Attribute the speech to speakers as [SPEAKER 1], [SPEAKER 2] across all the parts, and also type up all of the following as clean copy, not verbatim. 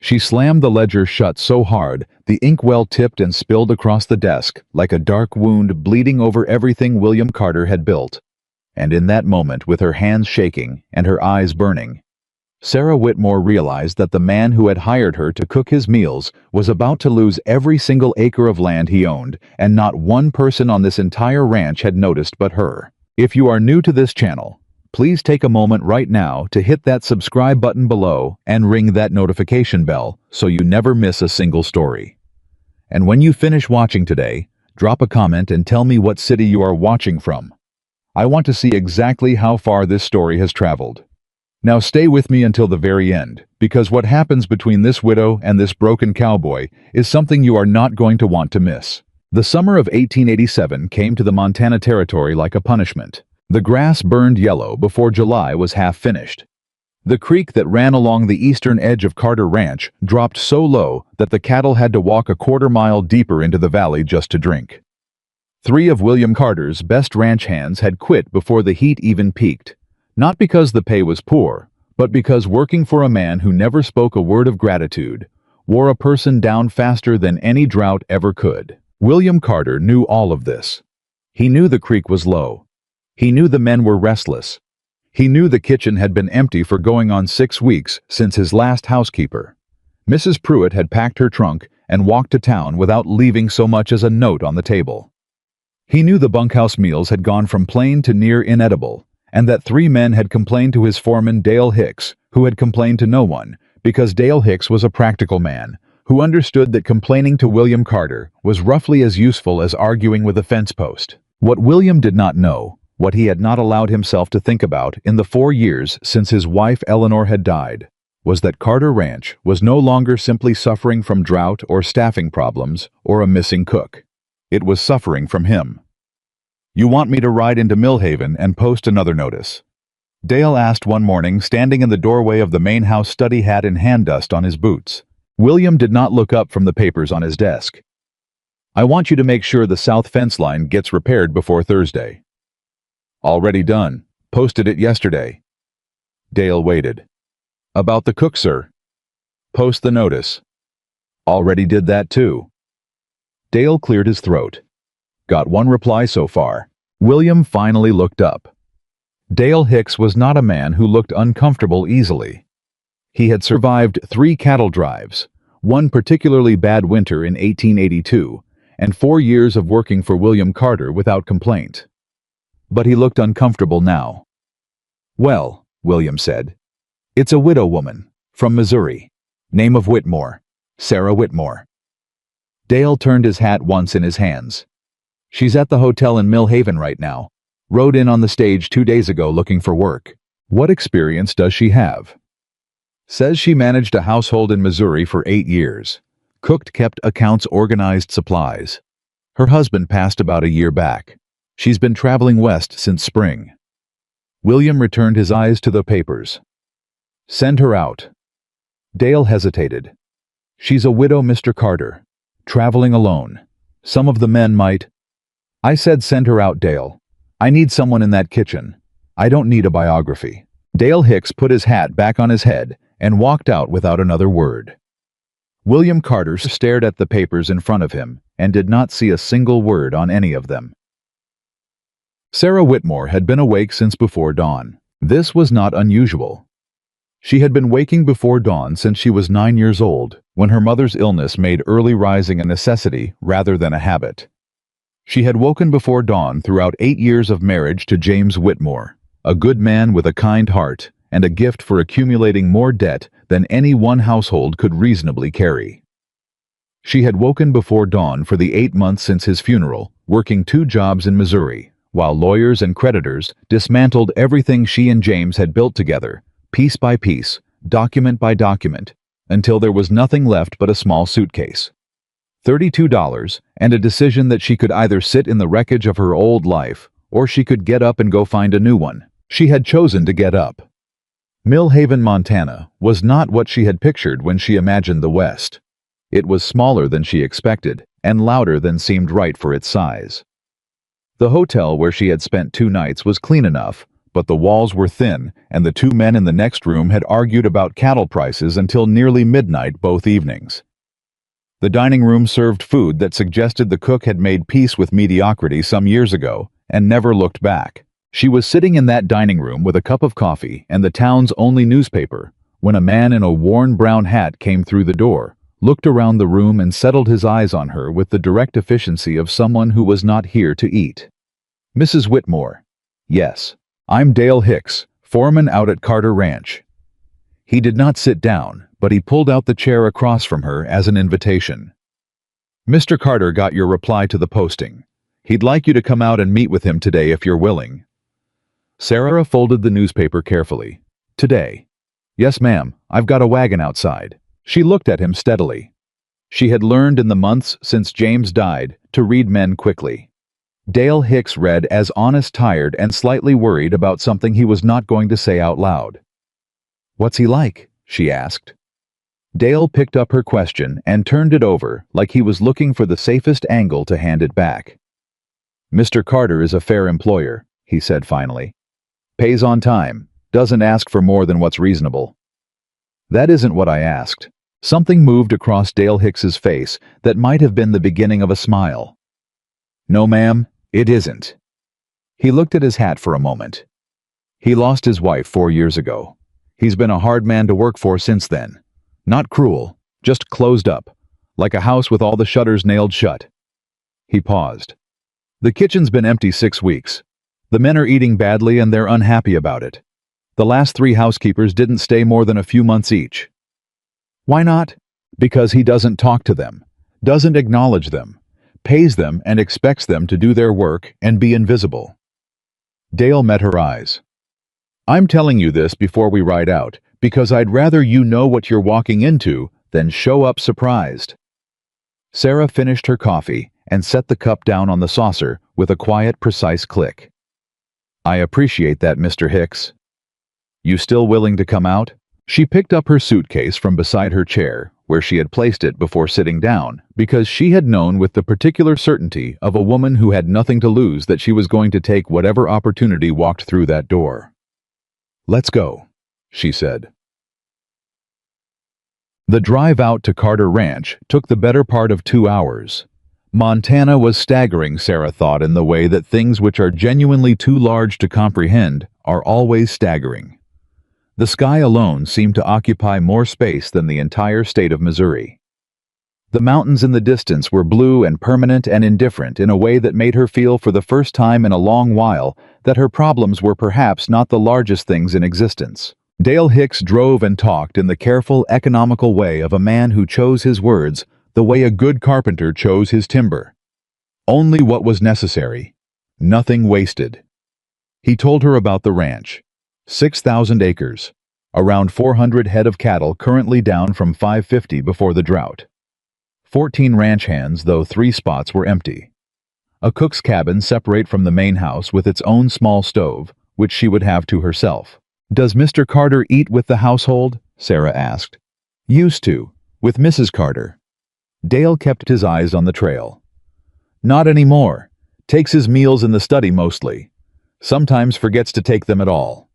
[SPEAKER 1] She slammed the ledger shut so hard, the inkwell tipped and spilled across the desk, like a dark wound bleeding over everything William Carter had built. And in that moment, with her hands shaking and her eyes burning, Sarah Whitmore realized that the man who had hired her to cook his meals was about to lose every single acre of land he owned, and not one person on this entire ranch had noticed but her. If you are new to this channel, please take a moment right now to hit that subscribe button below and ring that notification bell so you never miss a single story. And when you finish watching today, drop a comment and tell me what city you are watching from. I want to see exactly how far this story has traveled. Now stay with me until the very end, because what happens between this widow and this broken cowboy is something you are not going to want to miss. The summer of 1887 came to the Montana Territory like a punishment. The grass burned yellow before July was half finished. The creek that ran along the eastern edge of Carter Ranch dropped so low that the cattle had to walk a quarter-mile deeper into the valley just to drink. 3 of William Carter's best ranch hands had quit before the heat even peaked. Not because the pay was poor, but because working for a man who never spoke a word of gratitude wore a person down faster than any drought ever could. William Carter knew all of this. He knew the creek was low. He knew the men were restless. He knew the kitchen had been empty for going on 6 weeks since his last housekeeper, Mrs. Pruitt, had packed her trunk and walked to town without leaving so much as a note on the table. He knew the bunkhouse meals had gone from plain to near inedible, and that 3 men had complained to his foreman Dale Hicks, who had complained to no one, because Dale Hicks was a practical man, who understood that complaining to William Carter was roughly as useful as arguing with a fence post. What William did not know, what he had not allowed himself to think about in the 4 years since his wife Eleanor had died, was that Carter Ranch was no longer simply suffering from drought or staffing problems or a missing cook. It was suffering from him. "You want me to ride into Millhaven and post another notice?" Dale asked one morning, standing in the doorway of the main house, study hat and hand dust on his boots. William did not look up from the papers on his desk. "I want you to make sure the south fence line gets repaired before Thursday." "Already done. Posted it yesterday." Dale waited. "About the cook, sir?" "Post the notice." "Already did that too." Dale cleared his throat. "Got one reply so far." William finally looked up. Dale Hicks was not a man who looked uncomfortable easily. He had survived 3 cattle drives, one particularly bad winter in 1882, and 4 years of working for William Carter without complaint. But he looked uncomfortable now. "Well," William said, "it's a widow woman, from Missouri. Name of Whitmore, Sarah Whitmore." Dale turned his hat once in his hands. "She's at the hotel in Millhaven right now. Rode in on the stage 2 days ago looking for work." "What experience does she have?" "Says she managed a household in Missouri for 8 years. Cooked, kept accounts, organized supplies. Her husband passed about a year back. She's been traveling west since spring." William returned his eyes to the papers. "Send her out." Dale hesitated. "She's a widow, Mr. Carter. Traveling alone. Some of the men might—" "I said send her out, Dale. I need someone in that kitchen. I don't need a biography." Dale Hicks put his hat back on his head and walked out without another word. William Carter stared at the papers in front of him and did not see a single word on any of them. Sarah Whitmore had been awake since before dawn. This was not unusual. She had been waking before dawn since she was 9 years old, when her mother's illness made early rising a necessity rather than a habit. She had woken before dawn throughout 8 years of marriage to James Whitmore, a good man with a kind heart and a gift for accumulating more debt than any one household could reasonably carry. She had woken before dawn for the 8 months since his funeral, working 2 jobs in Missouri, while lawyers and creditors dismantled everything she and James had built together, piece by piece, document by document, until there was nothing left but a small suitcase. $32, and a decision that she could either sit in the wreckage of her old life, or she could get up and go find a new one. She had chosen to get up. Millhaven, Montana, was not what she had pictured when she imagined the West. It was smaller than she expected, and louder than seemed right for its size. The hotel where she had spent 2 nights was clean enough, but the walls were thin, and the two men in the next room had argued about cattle prices until nearly midnight both evenings. The dining room served food that suggested the cook had made peace with mediocrity some years ago and never looked back. She was sitting in that dining room with a cup of coffee and the town's only newspaper when a man in a worn brown hat came through the door, looked around the room and settled his eyes on her with the direct efficiency of someone who was not here to eat. "Mrs. Whitmore." "Yes. I'm Dale Hicks, foreman out at Carter Ranch." He did not sit down, but he pulled out the chair across from her as an invitation. "Mr. Carter got your reply to the posting. He'd like you to come out and meet with him today if you're willing." Sarah folded the newspaper carefully. "Today?" "Yes, ma'am. I've got a wagon outside." She looked at him steadily. She had learned in the months since James died to read men quickly. Dale Hicks read as honest, tired, and slightly worried about something he was not going to say out loud. "What's he like?" she asked. Dale picked up her question and turned it over like he was looking for the safest angle to hand it back. "Mr. Carter is a fair employer," he said finally. "Pays on time, doesn't ask for more than what's reasonable." "That isn't what I asked." Something moved across Dale Hicks's face that might have been the beginning of a smile. "No, ma'am, it isn't." He looked at his hat for a moment. "He lost his wife 4 years ago. He's been a hard man to work for since then. Not cruel, just closed up, like a house with all the shutters nailed shut." He paused. "The kitchen's been empty 6 weeks. The men are eating badly and they're unhappy about it. The last 3 housekeepers didn't stay more than a few months each." "Why not?" "Because he doesn't talk to them, doesn't acknowledge them, pays them and expects them to do their work and be invisible." Dale met her eyes. "I'm telling you this before we ride out, because I'd rather you know what you're walking into than show up surprised." Sarah finished her coffee and set the cup down on the saucer with a quiet, precise click. "I appreciate that, Mr. Hicks. You still willing to come out?" She picked up her suitcase from beside her chair, where she had placed it before sitting down, because she had known with the particular certainty of a woman who had nothing to lose that she was going to take whatever opportunity walked through that door. "Let's go," she said. The drive out to Carter Ranch took the better part of 2 hours. Montana was staggering, Sarah thought, in the way that things which are genuinely too large to comprehend are always staggering. The sky alone seemed to occupy more space than the entire state of Missouri. The mountains in the distance were blue and permanent and indifferent in a way that made her feel for the first time in a long while that her problems were perhaps not the largest things in existence. Dale Hicks drove and talked in the careful, economical way of a man who chose his words the way a good carpenter chose his timber. Only what was necessary, nothing wasted. He told her about the ranch. 6,000 acres, around 400 head of cattle currently down from 550 before the drought. 14 ranch hands, though 3 spots were empty. A cook's cabin separate from the main house with its own small stove, which she would have to herself. "Does Mr. Carter eat with the household?" Sarah asked. "Used to, with Mrs. Carter." Dale kept his eyes on the trail. "Not anymore. Takes his meals in the study mostly. Sometimes forgets to take them at all."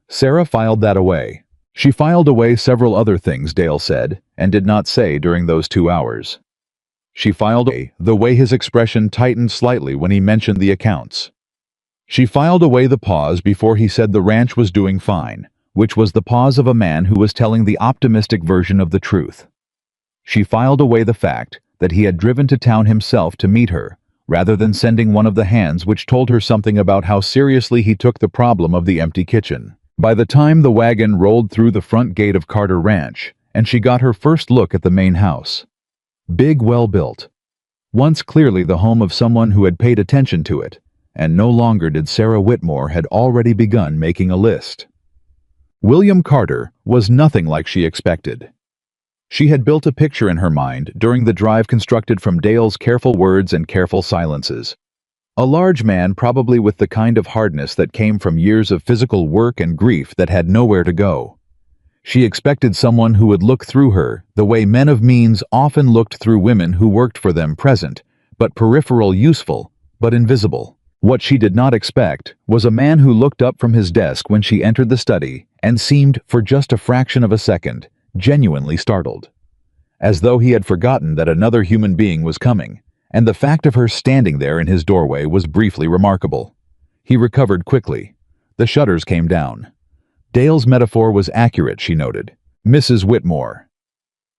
[SPEAKER 1] Sarah filed that away. She filed away several other things Dale said and did not say during those 2 hours. She filed away the way his expression tightened slightly when he mentioned the accounts. She filed away the pause before he said the ranch was doing fine, which was the pause of a man who was telling the optimistic version of the truth. She filed away the fact that he had driven to town himself to meet her, rather than sending one of the hands which told her something about how seriously he took the problem of the empty kitchen. By the time the wagon rolled through the front gate of Carter Ranch, and she got her first look at the main house. Big, well-built. Once clearly the home of someone who had paid attention to it, and no longer did Sarah Whitmore had already begun making a list. William Carter was nothing like she expected. She had built a picture in her mind during the drive constructed from Dale's careful words and careful silences. A large man, probably with the kind of hardness that came from years of physical work and grief that had nowhere to go. She expected someone who would look through her the way men of means often looked through women who worked for them, present, but peripheral, useful, but invisible. What she did not expect was a man who looked up from his desk when she entered the study and seemed, for just a fraction of a second, genuinely startled. As though he had forgotten that another human being was coming, and the fact of her standing there in his doorway was briefly remarkable. He recovered quickly. The shutters came down. Dale's metaphor was accurate, she noted. Mrs. Whitmore.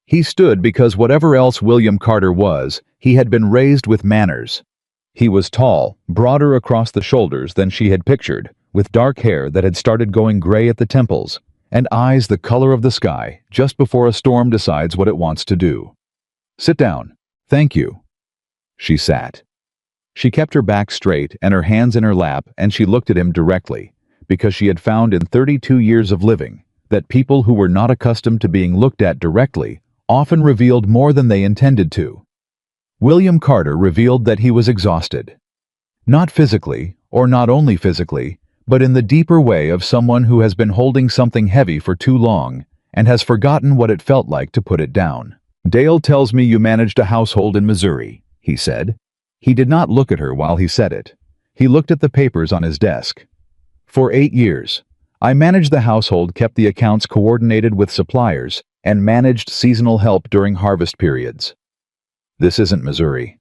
[SPEAKER 1] He stood because whatever else William Carter was, he had been raised with manners. He was tall, broader across the shoulders than she had pictured, with dark hair that had started going gray at the temples, and eyes the color of the sky just before a storm decides what it wants to do. Sit down. Thank you. She sat. She kept her back straight and her hands in her lap, and she looked at him directly, because she had found in 32 years of living that people who were not accustomed to being looked at directly often revealed more than they intended to. William Carter revealed that he was exhausted. Not physically, or not only physically, but in the deeper way of someone who has been holding something heavy for too long and has forgotten what it felt like to put it down. Dale tells me you managed a household in Missouri, he said. He did not look at her while he said it. He looked at the papers on his desk. For 8 years, I managed the household, kept the accounts coordinated with suppliers, and managed seasonal help during harvest periods. This isn't Missouri.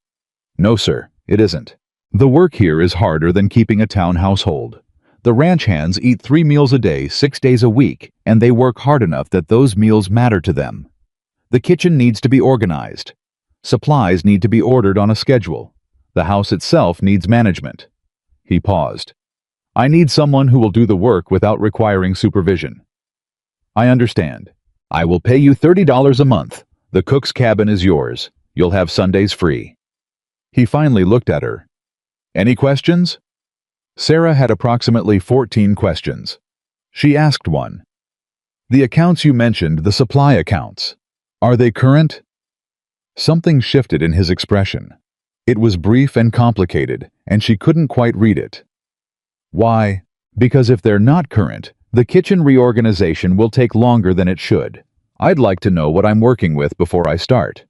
[SPEAKER 1] No, sir, it isn't. The work here is harder than keeping a town household. The ranch hands eat 3 meals a day, 6 days a week, and they work hard enough that those meals matter to them. The kitchen needs to be organized. Supplies need to be ordered on a schedule. The house itself needs management. He paused. I need someone who will do the work without requiring supervision. I understand. I will pay you $30 a month. The cook's cabin is yours. You'll have Sundays free. He finally looked at her. Any questions? Sarah had approximately 14 questions. She asked one. The accounts you mentioned, the supply accounts. Are they current? Something shifted in his expression. It was brief and complicated, and she couldn't quite read it. Why? Because if they're not current, the kitchen reorganization will take longer than it should. I'd like to know what I'm working with before I start.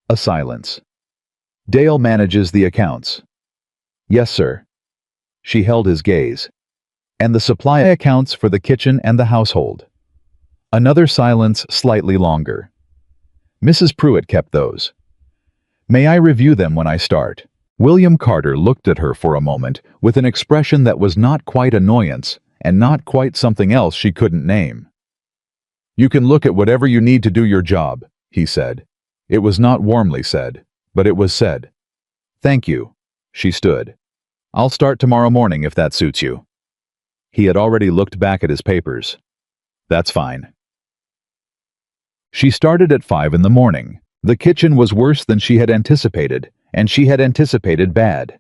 [SPEAKER 1] A silence. Dale manages the accounts. Yes, sir. She held his gaze. And the supply accounts for the kitchen and the household. Another silence, slightly longer. Mrs. Pruitt kept those. May I review them when I start? William Carter looked at her for a moment with an expression that was not quite annoyance and not quite something else she couldn't name. You can look at whatever you need to do your job, he said. It was not warmly said, but it was said. Thank you. She stood. I'll start tomorrow morning if that suits you. He had already looked back at his papers. That's fine. She started at 5 in the morning. The kitchen was worse than she had anticipated, and she had anticipated bad.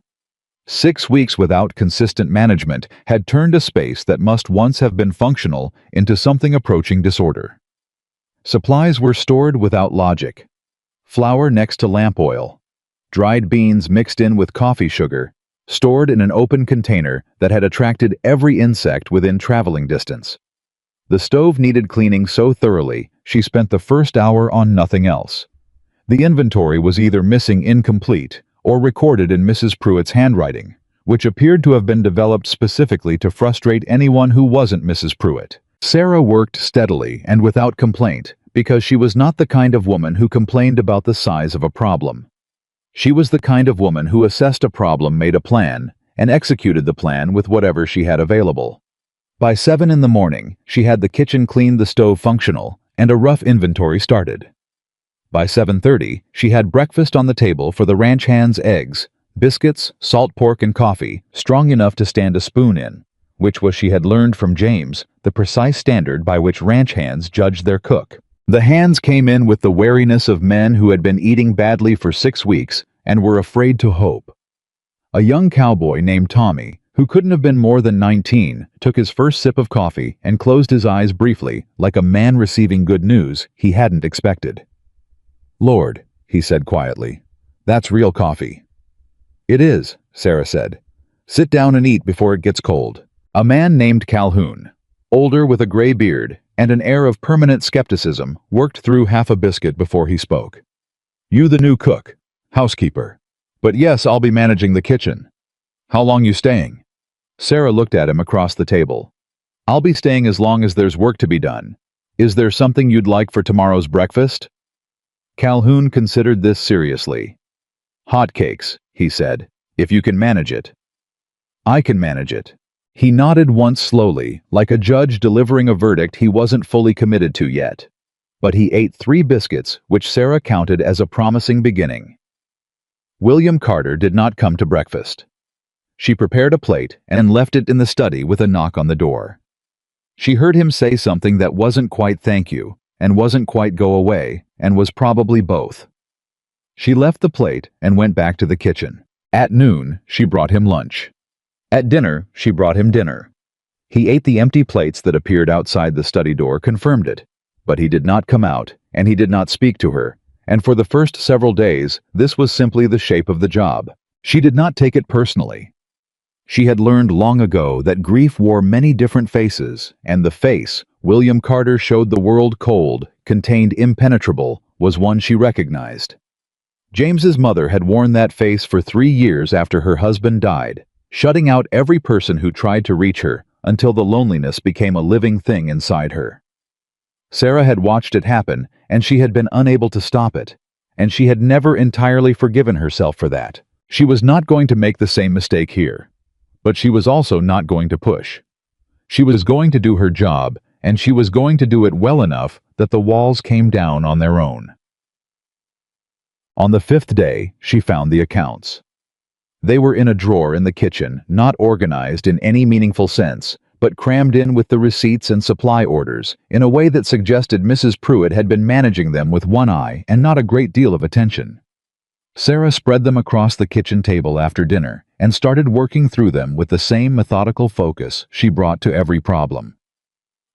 [SPEAKER 1] 6 weeks without consistent management had turned a space that must once have been functional into something approaching disorder. Supplies were stored without logic. Flour next to lamp oil. Dried beans mixed in with coffee sugar, stored in an open container that had attracted every insect within traveling distance. The stove needed cleaning so thoroughly, she spent the first hour on nothing else. The inventory was either missing, incomplete, or recorded in Mrs. Pruitt's handwriting, which appeared to have been developed specifically to frustrate anyone who wasn't Mrs. Pruitt. Sarah worked steadily and without complaint because she was not the kind of woman who complained about the size of a problem. She was the kind of woman who assessed a problem, made a plan, and executed the plan with whatever she had available. By 7 in the morning, she had the kitchen cleaned, the stove functional, and a rough inventory started. By 7:30, she had breakfast on the table for the ranch hands: eggs, biscuits, salt pork, and coffee, strong enough to stand a spoon in, which was, she had learned from James, the precise standard by which ranch hands judged their cook. The hands came in with the wariness of men who had been eating badly for 6 weeks and were afraid to hope. A young cowboy named Tommy, who couldn't have been more than 19, took his first sip of coffee and closed his eyes briefly, like a man receiving good news he hadn't expected. Lord, he said quietly, that's real coffee. It is, Sarah said. Sit down and eat before it gets cold. A man named Calhoun, older with a gray beard and an air of permanent skepticism, worked through half a biscuit before he spoke. You the new cook, housekeeper. But yes, I'll be managing the kitchen. How long you staying? Sarah looked at him across the table. I'll be staying as long as there's work to be done. Is there something you'd like for tomorrow's breakfast? Calhoun considered this seriously. Hotcakes, he said, if you can manage it. I can manage it. He nodded once slowly, like a judge delivering a verdict he wasn't fully committed to yet. But he ate 3 biscuits, which Sarah counted as a promising beginning. William Carter did not come to breakfast. She prepared a plate and left it in the study with a knock on the door. She heard him say something that wasn't quite thank you, and wasn't quite go away, and was probably both. She left the plate and went back to the kitchen. At noon, she brought him lunch. At dinner, she brought him dinner. He ate the empty plates that appeared outside the study door, confirmed it. But he did not come out, and he did not speak to her, and for the first several days, this was simply the shape of the job. She did not take it personally. She had learned long ago that grief wore many different faces, and the face William Carter showed the world cold, contained impenetrable, was one she recognized. James's mother had worn that face for 3 years after her husband died, shutting out every person who tried to reach her until the loneliness became a living thing inside her. Sarah had watched it happen, and she had been unable to stop it, and she had never entirely forgiven herself for that. She was not going to make the same mistake here. But she was also not going to push. She was going to do her job, and she was going to do it well enough that the walls came down on their own. On the 5th day, she found the accounts. They were in a drawer in the kitchen, not organized in any meaningful sense, but crammed in with the receipts and supply orders, in a way that suggested Mrs. Pruitt had been managing them with one eye and not a great deal of attention. Sarah spread them across the kitchen table after dinner and started working through them with the same methodical focus she brought to every problem.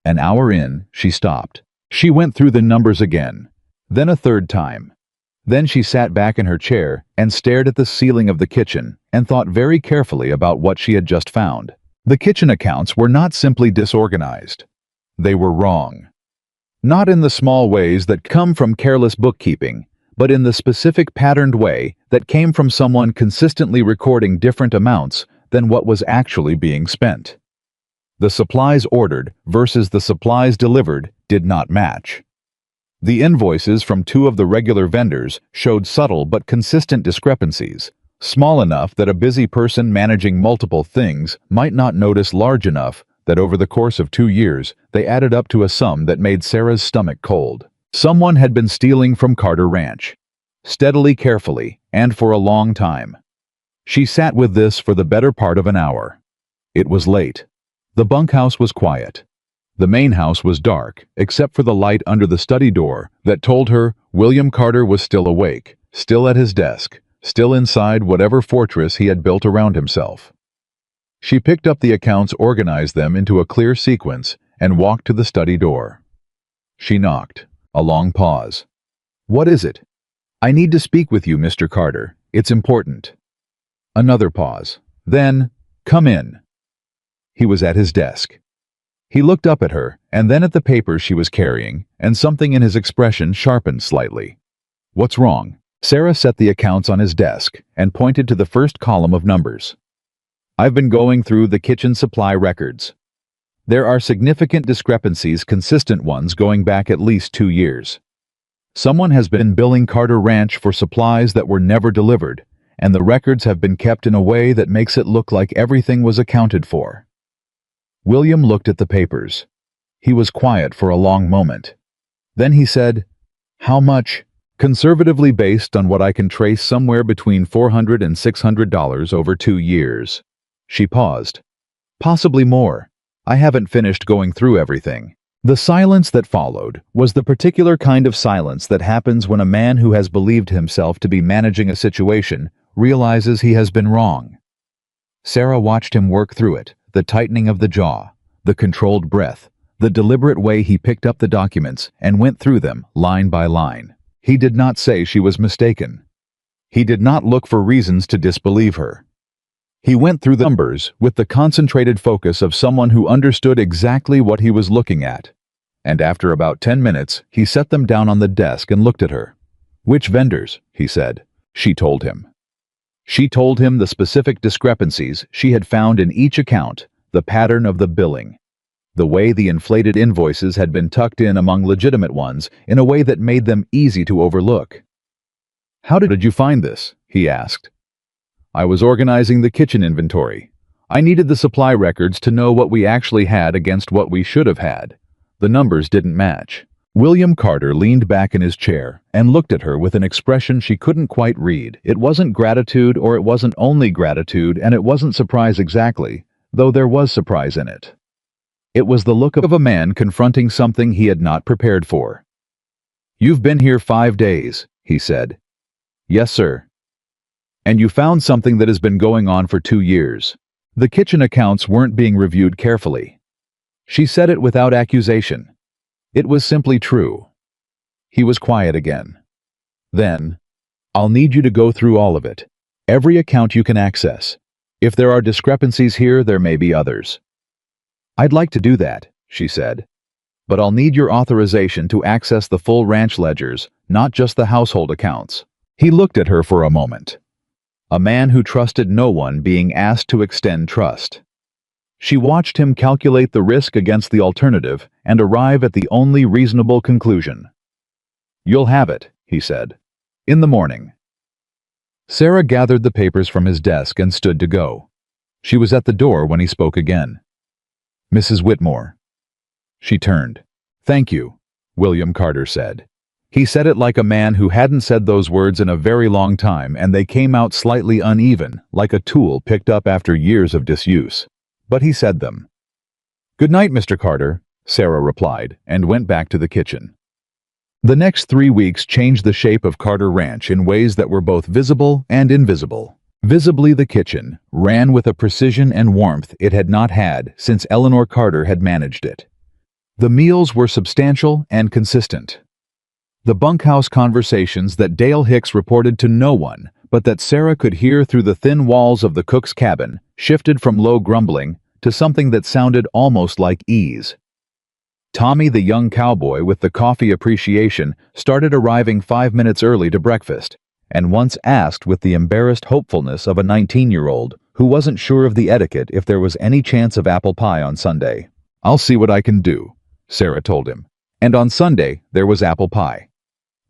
[SPEAKER 1] An hour in, she stopped. She went through the numbers again, then a 3rd time. Then she sat back in her chair and stared at the ceiling of the kitchen and thought very carefully about what she had just found. The kitchen accounts were not simply disorganized. They were wrong. Not in the small ways that come from careless bookkeeping, but in the specific patterned way that came from someone consistently recording different amounts than what was actually being spent. The supplies ordered versus the supplies delivered did not match. The invoices from 2 of the regular vendors showed subtle but consistent discrepancies, small enough that a busy person managing multiple things might not notice, large enough that over the course of 2 years they added up to a sum that made Sarah's stomach cold. Someone had been stealing from Carter Ranch, steadily, carefully, and for a long time. She sat with this for the better part of an hour. It was late. The bunkhouse was quiet. The main house was dark, except for the light under the study door that told her William Carter was still awake, still at his desk, still inside whatever fortress he had built around himself. She picked up the accounts, organized them into a clear sequence, and walked to the study door. She knocked. A long pause. What is it? I need to speak with you, Mr. Carter. It's important. Another pause. Then, come in. He was at his desk. He looked up at her, and then at the papers she was carrying, and something in his expression sharpened slightly. What's wrong? Sarah set the accounts on his desk and pointed to the first column of numbers. I've been going through the kitchen supply records. There are significant discrepancies, consistent ones going back at least 2 years. Someone has been billing Carter Ranch for supplies that were never delivered, and the records have been kept in a way that makes it look like everything was accounted for. William looked at the papers. He was quiet for a long moment. Then he said, How much? Conservatively based on what I can trace, somewhere between $400 and $600 over 2 years. She paused. Possibly more. I haven't finished going through everything. The silence that followed was the particular kind of silence that happens when a man who has believed himself to be managing a situation realizes he has been wrong. Sarah watched him work through it, the tightening of the jaw, the controlled breath, the deliberate way he picked up the documents and went through them line by line. He did not say she was mistaken. He did not look for reasons to disbelieve her. He went through the numbers with the concentrated focus of someone who understood exactly what he was looking at. And after about 10 minutes, he set them down on the desk and looked at her. Which vendors? He said. She told him. She told him the specific discrepancies she had found in each account, the pattern of the billing, the way the inflated invoices had been tucked in among legitimate ones in a way that made them easy to overlook. "How did you find this?" he asked. "I was organizing the kitchen inventory. I needed the supply records to know what we actually had against what we should have had. The numbers didn't match." William Carter leaned back in his chair and looked at her with an expression she couldn't quite read. It wasn't gratitude, or it wasn't only gratitude, and it wasn't surprise exactly, though there was surprise in it. It was the look of a man confronting something he had not prepared for. "You've been here 5 days," he said. "Yes, sir." "And you found something that has been going on for 2 years. The kitchen accounts weren't being reviewed carefully." She said it without accusation. It was simply true. He was quiet again. Then, "I'll need you to go through all of it. Every account you can access. If there are discrepancies here, there may be others." "I'd like to do that," she said. "But I'll need your authorization to access the full ranch ledgers, not just the household accounts." He looked at her for a moment. A man who trusted no one being asked to extend trust. She watched him calculate the risk against the alternative and arrive at the only reasonable conclusion. "You'll have it," he said. "In the morning." Sarah gathered the papers from his desk and stood to go. She was at the door when he spoke again. "Mrs. Whitmore." She turned. "Thank you," William Carter said. He said it like a man who hadn't said those words in a very long time, and they came out slightly uneven, like a tool picked up after years of disuse. But he said them. "Good night, Mr. Carter," Sarah replied, and went back to the kitchen. The next 3 weeks changed the shape of Carter Ranch in ways that were both visible and invisible. Visibly, the kitchen ran with a precision and warmth it had not had since Eleanor Carter had managed it. The meals were substantial and consistent. The bunkhouse conversations that Dale Hicks reported to no one, but that Sarah could hear through the thin walls of the cook's cabin, shifted from low grumbling to something that sounded almost like ease. Tommy, the young cowboy with the coffee appreciation, started arriving 5 minutes early to breakfast, and once asked with the embarrassed hopefulness of a 19-year-old who wasn't sure of the etiquette if there was any chance of apple pie on Sunday. "I'll see what I can do," Sarah told him. And on Sunday, there was apple pie.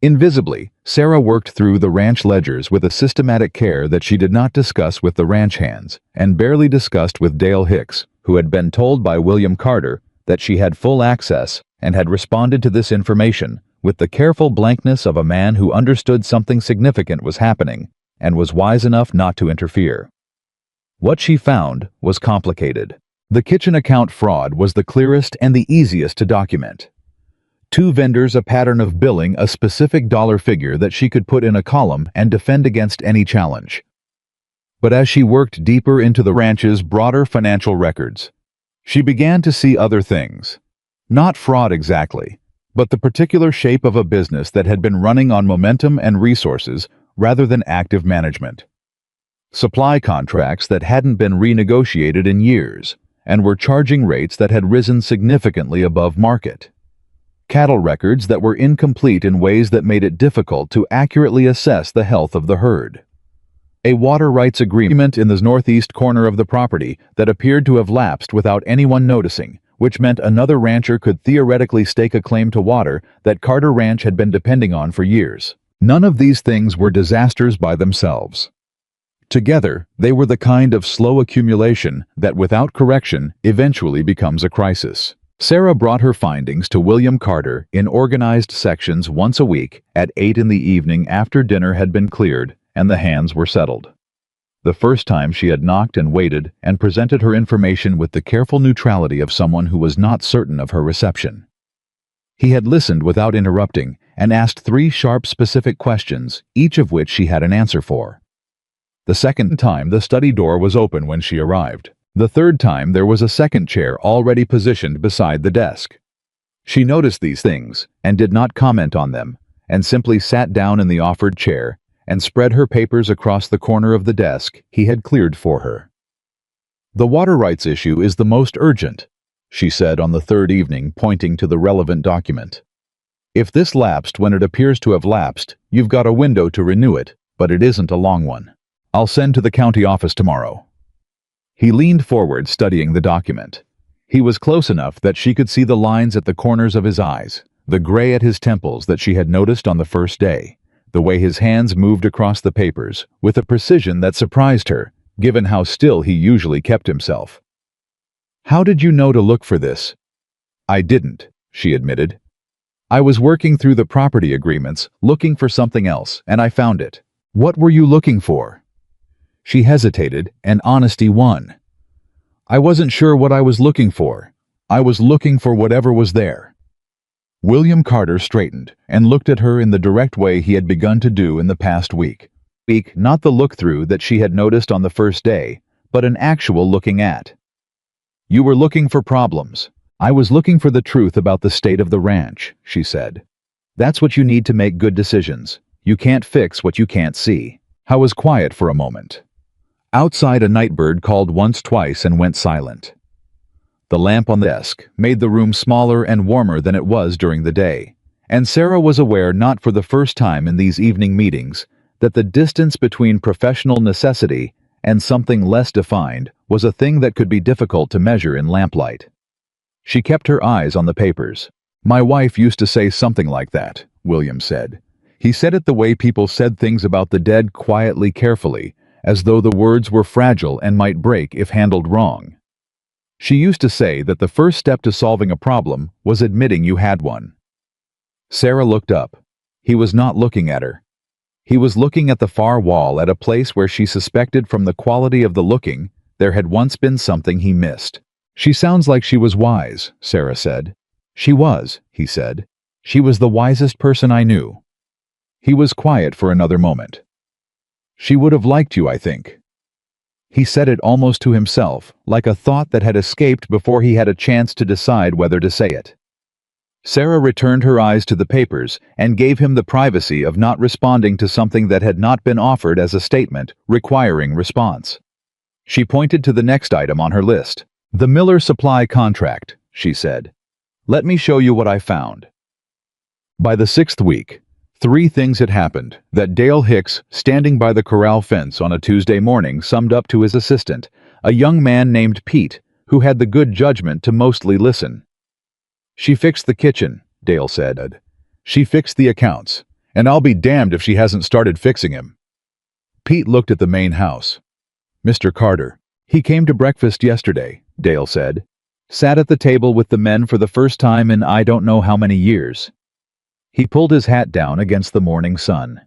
[SPEAKER 1] Invisibly, Sarah worked through the ranch ledgers with a systematic care that she did not discuss with the ranch hands, and barely discussed with Dale Hicks, who had been told by William Carter that she had full access and had responded to this information with the careful blankness of a man who understood something significant was happening and was wise enough not to interfere. What she found was complicated. The kitchen account fraud was the clearest and the easiest to document. 2 vendors, a pattern of billing a specific dollar figure that she could put in a column and defend against any challenge. But as she worked deeper into the ranch's broader financial records, she began to see other things. Not fraud exactly, but the particular shape of a business that had been running on momentum and resources rather than active management. Supply contracts that hadn't been renegotiated in years and were charging rates that had risen significantly above market. Cattle records that were incomplete in ways that made it difficult to accurately assess the health of the herd. A water rights agreement in the northeast corner of the property that appeared to have lapsed without anyone noticing, which meant another rancher could theoretically stake a claim to water that Carter Ranch had been depending on for years. None of these things were disasters by themselves. Together, they were the kind of slow accumulation that, without correction, eventually becomes a crisis. Sarah brought her findings to William Carter in organized sections once a week at 8 in the evening after dinner had been cleared and the hands were settled. The first time she had knocked and waited and presented her information with the careful neutrality of someone who was not certain of her reception. He had listened without interrupting and asked 3 sharp, specific questions, each of which she had an answer for. The second time, the study door was open when she arrived. The third time, there was a second chair already positioned beside the desk. She noticed these things and did not comment on them, and simply sat down in the offered chair and spread her papers across the corner of the desk he had cleared for her. "The water rights issue is the most urgent," she said on the third evening, pointing to the relevant document. "If this lapsed when it appears to have lapsed, you've got a window to renew it, but it isn't a long one. I'll send to the county office tomorrow." He leaned forward, studying the document. He was close enough that she could see the lines at the corners of his eyes, the gray at his temples that she had noticed on the first day, the way his hands moved across the papers with a precision that surprised her, given how still he usually kept himself. "How did you know to look for this?" "I didn't," she admitted. "I was working through the property agreements, looking for something else, and I found it." "What were you looking for?" She hesitated, and honesty won. "I wasn't sure what I was looking for. I was looking for whatever was there." William Carter straightened and looked at her in the direct way he had begun to do in the past week. Not the look-through that she had noticed on the first day, but an actual looking at. "You were looking for problems. I was looking for the truth about the state of the ranch," she said. "That's what you need to make good decisions. You can't fix what you can't see." I was quiet for a moment. Outside, a nightbird called once, twice, and went silent. The lamp on the desk made the room smaller and warmer than it was during the day, and Sarah was aware, not for the first time in these evening meetings, that the distance between professional necessity and something less defined was a thing that could be difficult to measure in lamplight. She kept her eyes on the papers. "My wife used to say something like that," William said. He said it the way people said things about the dead, quietly, carefully, as though the words were fragile and might break if handled wrong. She used to say that the first step to solving a problem was admitting you had one. Sarah looked up. He was not looking at her. He was looking at the far wall, at a place where she suspected from the quality of the looking there had once been something he missed. "She sounds like she was wise," Sarah said. "She was," he said. "She was the wisest person I knew." He was quiet for another moment. "She would have liked you, I think." He said it almost to himself, like a thought that had escaped before he had a chance to decide whether to say it. Sarah returned her eyes to the papers and gave him the privacy of not responding to something that had not been offered as a statement requiring response. She pointed to the next item on her list. "The Miller Supply contract," she said. "Let me show you what I found." By the 6th week, 3 things had happened that Dale Hicks, standing by the corral fence on a Tuesday morning, summed up to his assistant, a young man named Pete, who had the good judgment to mostly listen. "She fixed the kitchen," Dale said. "She fixed the accounts, and I'll be damned if she hasn't started fixing him." Pete looked at the main house. "Mr. Carter. He came to breakfast yesterday," Dale said. "Sat at the table with the men for the first time in I don't know how many years." He pulled his hat down against the morning sun.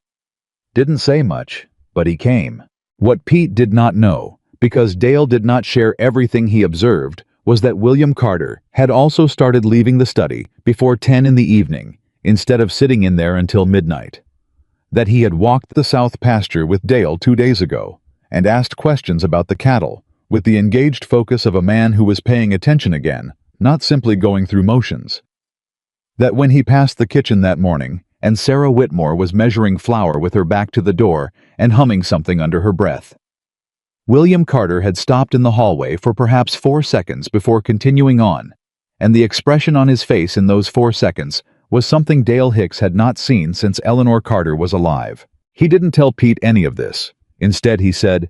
[SPEAKER 1] Didn't say much, but he came. What Pete did not know, because Dale did not share everything he observed, was that William Carter had also started leaving the study before 10 in the evening, instead of sitting in there until midnight. That he had walked the south pasture with Dale 2 days ago, and asked questions about the cattle, with the engaged focus of a man who was paying attention again, not simply going through motions. That when he passed the kitchen that morning, and Sarah Whitmore was measuring flour with her back to the door and humming something under her breath, William Carter had stopped in the hallway for perhaps 4 seconds before continuing on, and the expression on his face in those 4 seconds was something Dale Hicks had not seen since Eleanor Carter was alive. He didn't tell Pete any of this. Instead, he said,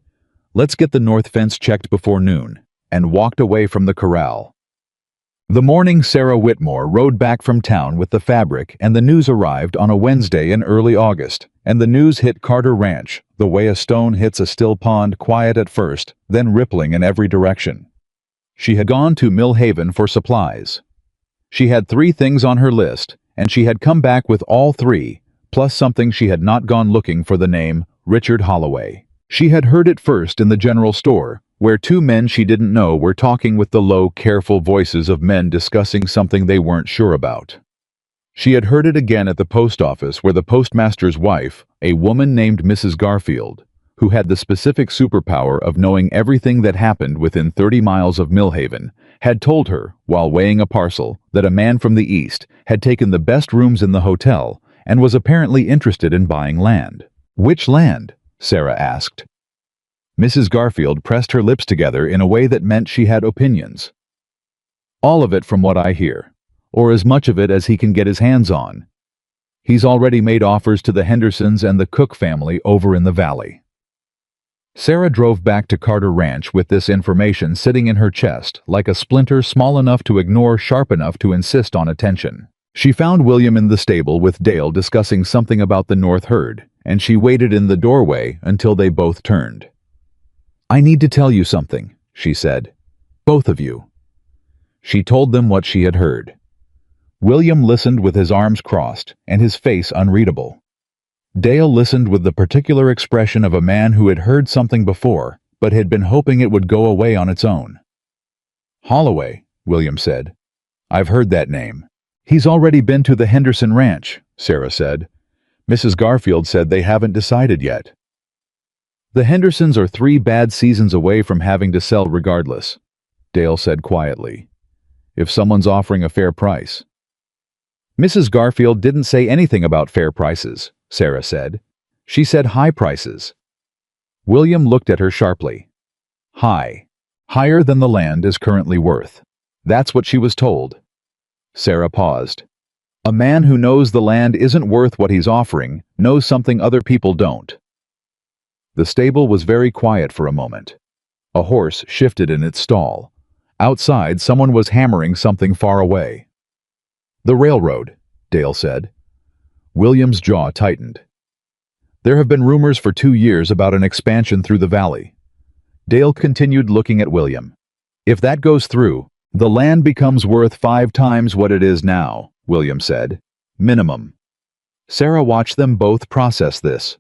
[SPEAKER 1] "Let's get the north fence checked before noon," and walked away from the corral. The morning Sarah Whitmore rode back from town with the fabric, and the news arrived on a Wednesday in early August, and the news hit Carter Ranch the way a stone hits a still pond, quiet at first, then rippling in every direction. She had gone to Mill Haven for supplies. She had 3 things on her list, and she had come back with all 3, plus something she had not gone looking for: the name Richard Holloway. She had heard it first in the general store, where 2 men she didn't know were talking with the low, careful voices of men discussing something they weren't sure about. She had heard it again at the post office, where the postmaster's wife, a woman named Mrs. Garfield, who had the specific superpower of knowing everything that happened within 30 miles of Millhaven, had told her, while weighing a parcel, that a man from the east had taken the best rooms in the hotel and was apparently interested in buying land. "Which land?" Sarah asked. Mrs. Garfield pressed her lips together in a way that meant she had opinions. "All of it, from what I hear, or as much of it as he can get his hands on. He's already made offers to the Hendersons and the Cook family over in the valley." Sarah drove back to Carter Ranch with this information sitting in her chest, like a splinter small enough to ignore, sharp enough to insist on attention. She found William in the stable with Dale discussing something about the North herd, and she waited in the doorway until they both turned. "I need to tell you something," she said. "Both of you." She told them what she had heard. William listened with his arms crossed and his face unreadable. Dale listened with the particular expression of a man who had heard something before, but had been hoping it would go away on its own. "Holloway," William said. "I've heard that name." "He's already been to the Henderson Ranch," Sarah said. "Mrs. Garfield said they haven't decided yet." "The Hendersons are 3 bad seasons away from having to sell regardless," Dale said quietly. "If someone's offering a fair price." "Mrs. Garfield didn't say anything about fair prices," Sarah said. "She said high prices." William looked at her sharply. "High. Higher than the land is currently worth. That's what she was told." Sarah paused. "A man who knows the land isn't worth what he's offering knows something other people don't." The stable was very quiet for a moment. A horse shifted in its stall. Outside, someone was hammering something far away. "The railroad," Dale said. William's jaw tightened. "There have been rumors for 2 years about an expansion through the valley." Dale continued looking at William. "If that goes through, the land becomes worth 5 times what it is now," William said. "Minimum." Sarah watched them both process this.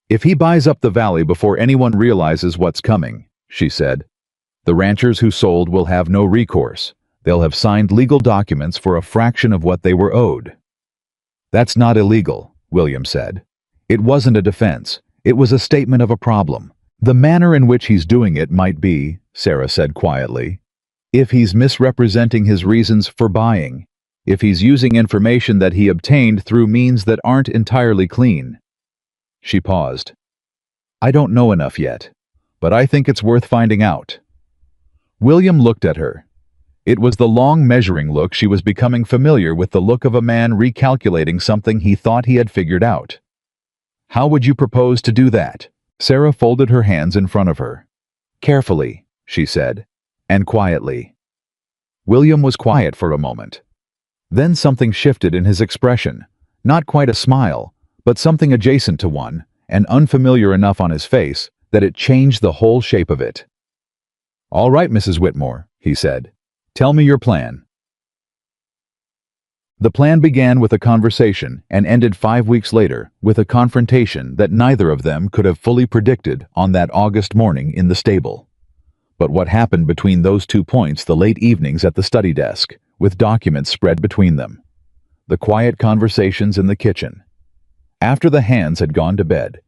[SPEAKER 1] "If he buys up the valley before anyone realizes what's coming," she said, "the ranchers who sold will have no recourse. They'll have signed legal documents for a fraction of what they were owed." "That's not illegal," William said. "It wasn't a defense. It was a statement of a problem. The manner in which he's doing it might be," Sarah said quietly, "if he's misrepresenting his reasons for buying, if he's using information that he obtained through means that aren't entirely clean." She paused. "I don't know enough yet, but I think it's worth finding out." William looked at her. It was the long measuring look. She was becoming familiar with the look of a man recalculating something he thought he had figured out. "How would you propose to do that?" Sarah folded her hands in front of her. "Carefully," she said, and quietly. William was quiet for a moment. Then something shifted in his expression, not quite a smile, but something adjacent to one, and unfamiliar enough on his face, that it changed the whole shape of it. "All right, Mrs. Whitmore," he said. "Tell me your plan." The plan began with a conversation and ended 5 weeks later with a confrontation that neither of them could have fully predicted on that August morning in the stable. But what happened between those 2 points, the late evenings at the study desk, with documents spread between them, the quiet conversations in the kitchen, after the hands had gone to bed,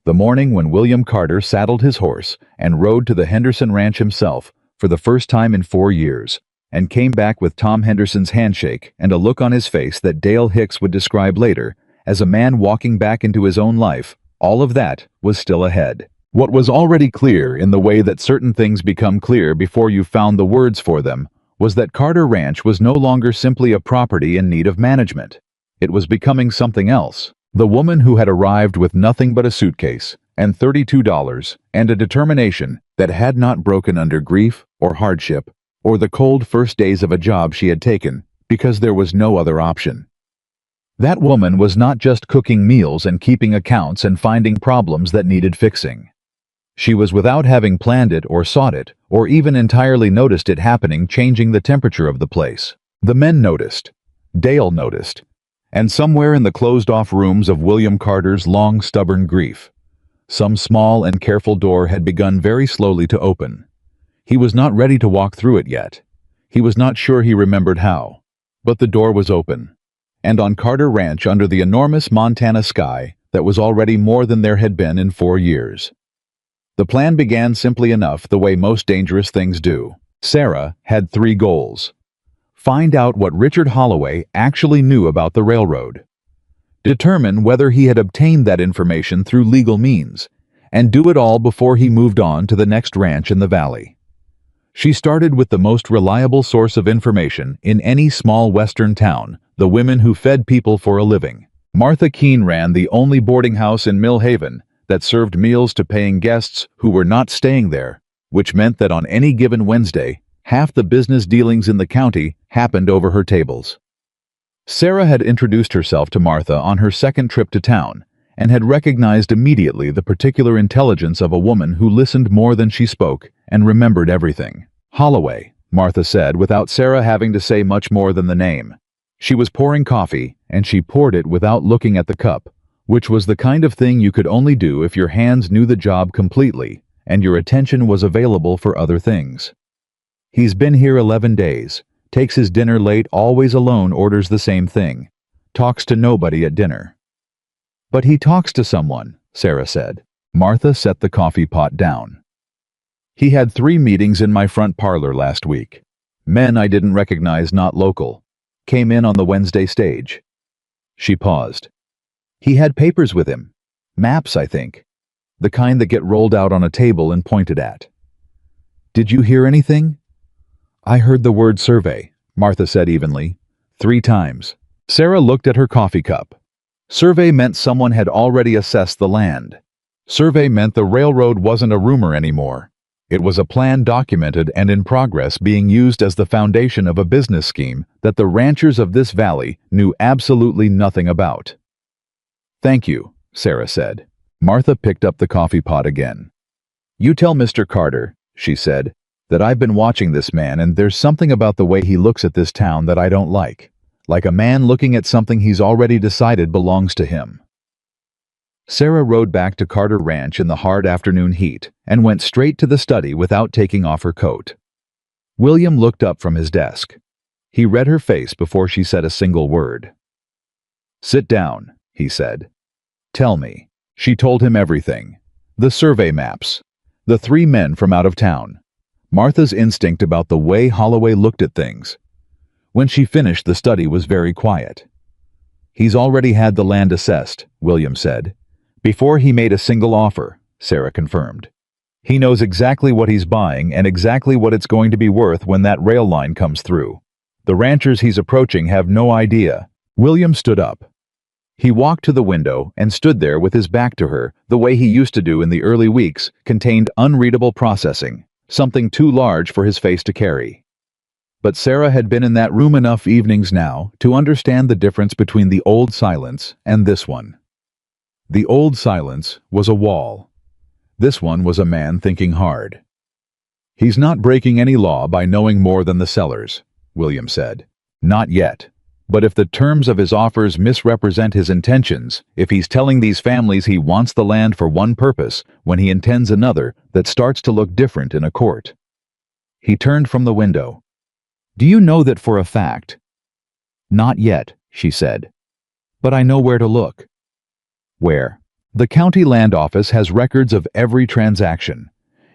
[SPEAKER 1] the morning when William Carter saddled his horse and rode to the Henderson Ranch himself for the first time in 4 years, and came back with Tom Henderson's handshake and a look on his face that Dale Hicks would describe later as a man walking back into his own life, all of that was still ahead. What was already clear, in the way that certain things become clear before you've found the words for them, was that Carter Ranch was no longer simply a property in need of management. It was becoming something else. The woman who had arrived with nothing but a suitcase and $32 and a determination that had not broken under grief or hardship or the cold first days of a job she had taken because there was no other option. That woman was not just cooking meals and keeping accounts and finding problems that needed fixing. She was, without having planned it or sought it or even entirely noticed it happening, changing the temperature of the place. The men noticed. Dale noticed. And somewhere in the closed-off rooms of William Carter's long, stubborn grief, some small and careful door had begun very slowly to open. He was not ready to walk through it yet. He was not sure he remembered how. But the door was open. And on Carter Ranch, under the enormous Montana sky that was already more than there had been in 4 years. The plan began simply enough, the way most dangerous things do. Sarah had 3 goals. Find out what Richard Holloway actually knew about the railroad. Determine whether he had obtained that information through legal means, and do it all before he moved on to the next ranch in the valley. She started with the most reliable source of information in any small western town, the women who fed people for a living. Martha Keene ran the only boarding house in Mill Haven that served meals to paying guests who were not staying there, which meant that on any given Wednesday, half the business dealings in the county happened over her tables. Sarah had introduced herself to Martha on her second trip to town and had recognized immediately the particular intelligence of a woman who listened more than she spoke and remembered everything. "Holloway," Martha said without Sarah having to say much more than the name. She was pouring coffee, and she poured it without looking at the cup, which was the kind of thing you could only do if your hands knew the job completely and your attention was available for other things. "He's been here 11 days, takes his dinner late, always alone, orders the same thing, talks to nobody at dinner." "But he talks to someone," Sarah said. Martha set the coffee pot down. "He had 3 meetings in my front parlor last week. Men I didn't recognize, not local. Came in on the Wednesday stage." She paused. "He had papers with him. Maps, I think. The kind that get rolled out on a table and pointed at." "Did you hear anything?" "I heard the word survey," Martha said evenly. 3 times. Sarah looked at her coffee cup. Survey meant someone had already assessed the land. Survey meant the railroad wasn't a rumor anymore. It was a plan documented and in progress, being used as the foundation of a business scheme that the ranchers of this valley knew absolutely nothing about. "Thank you," Sarah said. Martha picked up the coffee pot again. "You tell Mr. Carter," she said, "that I've been watching this man, and there's something about the way he looks at this town that I don't like. Like a man looking at something he's already decided belongs to him." Sarah rode back to Carter Ranch in the hard afternoon heat and went straight to the study without taking off her coat. William looked up from his desk. He read her face before she said a single word. "Sit down," he said. "Tell me." She told him everything. The survey maps. The 3 men from out of town. Martha's instinct about the way Holloway looked at things. When she finished, the study was very quiet. "He's already had the land assessed," William said. "Before he made a single offer," Sarah confirmed. "He knows exactly what he's buying and exactly what it's going to be worth when that rail line comes through. The ranchers he's approaching have no idea." William stood up. He walked to the window and stood there with his back to her, the way he used to do in the early weeks, contained unreadable processing, something too large for his face to carry. But Sarah had been in that room enough evenings now to understand the difference between the old silence and this one. The old silence was a wall. This one was a man thinking hard. "He's not breaking any law by knowing more than the sellers," William said. "Not yet. But if the terms of his offers misrepresent his intentions, if he's telling these families he wants the land for one purpose when he intends another, that starts to look different in a court." He turned from the window. "Do you know that for a fact?" "Not yet," she said. "But I know where to look." "Where?" "The county land office has records of every transaction.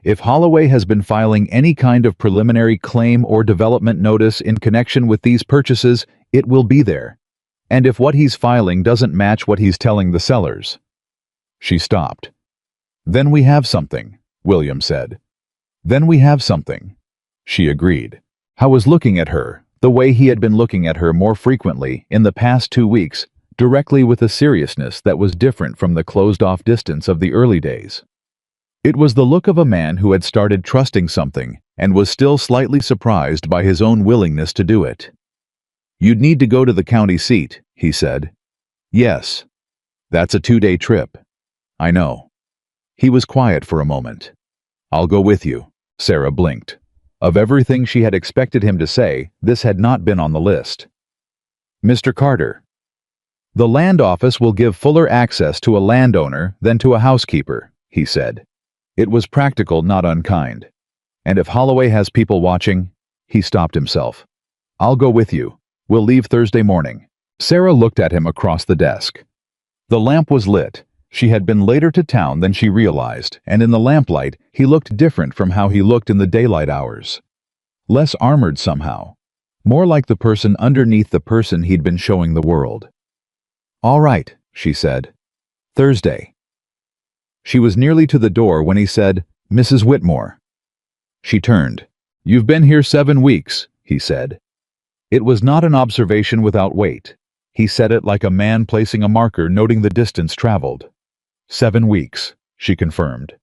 [SPEAKER 1] If Holloway has been filing any kind of preliminary claim or development notice in connection with these purchases, it will be there. And if what he's filing doesn't match what he's telling the sellers." She stopped. "Then we have something," William said. "Then we have something." She agreed. Howe was looking at her, the way he had been looking at her more frequently in the past 2 weeks, directly with a seriousness that was different from the closed-off distance of the early days. It was the look of a man who had started trusting something and was still slightly surprised by his own willingness to do it. "You'd need to go to the county seat," he said. "Yes. That's a 2-day trip." "I know." He was quiet for a moment. "I'll go with you." Sarah blinked. Of everything she had expected him to say, this had not been on the list. "Mr. Carter." "The land office will give fuller access to a landowner than to a housekeeper," he said. It was practical, not unkind. "And if Holloway has people watching—" He stopped himself. "I'll go with you. We'll leave Thursday morning." Sarah looked at him across the desk. The lamp was lit. She had been later to town than she realized, and in the lamplight he looked different from how he looked in the daylight hours. Less armored somehow. More like the person underneath the person he'd been showing the world. "All right," she said. "Thursday." She was nearly to the door when he said, "Mrs. Whitmore." She turned. "You've been here 7 weeks," he said. It was not an observation without weight. He said it like a man placing a marker noting the distance traveled. 7 weeks. she confirmed.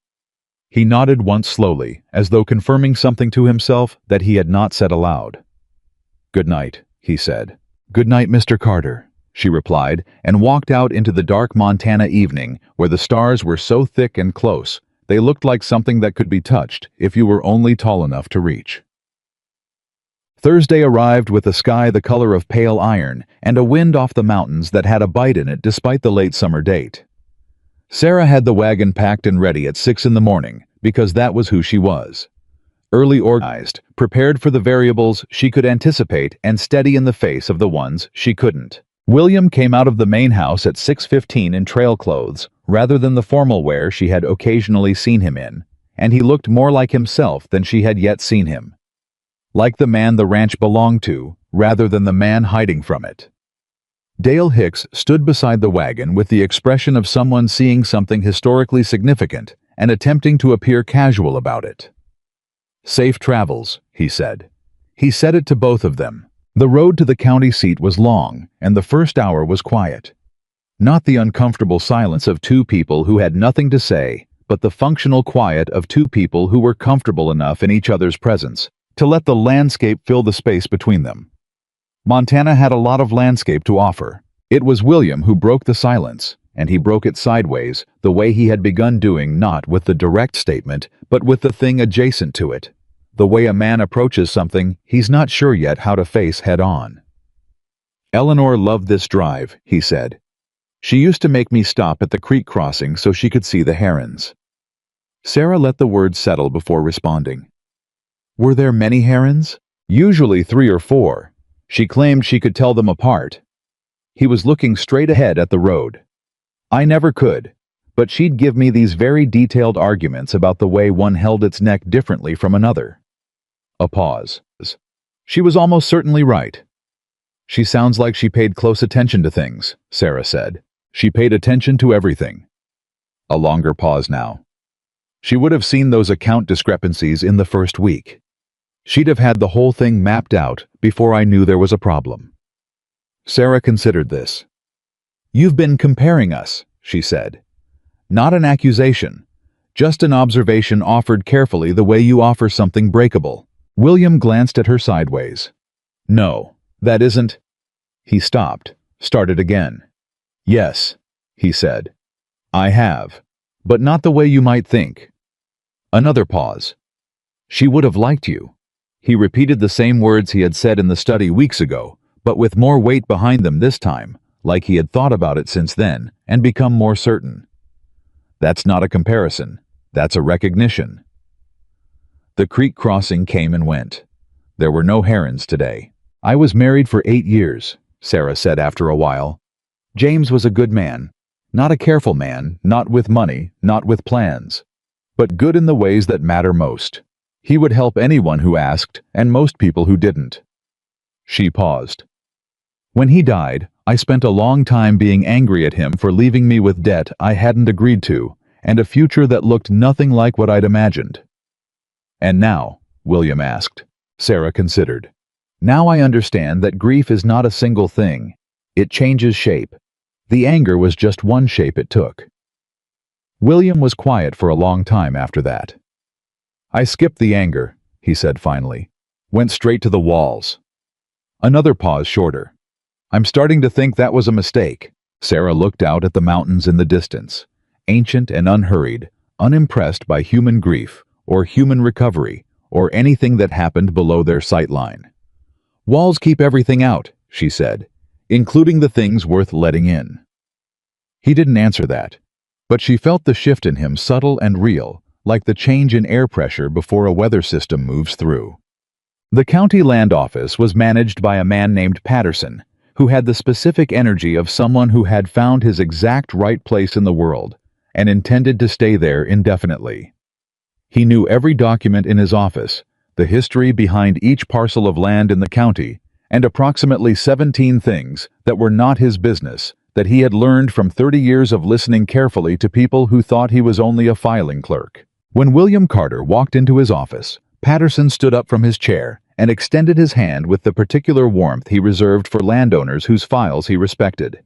[SPEAKER 1] He nodded once slowly, as though confirming something to himself that he had not said aloud. "Good night," he said. "Good night, Mr. Carter," she replied, and walked out into the dark Montana evening where the stars were so thick and close, they looked like something that could be touched if you were only tall enough to reach. Thursday arrived with a sky the color of pale iron and a wind off the mountains that had a bite in it despite the late summer date. Sarah had the wagon packed and ready at 6 in the morning because that was who she was. Early organized, prepared for the variables she could anticipate and steady in the face of the ones she couldn't. William came out of the main house at 6:15 in trail clothes rather than the formal wear she had occasionally seen him in, and he looked more like himself than she had yet seen him. Like the man the ranch belonged to, rather than the man hiding from it. Dale Hicks stood beside the wagon with the expression of someone seeing something historically significant and attempting to appear casual about it. "Safe travels," he said. He said it to both of them. The road to the county seat was long, and the first hour was quiet. Not the uncomfortable silence of two people who had nothing to say, but the functional quiet of two people who were comfortable enough in each other's presence to let the landscape fill the space between them. Montana had a lot of landscape to offer. It was William who broke the silence, and he broke it sideways, the way he had begun doing, not with the direct statement, but with the thing adjacent to it. The way a man approaches something he's not sure yet how to face head-on. "Eleanor loved this drive," he said. "She used to make me stop at the creek crossing so she could see the herons." Sarah let the words settle before responding. "Were there many herons?" "Usually 3 or 4. She claimed she could tell them apart." He was looking straight ahead at the road. "I never could, but she'd give me these very detailed arguments about the way one held its neck differently from another." A pause. "She was almost certainly right." "She sounds like she paid close attention to things," Sarah said. "She paid attention to everything." A longer pause now. "She would have seen those account discrepancies in the first week. She'd have had the whole thing mapped out before I knew there was a problem." Sarah considered this. "You've been comparing us," she said. "Not an accusation, just an observation offered carefully the way you offer something breakable." William glanced at her sideways. "No, that isn't—" He stopped, started again. "Yes," he said. "I have, but not the way you might think." Another pause. "She would have liked you." He repeated the same words he had said in the study weeks ago, but with more weight behind them this time, like he had thought about it since then and become more certain. "That's not a comparison. That's a recognition." The creek crossing came and went. There were no herons today. "I was married for 8 years, Sarah said after a while. "James was a good man. Not a careful man, not with money, not with plans. But good in the ways that matter most. He would help anyone who asked, and most people who didn't." She paused. "When he died, I spent a long time being angry at him for leaving me with debt I hadn't agreed to, and a future that looked nothing like what I'd imagined." "And now?" William asked. Sarah considered. "Now I understand that grief is not a single thing. It changes shape. The anger was just one shape it took." William was quiet for a long time after that. "I skipped the anger," he said finally. "Went straight to the walls." Another pause shorter. "I'm starting to think that was a mistake." Sarah looked out at the mountains in the distance, ancient and unhurried, unimpressed by human grief, or human recovery, or anything that happened below their sight line. "Walls keep everything out," she said, "including the things worth letting in." He didn't answer that, but she felt the shift in him subtle and real, like the change in air pressure before a weather system moves through. The county land office was managed by a man named Patterson, who had the specific energy of someone who had found his exact right place in the world and intended to stay there indefinitely. He knew every document in his office, the history behind each parcel of land in the county, and approximately 17 things that were not his business that he had learned from 30 years of listening carefully to people who thought he was only a filing clerk. When William Carter walked into his office, Patterson stood up from his chair and extended his hand with the particular warmth he reserved for landowners whose files he respected.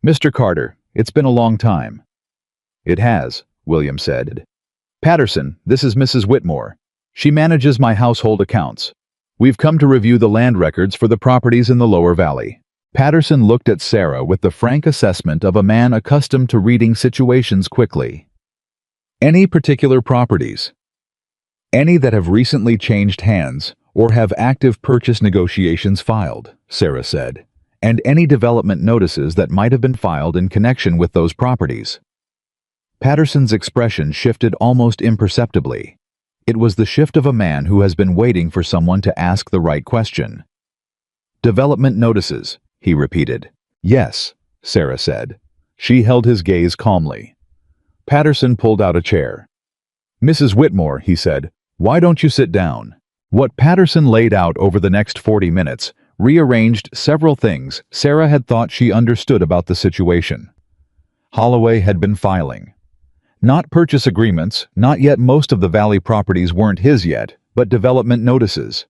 [SPEAKER 1] "Mr. Carter, it's been a long time." "It has," William said. "Patterson, this is Mrs. Whitmore. She manages my household accounts. We've come to review the land records for the properties in the lower valley." Patterson looked at Sarah with the frank assessment of a man accustomed to reading situations quickly. "Any particular properties?" "Any that have recently changed hands or have active purchase negotiations filed," Sarah said, "and any development notices that might have been filed in connection with those properties." Patterson's expression shifted almost imperceptibly. It was the shift of a man who has been waiting for someone to ask the right question. "Development notices," he repeated. "Yes," Sarah said. She held his gaze calmly. Patterson pulled out a chair. "Mrs. Whitmore," he said, "why don't you sit down?" What Patterson laid out over the next 40 minutes rearranged several things Sarah had thought she understood about the situation. Holloway had been filing. Not purchase agreements, not yet. Most of the valley properties weren't his yet, but development notices.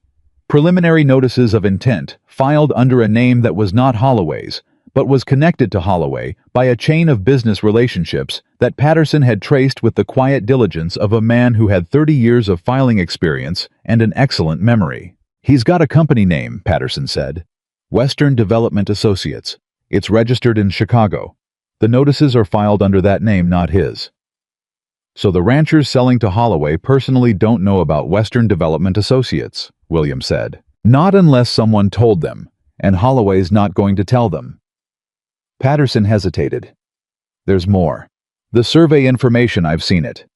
[SPEAKER 1] Preliminary notices of intent filed under a name that was not Holloway's, but was connected to Holloway by a chain of business relationships that Patterson had traced with the quiet diligence of a man who had 30 years of filing experience and an excellent memory. "He's got a company name," Patterson said. "Western Development Associates. It's registered in Chicago. The notices are filed under that name, not his." "So the ranchers selling to Holloway personally don't know about Western Development Associates," William said. "Not unless someone told them, and Holloway's not going to tell them." Patterson hesitated. "There's more. The survey information, I've seen it.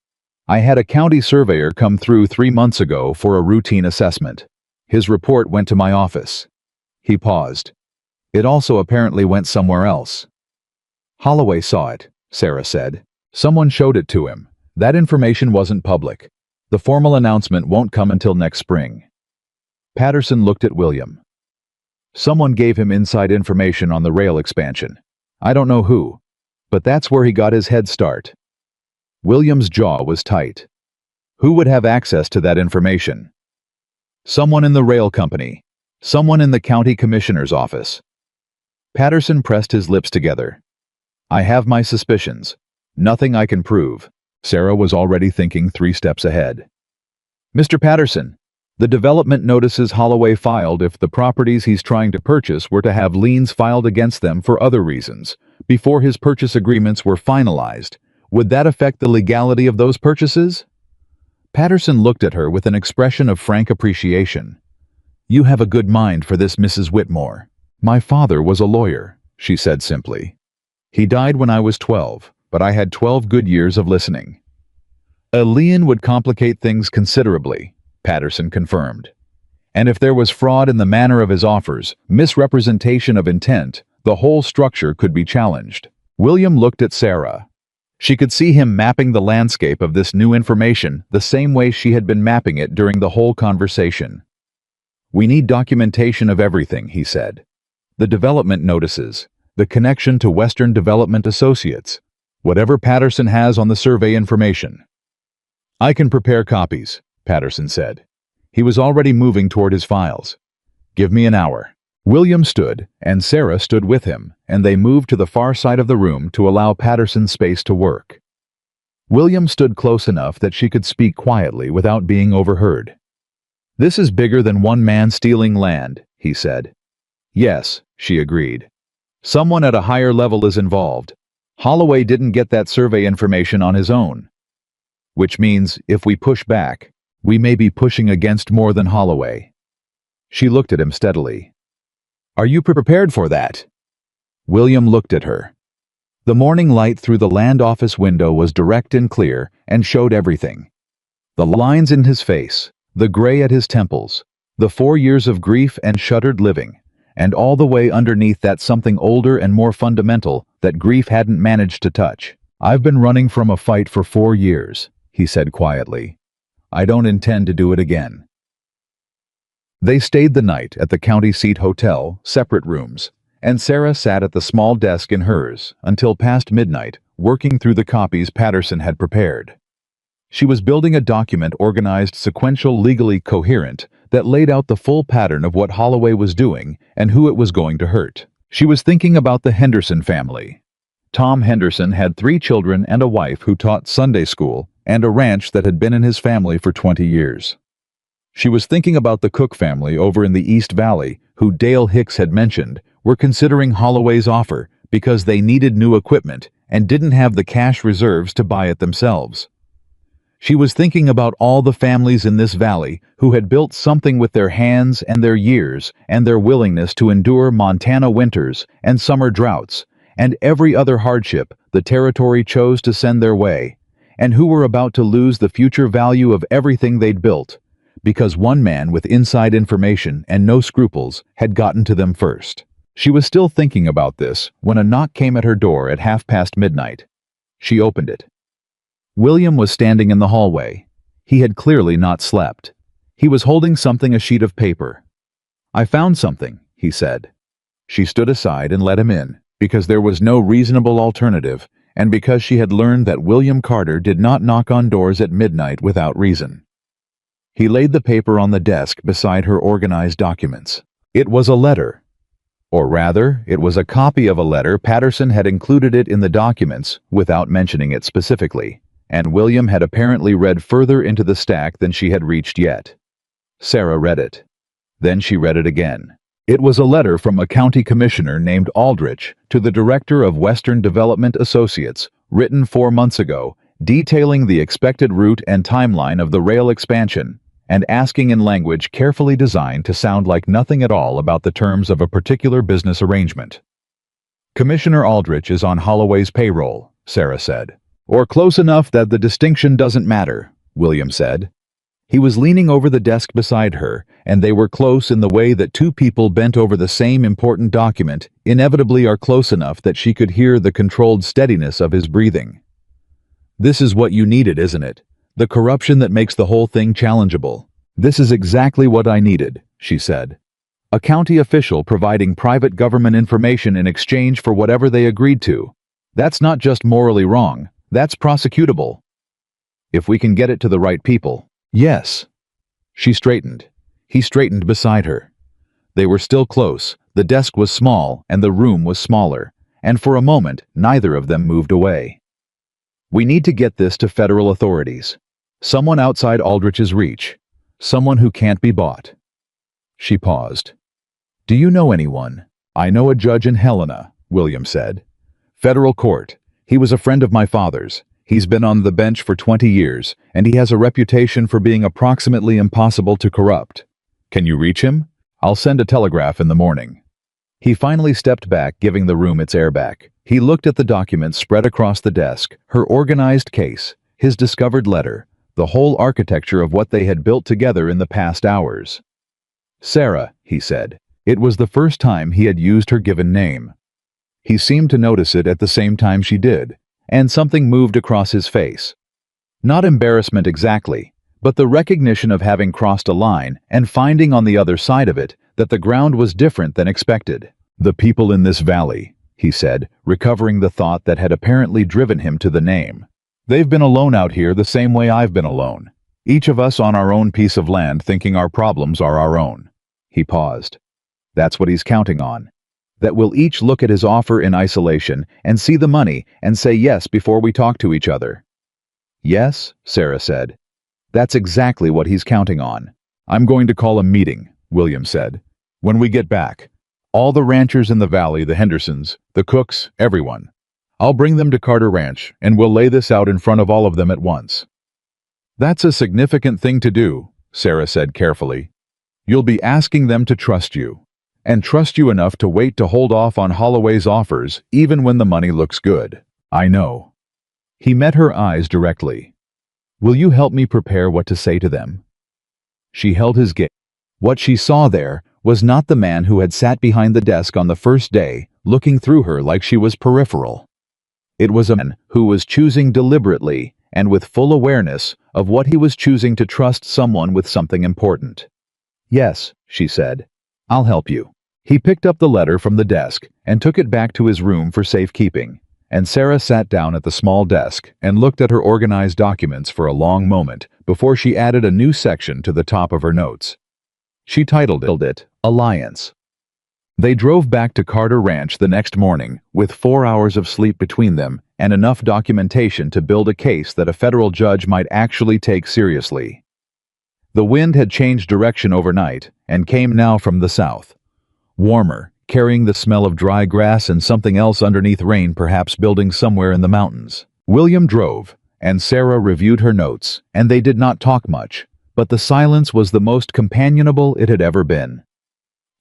[SPEAKER 1] I had a county surveyor come through 3 months ago for a routine assessment. His report went to my office." He paused. "It also apparently went somewhere else." "Holloway saw it," Sarah said. "Someone showed it to him. That information wasn't public. The formal announcement won't come until next spring." Patterson looked at William. "Someone gave him inside information on the rail expansion. I don't know who, but that's where he got his head start." William's jaw was tight. Who would have access to that information? Someone in the rail company. Someone in the county commissioner's office. Patterson pressed his lips together. "I have my suspicions. Nothing I can prove." Sarah was already thinking 3 steps ahead. "Mr. Patterson, the development notices Holloway filed if the properties he's trying to purchase were to have liens filed against them for other reasons, before his purchase agreements were finalized, would that affect the legality of those purchases?" Patterson looked at her with an expression of frank appreciation. "You have a good mind for this, Mrs. Whitmore." "My father was a lawyer," she said simply. "He died when I was 12. But I had 12 good years of listening." "A lien would complicate things considerably," Patterson confirmed. "And if there was fraud in the manner of his offers, misrepresentation of intent, the whole structure could be challenged." William looked at Sarah. She could see him mapping the landscape of this new information the same way she had been mapping it during the whole conversation. "We need documentation of everything," he said. "The development notices, the connection to Western Development Associates, whatever Patterson has on the survey information." "I can prepare copies," Patterson said. He was already moving toward his files. "Give me an hour." William stood, and Sarah stood with him, and they moved to the far side of the room to allow Patterson space to work. William stood close enough that she could speak quietly without being overheard. "This is bigger than one man stealing land," he said. "Yes," she agreed. "Someone at a higher level is involved. Holloway didn't get that survey information on his own. Which means, if we push back, we may be pushing against more than Holloway." She looked at him steadily. "Are you prepared for that?" William looked at her. The morning light through the land office window was direct and clear and showed everything. The lines in his face, the gray at his temples, the 4 years of grief and shuttered living, and all the way underneath that something older and more fundamental that grief hadn't managed to touch. "I've been running from a fight for 4 years, he said quietly. "I don't intend to do it again." They stayed the night at the county seat hotel, separate rooms, and Sarah sat at the small desk in hers until past midnight, working through the copies Patterson had prepared. She was building a document organized, sequential, legally coherent, that laid out the full pattern of what Holloway was doing and who it was going to hurt. She was thinking about the Henderson family. Tom Henderson had 3 children and a wife who taught Sunday school and a ranch that had been in his family for 20 years. She was thinking about the Cook family over in the East Valley, who Dale Hicks had mentioned, were considering Holloway's offer because they needed new equipment and didn't have the cash reserves to buy it themselves. She was thinking about all the families in this valley who had built something with their hands and their years and their willingness to endure Montana winters and summer droughts and every other hardship the territory chose to send their way, and who were about to lose the future value of everything they'd built, because one man with inside information and no scruples had gotten to them first. She was still thinking about this when a knock came at her door at midnight. She opened it. William was standing in the hallway. He had clearly not slept. He was holding a sheet of paper. "I found something," he said. She stood aside and let him in, because there was no reasonable alternative, and because she had learned that William Carter did not knock on doors at midnight without reason. He laid the paper on the desk beside her organized documents. It was a letter. Or rather, it was a copy of a letter. Patterson had included it in the documents without mentioning it specifically, and William had apparently read further into the stack than she had reached yet. Sarah read it. Then she read it again. It was a letter from a county commissioner named Aldrich to the director of Western Development Associates, written 4 months ago, detailing the expected route and timeline of the rail expansion, and asking in language carefully designed to sound like nothing at all about the terms of a particular business arrangement. "Commissioner Aldrich is on Holloway's payroll," Sarah said. "Or close enough that the distinction doesn't matter," William said. He was leaning over the desk beside her, and they were close in the way that 2 people bent over the same important document inevitably are close enough that she could hear the controlled steadiness of his breathing. "This is what you needed, isn't it? The corruption that makes the whole thing challengeable." "This is exactly what I needed," she said. "A county official providing private government information in exchange for whatever they agreed to. That's not just morally wrong, that's prosecutable. If we can get it to the right people." "Yes." She straightened. He straightened beside her. They were still close. The desk was small and the room was smaller, and for a moment neither of them moved away. "We need to get this to federal authorities. Someone outside Aldrich's reach. Someone who can't be bought." She paused. "Do you know anyone?" "I know a judge in Helena," William said. "Federal court. He was a friend of my father's. He's been on the bench for 20 years, and he has a reputation for being approximately impossible to corrupt. Can you reach him? I'll send a telegraph in the morning." He finally stepped back, giving the room its air back. He looked at the documents spread across the desk, her organized case, his discovered letter, the whole architecture of what they had built together in the past hours. "Sarah," he said. It was the first time he had used her given name. He seemed to notice it at the same time she did, and something moved across his face. Not embarrassment exactly, but the recognition of having crossed a line and finding on the other side of it that the ground was different than expected. "The people in this valley," he said, recovering the thought that had apparently driven him to the name. "They've been alone out here the same way I've been alone. Each of us on our own piece of land thinking our problems are our own." He paused. "That's what he's counting on. That we'll each look at his offer in isolation and see the money and say yes before we talk to each other." "Yes," Sarah said. "That's exactly what he's counting on." "I'm going to call a meeting," William said. "When we get back. All the ranchers in the valley, the Hendersons, the Cooks, everyone. I'll bring them to Carter Ranch, and we'll lay this out in front of all of them at once." "That's a significant thing to do," Sarah said carefully. "You'll be asking them to trust you. And trust you enough to wait to hold off on Holloway's offers even when the money looks good." "I know." He met her eyes directly. "Will you help me prepare what to say to them?" She held his gaze. What she saw there was not the man who had sat behind the desk on the first day, looking through her like she was peripheral. It was a man who was choosing deliberately and with full awareness of what he was choosing to trust someone with something important. "Yes," she said. "I'll help you." He picked up the letter from the desk and took it back to his room for safekeeping, and Sarah sat down at the small desk and looked at her organized documents for a long moment before she added a new section to the top of her notes. She titled it, "Alliance." They drove back to Carter Ranch the next morning, with 4 hours of sleep between them and enough documentation to build a case that a federal judge might actually take seriously. The wind had changed direction overnight and came now from the south. Warmer, carrying the smell of dry grass and something else underneath, rain perhaps building somewhere in the mountains. William drove, and Sarah reviewed her notes, and they did not talk much, but the silence was the most companionable it had ever been.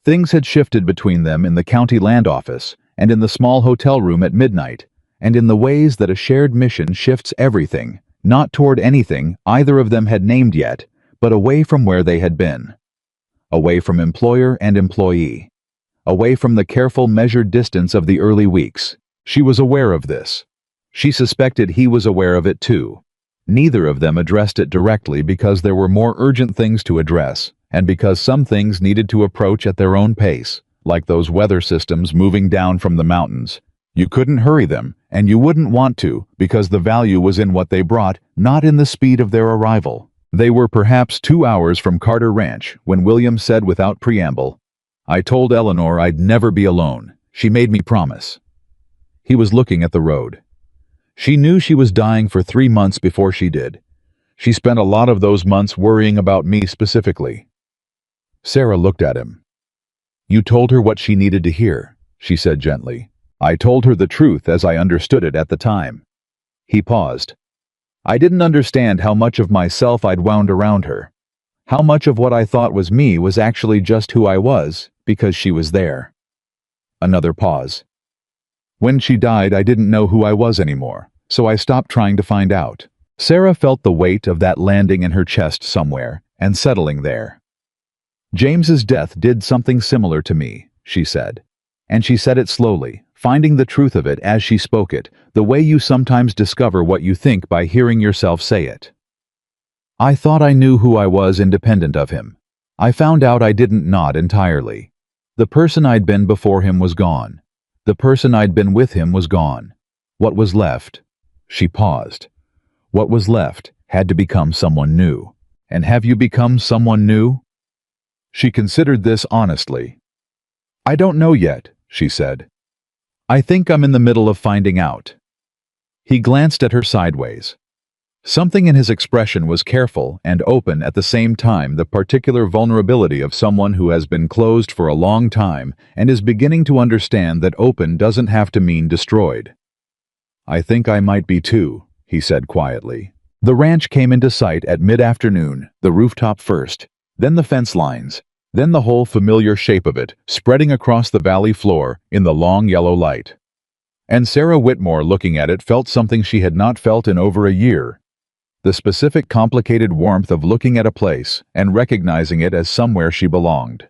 [SPEAKER 1] Things had shifted between them in the county land office, and in the small hotel room at midnight, and in the ways that a shared mission shifts everything, not toward anything either of them had named yet, but away from where they had been. Away from employer and employee. Away from the careful, measured distance of the early weeks. She was aware of this. She suspected he was aware of it too. Neither of them addressed it directly because there were more urgent things to address, and because some things needed to approach at their own pace, like those weather systems moving down from the mountains. You couldn't hurry them, and you wouldn't want to, because the value was in what they brought, not in the speed of their arrival. They were perhaps 2 hours from Carter Ranch when William said without preamble, "I told Eleanor I'd never be alone. She made me promise." He was looking at the road. She knew she was dying for 3 months before she did. She spent a lot of those months worrying about me specifically. Sarah looked at him. "You told her what she needed to hear," she said gently. "I told her the truth as I understood it at the time." He paused. "I didn't understand how much of myself I'd wound around her. How much of what I thought was me was actually just who I was, because she was there." Another pause. "When she died, I didn't know who I was anymore, so I stopped trying to find out." Sarah felt the weight of that landing in her chest somewhere, and settling there. "James's death did something similar to me," she said. And she said it slowly, finding the truth of it as she spoke it, the way you sometimes discover what you think by hearing yourself say it. "I thought I knew who I was independent of him. I found out I didn't, not entirely. The person I'd been before him was gone. The person I'd been with him was gone. What was left?" She paused. "What was left had to become someone new. And have you become someone new?" She considered this honestly. "I don't know yet," she said. "I think I'm in the middle of finding out." He glanced at her sideways. Something in his expression was careful and open at the same time, the particular vulnerability of someone who has been closed for a long time and is beginning to understand that open doesn't have to mean destroyed. "I think I might be too," he said quietly. The ranch came into sight at mid-afternoon, the rooftop first, then the fence lines, then the whole familiar shape of it, spreading across the valley floor in the long yellow light. And Sarah Whitmore, looking at it, felt something she had not felt in over a year. The specific, complicated warmth of looking at a place and recognizing it as somewhere she belonged.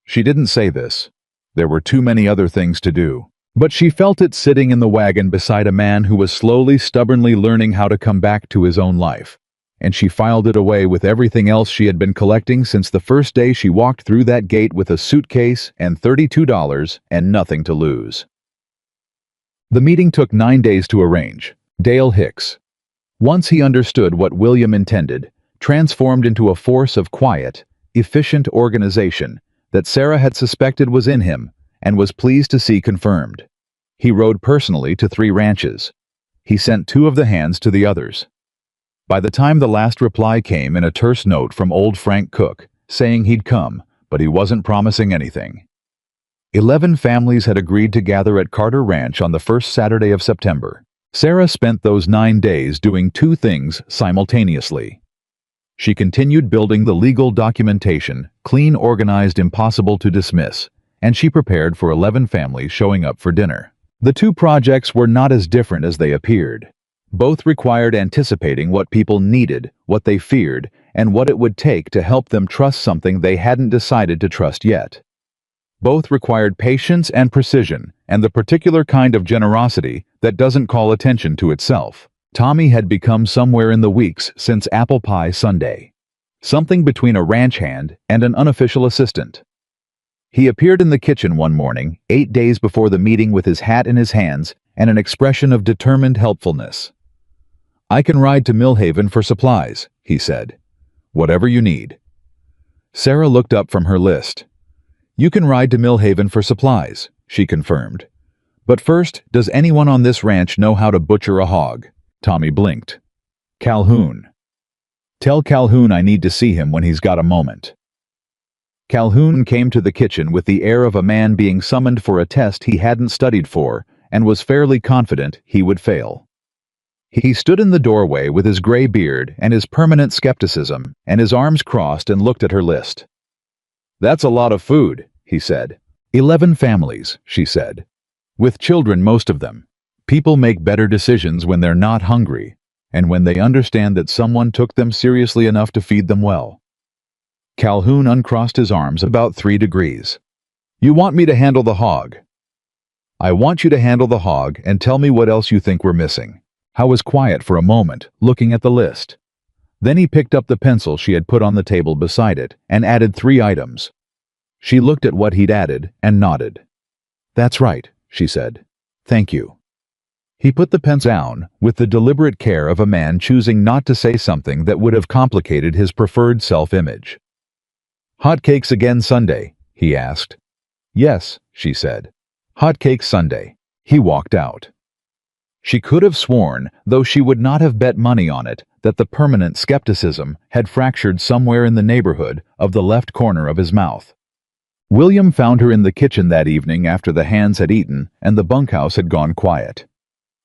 [SPEAKER 1] She didn't say this. There were too many other things to do. But she felt it sitting in the wagon beside a man who was slowly, stubbornly learning how to come back to his own life. And she filed it away with everything else she had been collecting since the first day she walked through that gate with a suitcase and $32 and nothing to lose. The meeting took 9 days to arrange. Dale Hicks. Once he understood what William intended, transformed into a force of quiet, efficient organization that Sarah had suspected was in him and was pleased to see confirmed. He rode personally to 3 ranches. He sent 2 of the hands to the others. By the time the last reply came in a terse note from old Frank Cook, saying he'd come, but he wasn't promising anything. 11 families had agreed to gather at Carter Ranch on the first Saturday of September. Sarah spent those 9 days doing 2 things simultaneously. She continued building the legal documentation, clean, organized, impossible to dismiss, and she prepared for 11 families showing up for dinner. The 2 projects were not as different as they appeared. Both required anticipating what people needed, what they feared, and what it would take to help them trust something they hadn't decided to trust yet. Both required patience and precision, and the particular kind of generosity that doesn't call attention to itself. Tommy had become somewhere in the weeks since Apple Pie Sunday. Something between a ranch hand and an unofficial assistant. He appeared in the kitchen one morning, 8 days before the meeting, with his hat in his hands and an expression of determined helpfulness. "I can ride to Millhaven for supplies," he said. "Whatever you need." Sarah looked up from her list. You can ride to Millhaven for supplies, she confirmed. But first, does anyone on this ranch know how to butcher a hog? Tommy blinked. Calhoun. Tell Calhoun I need to see him when he's got a moment. Calhoun came to the kitchen with the air of a man being summoned for a test he hadn't studied for and was fairly confident he would fail. He stood in the doorway with his gray beard and his permanent skepticism, and his arms crossed and looked at her list. That's a lot of food, he said. 11 families, she said. With children, most of them. People make better decisions when they're not hungry, and when they understand that someone took them seriously enough to feed them well. Calhoun uncrossed his arms about 3 degrees. You want me to handle the hog? I want you to handle the hog and tell me what else you think we're missing. Howe was quiet for a moment, looking at the list. Then he picked up the pencil she had put on the table beside it and added 3 items. She looked at what he'd added and nodded. That's right, she said. Thank you. He put the pencil down with the deliberate care of a man choosing not to say something that would have complicated his preferred self-image. Hotcakes again Sunday? He asked. Yes, she said. Hotcakes Sunday. He walked out. She could have sworn, though she would not have bet money on it, that the permanent skepticism had fractured somewhere in the neighborhood of the left corner of his mouth. William found her in the kitchen that evening after the hands had eaten and the bunkhouse had gone quiet.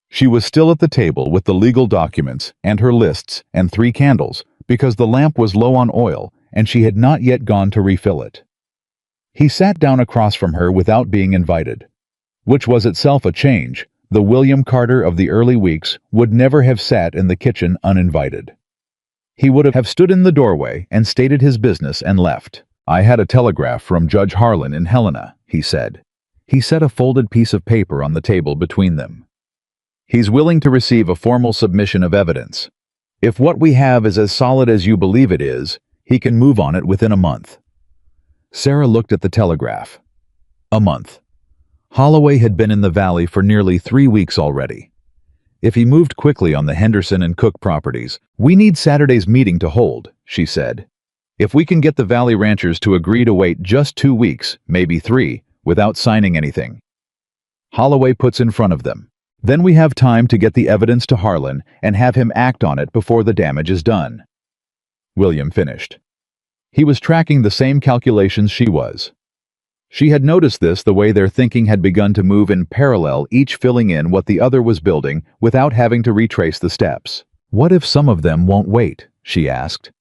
[SPEAKER 1] She was still at the table with the legal documents and her lists and 3 candles because the lamp was low on oil and she had not yet gone to refill it. He sat down across from her without being invited, which was itself a change. The William Carter of the early weeks would never have sat in the kitchen uninvited. He would have stood in the doorway and stated his business and left. I had a telegraph from Judge Harlan in Helena, he said. He set a folded piece of paper on the table between them. He's willing to receive a formal submission of evidence. If what we have is as solid as you believe it is, he can move on it within a month. Sarah looked at the telegraph. A month. Holloway had been in the valley for nearly 3 weeks already. If he moved quickly on the Henderson and Cook properties, we need Saturday's meeting to hold, she said. If we can get the valley ranchers to agree to wait just 2 weeks, maybe 3, without signing anything. Holloway puts in front of them. Then we have time to get the evidence to Harlan and have him act on it before the damage is done. William finished. He was tracking the same calculations she was. She had noticed this the way their thinking had begun to move in parallel, each filling in what the other was building without having to retrace the steps. What if some of them won't wait? She asked.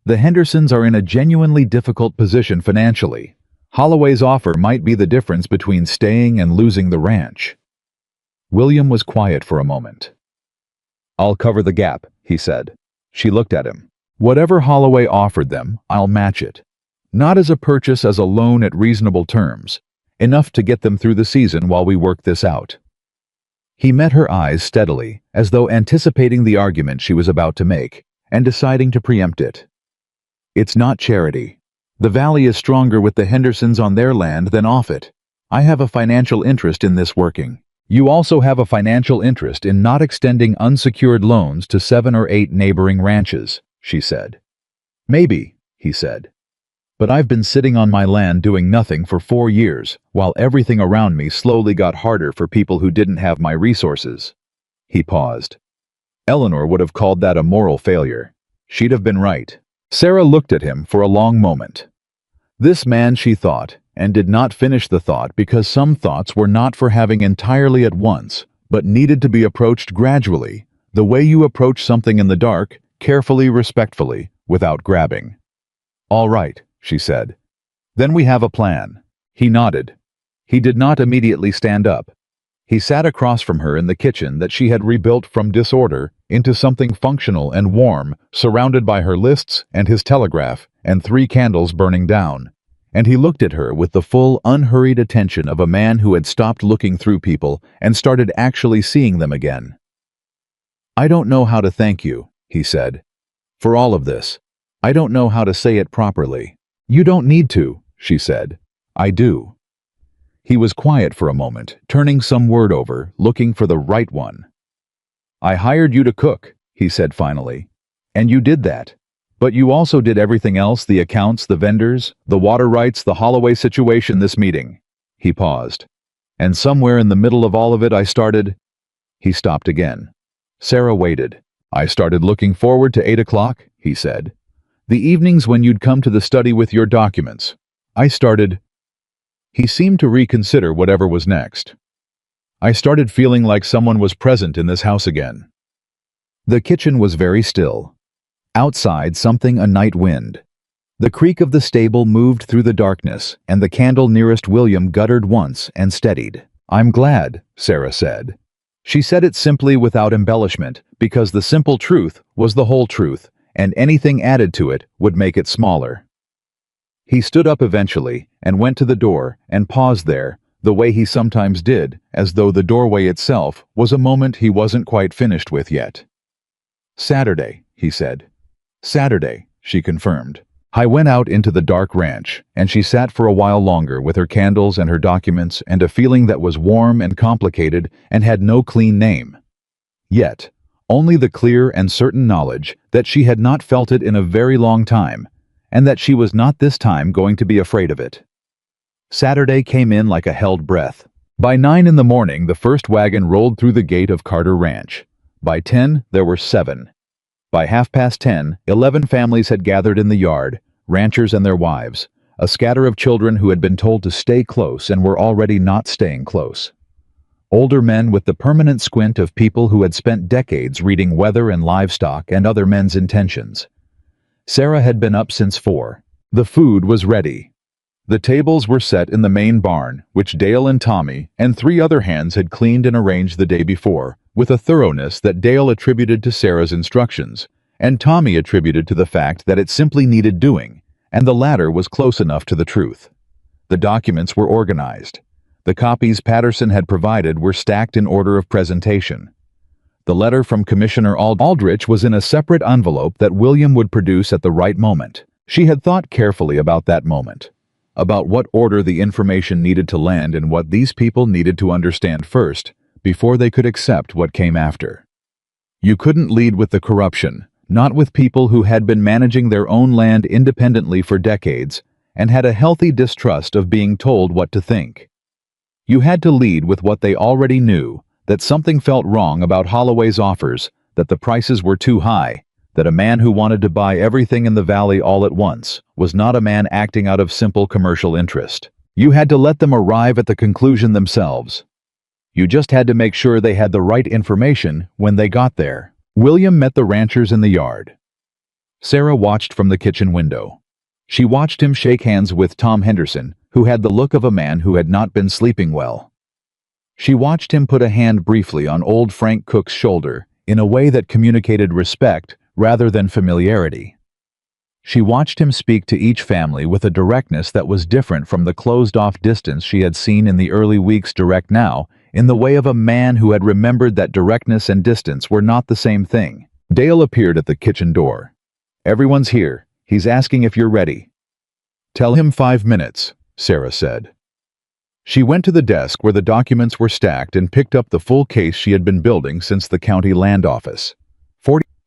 [SPEAKER 1] The Hendersons are in a genuinely difficult position financially. Holloway's offer might be the difference between staying and losing the ranch. William was quiet for a moment. I'll cover the gap, he said. She looked at him. Whatever Holloway offered them, I'll match it. Not as a purchase, as a loan at reasonable terms, enough to get them through the season while we work this out. He met her eyes steadily, as though anticipating the argument she was about to make, and deciding to preempt it. It's not charity. The valley is stronger with the Hendersons on their land than off it. I have a financial interest in this working. You also have a financial interest in not extending unsecured loans to 7 or 8 neighboring ranches, she said. Maybe, he said. But I've been sitting on my land doing nothing for 4 years, while everything around me slowly got harder for people who didn't have my resources. He paused. Eleanor would have called that a moral failure. She'd have been right. Sarah looked at him for a long moment. This man, she thought, and did not finish the thought because some thoughts were not for having entirely at once, but needed to be approached gradually, the way you approach something in the dark, carefully, respectfully, without grabbing. All right, she said. Then we have a plan. He nodded. He did not immediately stand up. He sat across from her in the kitchen that she had rebuilt from disorder into something functional and warm, surrounded by her lists and his telegraph and 3 candles burning down. And he looked at her with the full, unhurried attention of a man who had stopped looking through people and started actually seeing them again. I don't know how to thank you, he said, for all of this. I don't know how to say it properly. You don't need to, she said. I do. He was quiet for a moment, turning some word over, looking for the right one. I hired you to cook, he said finally. And you did that. But you also did everything else, the accounts, the vendors, the water rights, the Holloway situation, this meeting. He paused. And somewhere in the middle of all of it I started... He stopped again. Sarah waited. I started looking forward to 8 o'clock, he said. The evenings when you'd come to the study with your documents. I started... He seemed to reconsider whatever was next. I started feeling like someone was present in this house again. The kitchen was very still. Outside, something a night wind. The creak of the stable moved through the darkness, and the candle nearest William guttered once and steadied. I'm glad, Sarah said. She said it simply without embellishment, because the simple truth was the whole truth, and anything added to it would make it smaller. He stood up eventually and went to the door and paused there, the way he sometimes did, as though the doorway itself was a moment he wasn't quite finished with yet. Saturday, he said. Saturday, she confirmed. I went out into the dark ranch, and she sat for a while longer with her candles and her documents and a feeling that was warm and complicated and had no clean name. Yet, only the clear and certain knowledge that she had not felt it in a very long time, and that she was not this time going to be afraid of it. Saturday came in like a held breath. By 9 in the morning, the first wagon rolled through the gate of Carter Ranch. By 10, there were 7. By 10:30, 11 families had gathered in the yard, ranchers and their wives, a scatter of children who had been told to stay close and were already not staying close. Older men with the permanent squint of people who had spent decades reading weather and livestock and other men's intentions. Sarah had been up since 4. The food was ready. The tables were set in the main barn, which Dale and Tommy and 3 other hands had cleaned and arranged the day before, with a thoroughness that Dale attributed to Sarah's instructions, and Tommy attributed to the fact that it simply needed doing, and the latter was close enough to the truth. The documents were organized. The copies Patterson had provided were stacked in order of presentation. The letter from Commissioner Aldrich was in a separate envelope that William would produce at the right moment. She had thought carefully about that moment, about what order the information needed to land and what these people needed to understand first, before they could accept what came after. You couldn't lead with the corruption, not with people who had been managing their own land independently for decades and had a healthy distrust of being told what to think. You had to lead with what they already knew, that something felt wrong about Holloway's offers, that the prices were too high, that a man who wanted to buy everything in the valley all at once was not a man acting out of simple commercial interest. You had to let them arrive at the conclusion themselves. You just had to make sure they had the right information when they got there. William met the ranchers in the yard. Sarah watched from the kitchen window. She watched him shake hands with Tom Henderson, who had the look of a man who had not been sleeping well. She watched him put a hand briefly on old Frank Cook's shoulder in a way that communicated respect rather than familiarity. She watched him speak to each family with a directness that was different from the closed-off distance she had seen in the early weeks direct now, in the way of a man who had remembered that directness and distance were not the same thing. Dale appeared at the kitchen door. Everyone's here. He's asking if you're ready. Tell him 5 minutes, Sarah said. She went to the desk where the documents were stacked and picked up the full case she had been building since the county land office.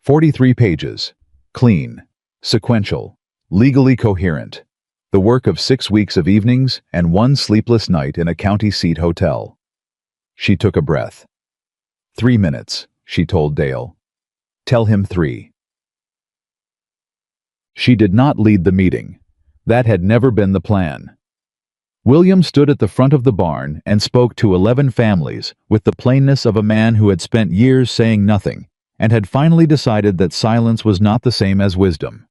[SPEAKER 1] 43 pages. Clean. Sequential. Legally coherent. The work of 6 weeks of evenings and 1 sleepless night in a county seat hotel. She took a breath. 3 minutes, she told Dale. Tell him 3. She did not lead the meeting. That had never been the plan. William stood at the front of the barn and spoke to 11 families with the plainness of a man who had spent years saying nothing and had finally decided that silence was not the same as wisdom.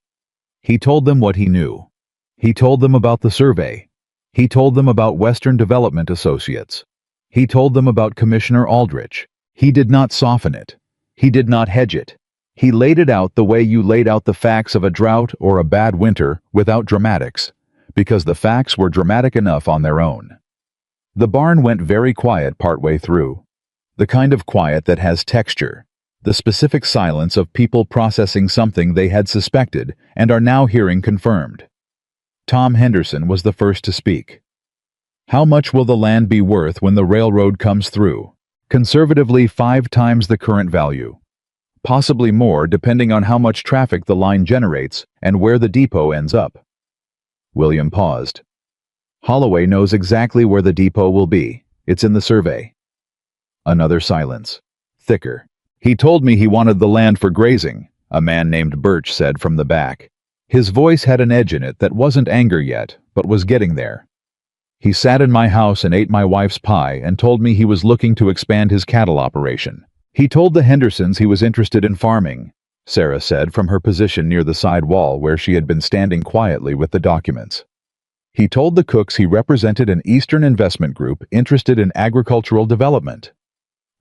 [SPEAKER 1] He told them what he knew. He told them about the survey. He told them about Western Development Associates. He told them about Commissioner Aldrich. He did not soften it. He did not hedge it. He laid it out the way you laid out the facts of a drought or a bad winter without dramatics, because the facts were dramatic enough on their own. The barn went very quiet partway through. The kind of quiet that has texture. The specific silence of people processing something they had suspected and are now hearing confirmed. Tom Henderson was the first to speak. How much will the land be worth when the railroad comes through? Conservatively 5 times the current value. possibly more depending on how much traffic the line generates and where the depot ends up. William paused. Holloway knows exactly where the depot will be. It's in the survey. Another silence. Thicker. He told me he wanted the land for grazing, a man named Birch said from the back. His voice had an edge in it that wasn't anger yet, but was getting there. He sat in my house and ate my wife's pie and told me he was looking to expand his cattle operation. He told the Hendersons he was interested in farming, Sarah said from her position near the side wall where she had been standing quietly with the documents. He told the Cooks he represented an Eastern investment group interested in agricultural development.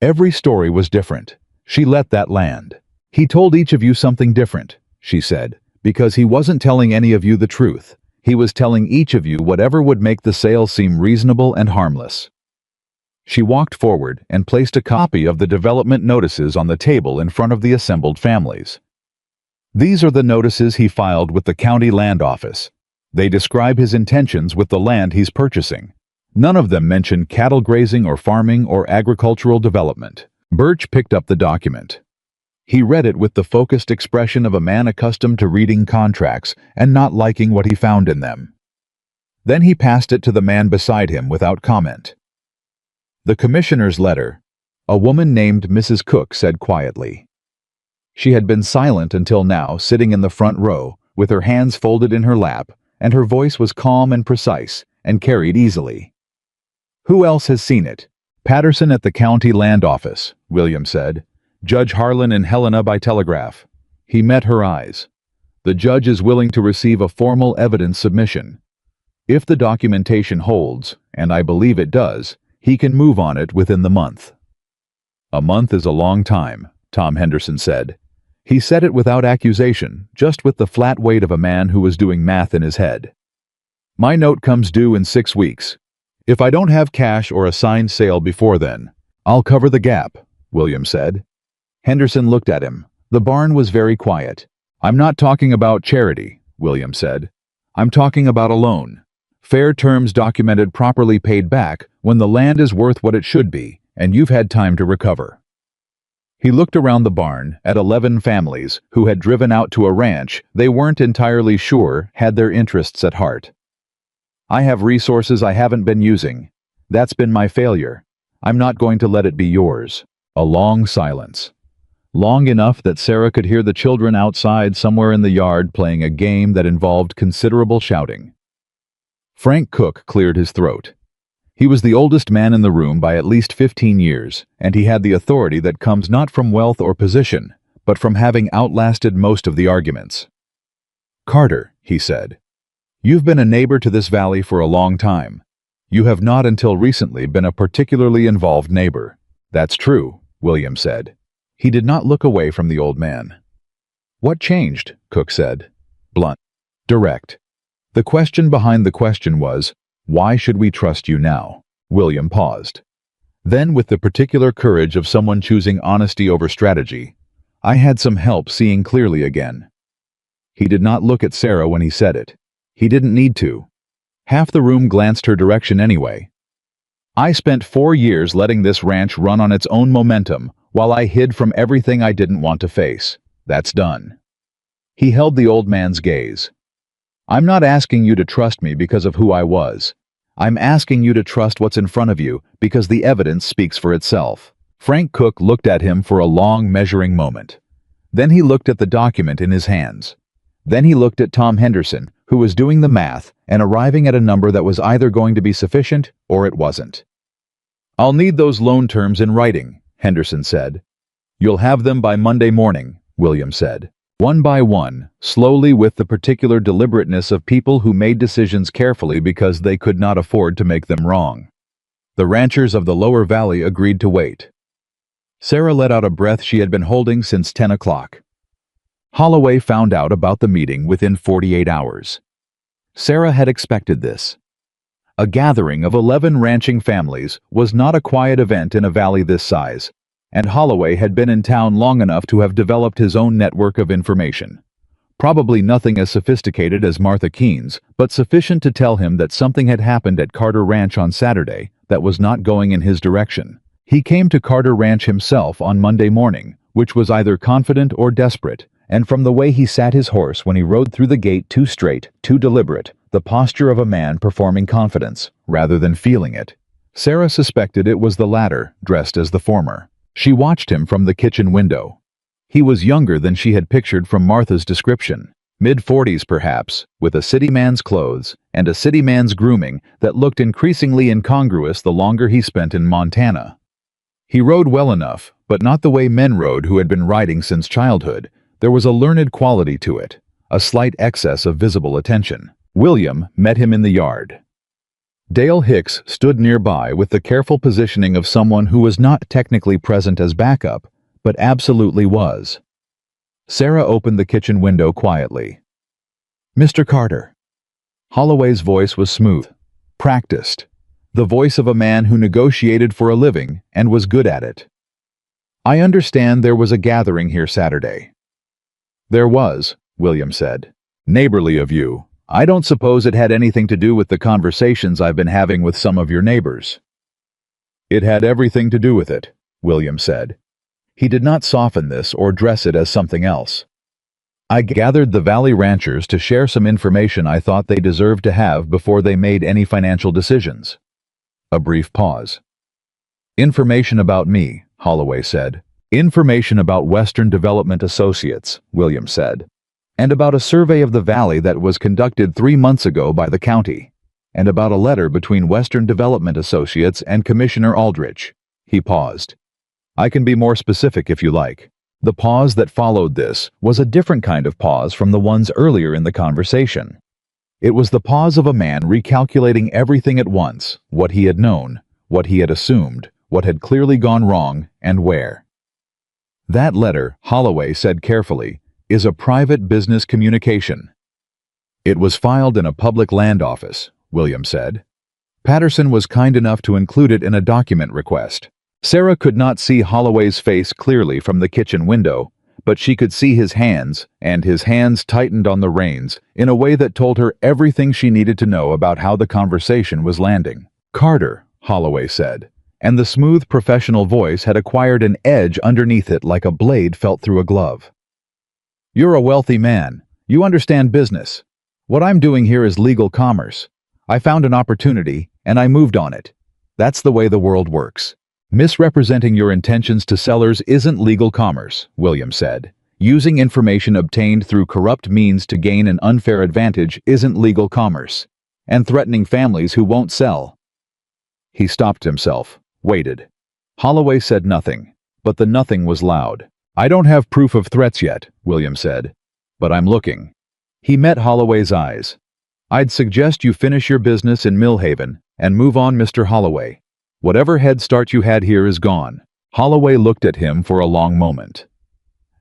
[SPEAKER 1] Every story was different. She let that land. He told each of you something different, she said, because he wasn't telling any of you the truth. He was telling each of you whatever would make the sale seem reasonable and harmless. She walked forward and placed a copy of the development notices on the table in front of the assembled families. These are the notices he filed with the county land office. They describe his intentions with the land he's purchasing. None of them mention cattle grazing or farming or agricultural development. Birch picked up the document. He read it with the focused expression of a man accustomed to reading contracts and not liking what he found in them. Then he passed it to the man beside him without comment. The commissioner's letter, a woman named Mrs. Cook said quietly. She had been silent until now, sitting in the front row, with her hands folded in her lap, and her voice was calm and precise, and carried easily. Who else has seen it? Patterson at the county land office, William said. Judge Harlan and Helena by telegraph. He met her eyes. The judge is willing to receive a formal evidence submission. If the documentation holds, and I believe it does, he can move on it within the month. A month is a long time, Tom Henderson said. He said it without accusation, just with the flat weight of a man who was doing math in his head. My note comes due in 6 weeks. If I don't have cash or a signed sale before then, I'll cover the gap, William said. Henderson looked at him. The barn was very quiet. I'm not talking about charity, William said. I'm talking about a loan. Fair terms documented, properly paid back when the land is worth what it should be, and you've had time to recover. He looked around the barn at 11 families who had driven out to a ranch they weren't entirely sure had their interests at heart. I have resources I haven't been using. That's been my failure. I'm not going to let it be yours. A long silence. Long enough that Sarah could hear the children outside somewhere in the yard playing a game that involved considerable shouting. Frank Cook cleared his throat. He was the oldest man in the room by at least 15 years, and he had the authority that comes not from wealth or position, but from having outlasted most of the arguments. Carter, he said, you've been a neighbor to this valley for a long time. You have not until recently been a particularly involved neighbor. That's true, William said. He did not look away from the old man. What changed? Cook said. Blunt. Direct. The question behind the question was, why should we trust you now? William paused. Then, with the particular courage of someone choosing honesty over strategy, I had some help seeing clearly again. He did not look at Sarah when he said it. He didn't need to. Half the room glanced her direction anyway. I spent 4 years letting this ranch run on its own momentum while I hid from everything I didn't want to face. That's done. He held the old man's gaze. I'm not asking you to trust me because of who I was. I'm asking you to trust what's in front of you because the evidence speaks for itself. Frank Cook looked at him for a long measuring moment. Then he looked at the document in his hands. Then he looked at Tom Henderson, who was doing the math and arriving at a number that was either going to be sufficient or it wasn't. I'll need those loan terms in writing, Henderson said. You'll have them by Monday morning, William said. One by one, slowly, with the particular deliberateness of people who made decisions carefully because they could not afford to make them wrong. The ranchers of the lower valley agreed to wait. Sarah let out a breath she had been holding since 10 o'clock. Holloway found out about the meeting within 48 hours. Sarah had expected this. A gathering of 11 ranching families was not a quiet event in a valley this size, and Holloway had been in town long enough to have developed his own network of information. Probably nothing as sophisticated as Martha Keene's, but sufficient to tell him that something had happened at Carter Ranch on Saturday that was not going in his direction. He came to Carter Ranch himself on Monday morning, which was either confident or desperate, and from the way he sat his horse when he rode through the gate, too straight, too deliberate, the posture of a man performing confidence, rather than feeling it. Sarah suspected it was the latter, dressed as the former. She watched him from the kitchen window. He was younger than she had pictured from Martha's description. Mid-40s perhaps, with a city man's clothes and a city man's grooming that looked increasingly incongruous the longer he spent in Montana. He rode well enough, but not the way men rode who had been riding since childhood. There was a learned quality to it, a slight excess of visible attention. William met him in the yard. Dale Hicks stood nearby with the careful positioning of someone who was not technically present as backup, but absolutely was. Sarah opened the kitchen window quietly. "Mr. Carter." Holloway's voice was smooth, practiced, the voice of a man who negotiated for a living and was good at it. "I understand there was a gathering here Saturday." "There was," William said. "Neighborly of you. I don't suppose it had anything to do with the conversations I've been having with some of your neighbors." "It had everything to do with it," William said. He did not soften this or dress it as something else. "I gathered the Valley ranchers to share some information I thought they deserved to have before they made any financial decisions." A brief pause. "Information about me," Holloway said. "Information about Western Development Associates," William said. "And about a survey of the valley that was conducted 3 months ago by the county. And about a letter between Western Development Associates and Commissioner Aldrich." He paused. "I can be more specific if you like." The pause that followed this was a different kind of pause from the ones earlier in the conversation. It was the pause of a man recalculating everything at once, what he had known, what he had assumed, what had clearly gone wrong, and where. "That letter," Holloway said carefully, "is a private business communication." "It was filed in a public land office," William said. "Patterson was kind enough to include it in a document request." Sarah could not see Holloway's face clearly from the kitchen window, but she could see his hands, and his hands tightened on the reins in a way that told her everything she needed to know about how the conversation was landing. "Carter," Holloway said, and the smooth professional voice had acquired an edge underneath it like a blade felt through a glove. "You're a wealthy man. You understand business. What I'm doing here is legal commerce. I found an opportunity, and I moved on it. That's the way the world works. Misrepresenting your intentions to sellers isn't legal commerce," William said. "Using information obtained through corrupt means to gain an unfair advantage isn't legal commerce. And threatening families who won't sell." He stopped himself, waited. Holloway said nothing, but the nothing was loud. "I don't have proof of threats yet," William said, "but I'm looking." He met Holloway's eyes. "I'd suggest you finish your business in Millhaven and move on, Mr. Holloway. Whatever head start you had here is gone." Holloway looked at him for a long moment.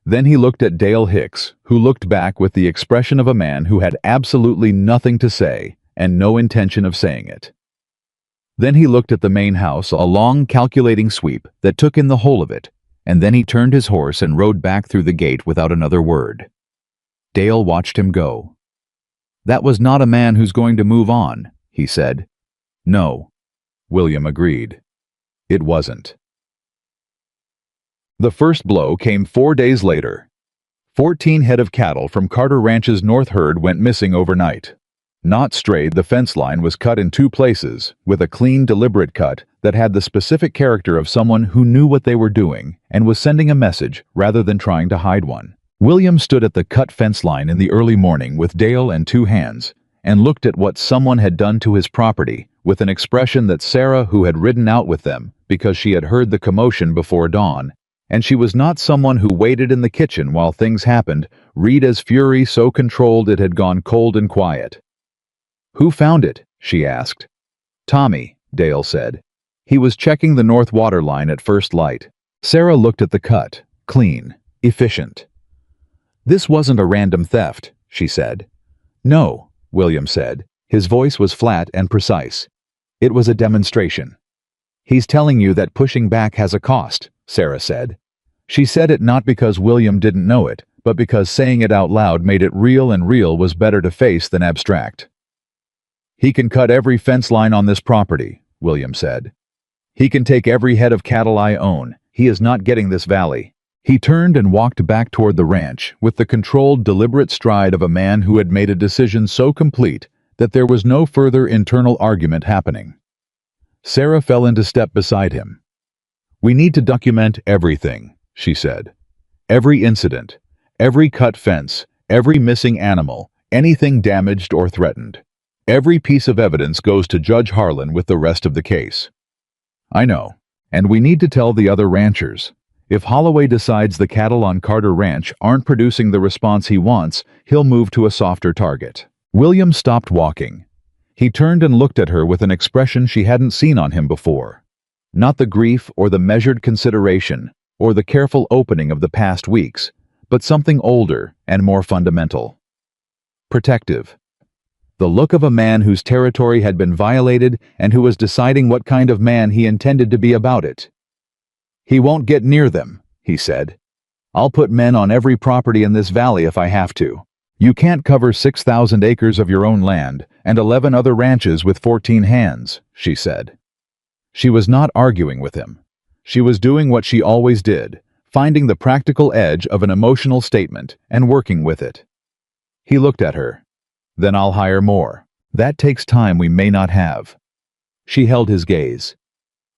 [SPEAKER 1] Then he looked at Dale Hicks, who looked back with the expression of a man who had absolutely nothing to say and no intention of saying it. Then he looked at the main house, a long, calculating sweep that took in the whole of it, and then he turned his horse and rode back through the gate without another word. Dale watched him go. "That was not a man who's going to move on," he said. "No," William agreed. "It wasn't." The first blow came 4 days later. 14 head of cattle from Carter Ranch's north herd went missing overnight. Not strayed, the fence line was cut in 2 places, with a clean, deliberate cut that had the specific character of someone who knew what they were doing and was sending a message rather than trying to hide one. William stood at the cut fence line in the early morning with Dale and 2 hands, and looked at what someone had done to his property with an expression that Sarah, who had ridden out with them because she had heard the commotion before dawn, and she was not someone who waited in the kitchen while things happened, read as fury so controlled it had gone cold and quiet. "Who found it?" she asked. "Tommy," Dale said. "He was checking the north water line at first light." Sarah looked at the cut, clean, efficient. "This wasn't a random theft," she said. "No," William said. His voice was flat and precise. "It was a demonstration." "He's telling you that pushing back has a cost," Sarah said. She said it not because William didn't know it, but because saying it out loud made it real, and real was better to face than abstract. "He can cut every fence line on this property," William said. "He can take every head of cattle I own. He is not getting this valley. He turned and walked back toward the ranch with the controlled, deliberate stride of a man who had made a decision so complete that there was no further internal argument happening. Sarah fell into step beside him. "We need to document everything," she said. "Every incident, every cut fence, every missing animal, anything damaged or threatened. Every piece of evidence goes to Judge Harlan with the rest of the case." "I know. And we need to tell the other ranchers. If Holloway decides the cattle on Carter Ranch aren't producing the response he wants, he'll move to a softer target." William stopped walking. He turned and looked at her with an expression she hadn't seen on him before. Not the grief or the measured consideration or the careful opening of the past weeks, but something older and more fundamental. Protective. The look of a man whose territory had been violated and who was deciding what kind of man he intended to be about it. "He won't get near them," he said. "I'll put men on every property in this valley if I have to. You can't cover 6,000 acres of your own land and 11 other ranches with 14 hands," she said. She was not arguing with him. She was doing what she always did, finding the practical edge of an emotional statement and working with it. He looked at her. "Then I'll hire more. That takes time we may not have." She held his gaze.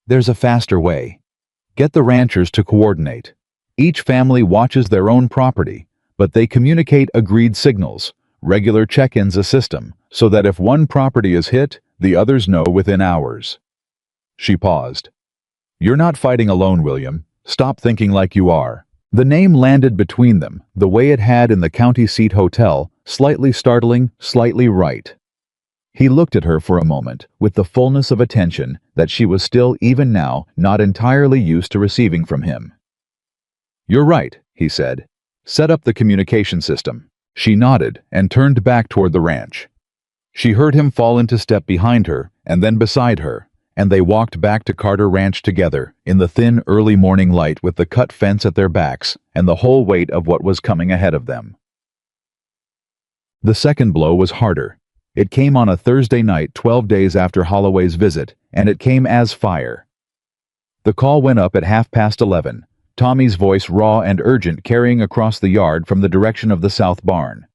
[SPEAKER 1] "There's a faster way. Get the ranchers to coordinate. Each family watches their own property, but they communicate agreed signals. Regular check-ins a system, so that if one property is hit, the others know within hours." She paused. "You're not fighting alone, William. Stop thinking like you are." The name landed between them, the way it had in the county seat hotel, slightly startling, slightly right. He looked at her for a moment, with the fullness of attention that she was still, even now, not entirely used to receiving from him. "You're right," he said. "Set up the communication system." She nodded and turned back toward the ranch. She heard him fall into step behind her, and then beside her, and they walked back to Carter Ranch together, in the thin early morning light with the cut fence at their backs and the whole weight of what was coming ahead of them. The second blow was harder. It came on a Thursday night 12 days after Holloway's visit, and it came as fire. The call went up at 11:30, Tommy's voice raw and urgent carrying across the yard from the direction of the south barn.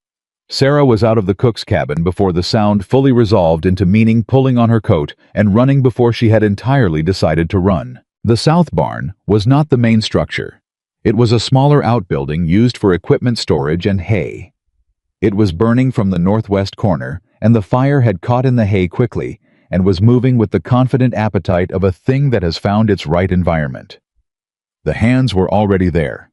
[SPEAKER 1] Sarah was out of the cook's cabin before the sound fully resolved into meaning pulling on her coat and running before she had entirely decided to run. The south barn was not the main structure. It was a smaller outbuilding used for equipment storage and hay. It was burning from the northwest corner, and the fire had caught in the hay quickly and was moving with the confident appetite of a thing that has found its right environment. The hands were already there.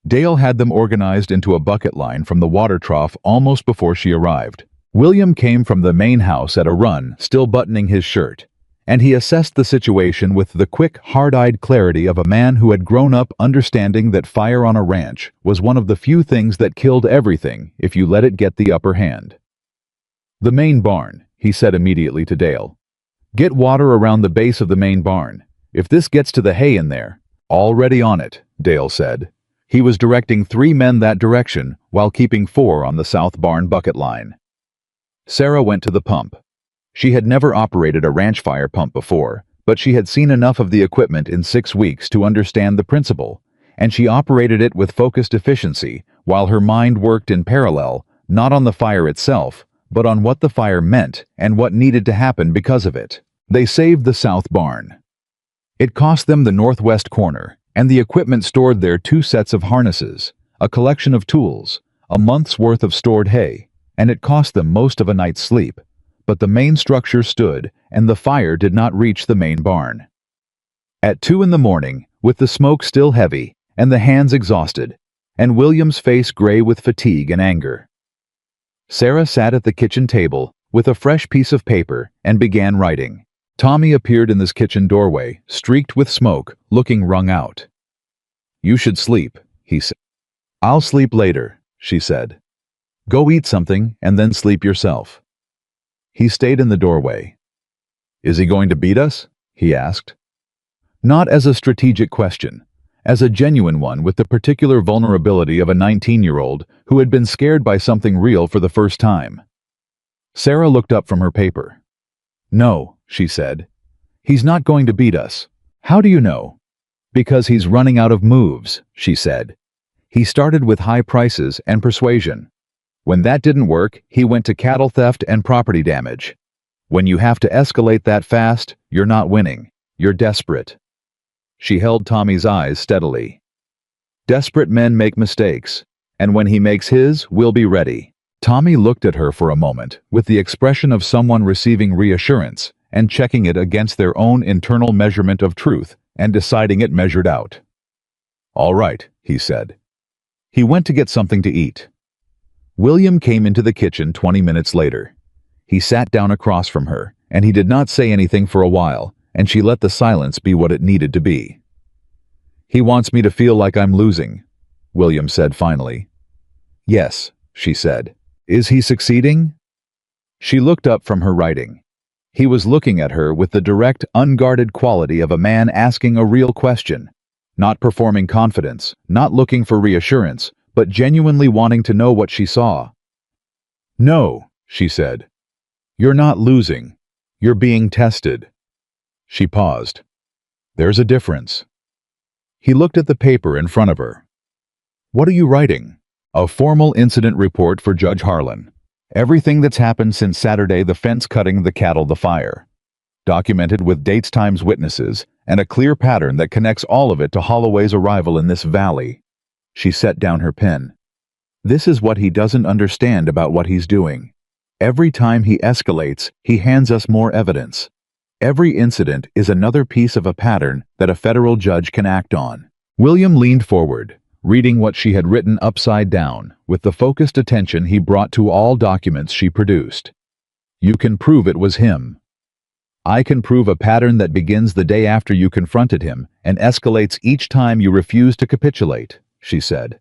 [SPEAKER 1] Dale had them organized into a bucket line from the water trough almost before she arrived. William came from the main house at a run, still buttoning his shirt, and he assessed the situation with the quick, hard-eyed clarity of a man who had grown up understanding that fire on a ranch was one of the few things that killed everything if you let it get the upper hand. "The main barn," he said immediately to Dale. "Get water around the base of the main barn. If this gets to the hay in there—" "Already on it," Dale said. He was directing 3 men that direction while keeping 4 on the south barn bucket line. Sarah went to the pump. She had never operated a ranch fire pump before, but she had seen enough of the equipment in 6 weeks to understand the principle, and she operated it with focused efficiency while her mind worked in parallel, not on the fire itself, but on what the fire meant and what needed to happen because of it. They saved the south barn. It cost them the northwest corner, and the equipment stored there 2 sets of harnesses, a collection of tools, a month's worth of stored hay, and it cost them most of a night's sleep. But the main structure stood, and the fire did not reach the main barn. At 2 in the morning, with the smoke still heavy, and the hands exhausted, and William's face gray with fatigue and anger, Sarah sat at the kitchen table with a fresh piece of paper and began writing. Tommy appeared in this kitchen doorway, streaked with smoke, looking wrung out. "You should sleep," he said. "I'll sleep later," she said. "Go eat something and then sleep yourself." He stayed in the doorway. "Is he going to beat us?" he asked. Not as a strategic question, as a genuine one with the particular vulnerability of a 19-year-old who had been scared by something real for the first time. Sarah looked up from her paper. "No," she said. "He's not going to beat us. How do you know?" Because he's running out of moves, she said. He started with high prices and persuasion. When that didn't work, he went to cattle theft and property damage. When you have to escalate that fast, you're not winning. You're desperate. She held Tommy's eyes steadily. Desperate men make mistakes, and when he makes his, we'll be ready. Tommy looked at her for a moment, with the expression of someone receiving reassurance and checking it against their own internal measurement of truth and deciding it measured out. All right, he said. He went to get something to eat. William came into the kitchen 20 minutes later. He sat down across from her, and he did not say anything for a while, and she let the silence be what it needed to be. He wants me to feel like I'm losing, William said finally. Yes, she said. Is he succeeding? She looked up from her writing. He was looking at her with the direct, unguarded quality of a man asking a real question, not performing confidence, not looking for reassurance, but genuinely wanting to know what she saw. No, she said. You're not losing. You're being tested. She paused. There's a difference. He looked at the paper in front of her. What are you writing? A formal incident report for Judge Harlan. Everything that's happened since Saturday, the fence cutting, the cattle, the fire. Documented with dates, times, witnesses, and a clear pattern that connects all of it to Holloway's arrival in this valley. She set down her pen. This is what he doesn't understand about what he's doing. Every time he escalates, he hands us more evidence. Every incident is another piece of a pattern that a federal judge can act on. William leaned forward, reading what she had written upside down, with the focused attention he brought to all documents she produced. You can prove it was him. I can prove a pattern that begins the day after you confronted him and escalates each time you refuse to capitulate, she said.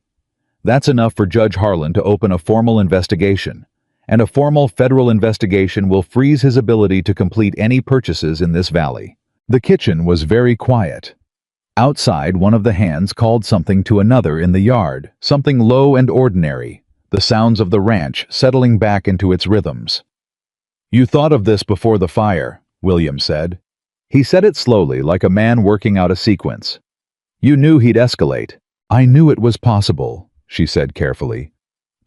[SPEAKER 1] That's enough for Judge Harlan to open a formal investigation, and a formal federal investigation will freeze his ability to complete any purchases in this valley. The kitchen was very quiet. Outside, one of the hands called something to another in the yard, something low and ordinary, the sounds of the ranch settling back into its rhythms. You thought of this before the fire, William said. He said it slowly, like a man working out a sequence. You knew he'd escalate. I knew it was possible, she said carefully.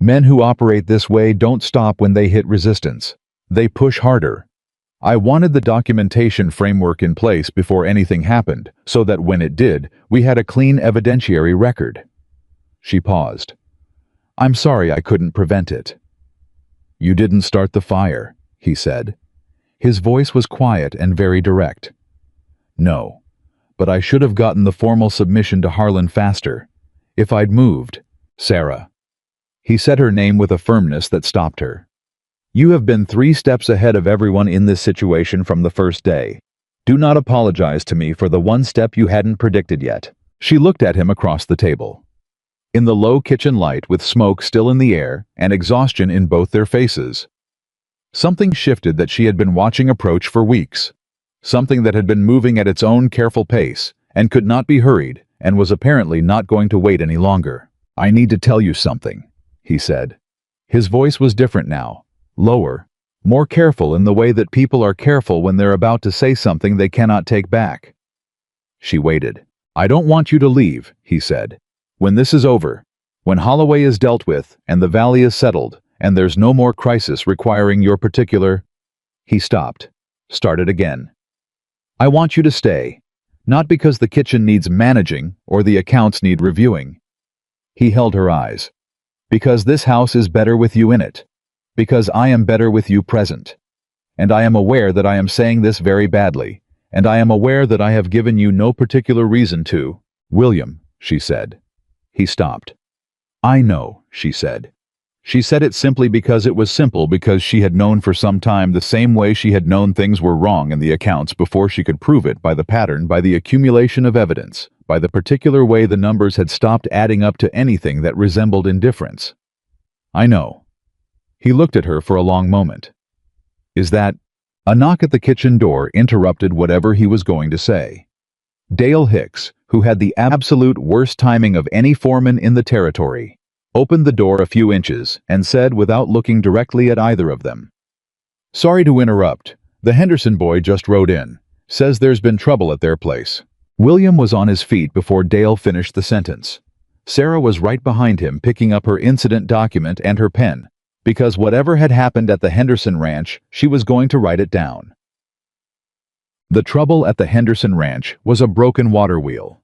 [SPEAKER 1] Men who operate this way don't stop when they hit resistance. They push harder. I wanted the documentation framework in place before anything happened, so that when it did, we had a clean evidentiary record. She paused. I'm sorry I couldn't prevent it. You didn't start the fire, he said. His voice was quiet and very direct. No, but I should have gotten the formal submission to Harlan faster. If I'd moved. Sarah. He said her name with a firmness that stopped her. You have been 3 steps ahead of everyone in this situation from the first day. Do not apologize to me for the one step you hadn't predicted yet. She looked at him across the table. In the low kitchen light, with smoke still in the air and exhaustion in both their faces. Something shifted that she had been watching approach for weeks. Something that had been moving at its own careful pace and could not be hurried and was apparently not going to wait any longer. I need to tell you something, he said. His voice was different now. Lower, more careful in the way that people are careful when they're about to say something they cannot take back. She waited. I don't want you to leave, he said. When this is over, when Holloway is dealt with and the valley is settled and there's no more crisis requiring your particular... He stopped, started again. I want you to stay, not because the kitchen needs managing or the accounts need reviewing. He held her eyes. Because this house is better with you in it. Because I am better with you present. And I am aware that I am saying this very badly, and I am aware that I have given you no particular reason to. William, she said. He stopped. I know, she said. She said it simply because it was simple, because she had known for some time the same way she had known things were wrong in the accounts before she could prove it by the pattern, by the accumulation of evidence, by the particular way the numbers had stopped adding up to anything that resembled indifference. I know. He looked at her for a long moment. Is that... A knock at the kitchen door interrupted whatever he was going to say. Dale Hicks, who had the absolute worst timing of any foreman in the territory, opened the door a few inches and said without looking directly at either of them. Sorry to interrupt. The Henderson boy just rode in. Says there's been trouble at their place. William was on his feet before Dale finished the sentence. Sarah was right behind him, picking up her incident document and her pen, because whatever had happened at the Henderson Ranch, she was going to write it down. The trouble at the Henderson Ranch was a broken water wheel.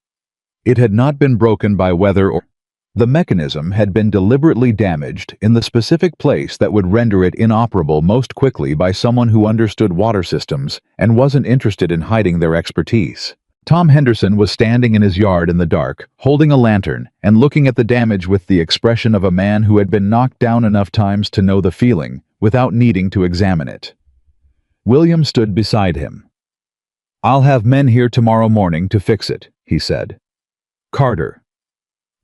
[SPEAKER 1] It had not been broken by weather or the mechanism had been deliberately damaged in the specific place that would render it inoperable most quickly by someone who understood water systems and wasn't interested in hiding their expertise. Tom Henderson was standing in his yard in the dark, holding a lantern and looking at the damage with the expression of a man who had been knocked down enough times to know the feeling without needing to examine it. William stood beside him. "I'll have men here tomorrow morning to fix it," he said. "Carter."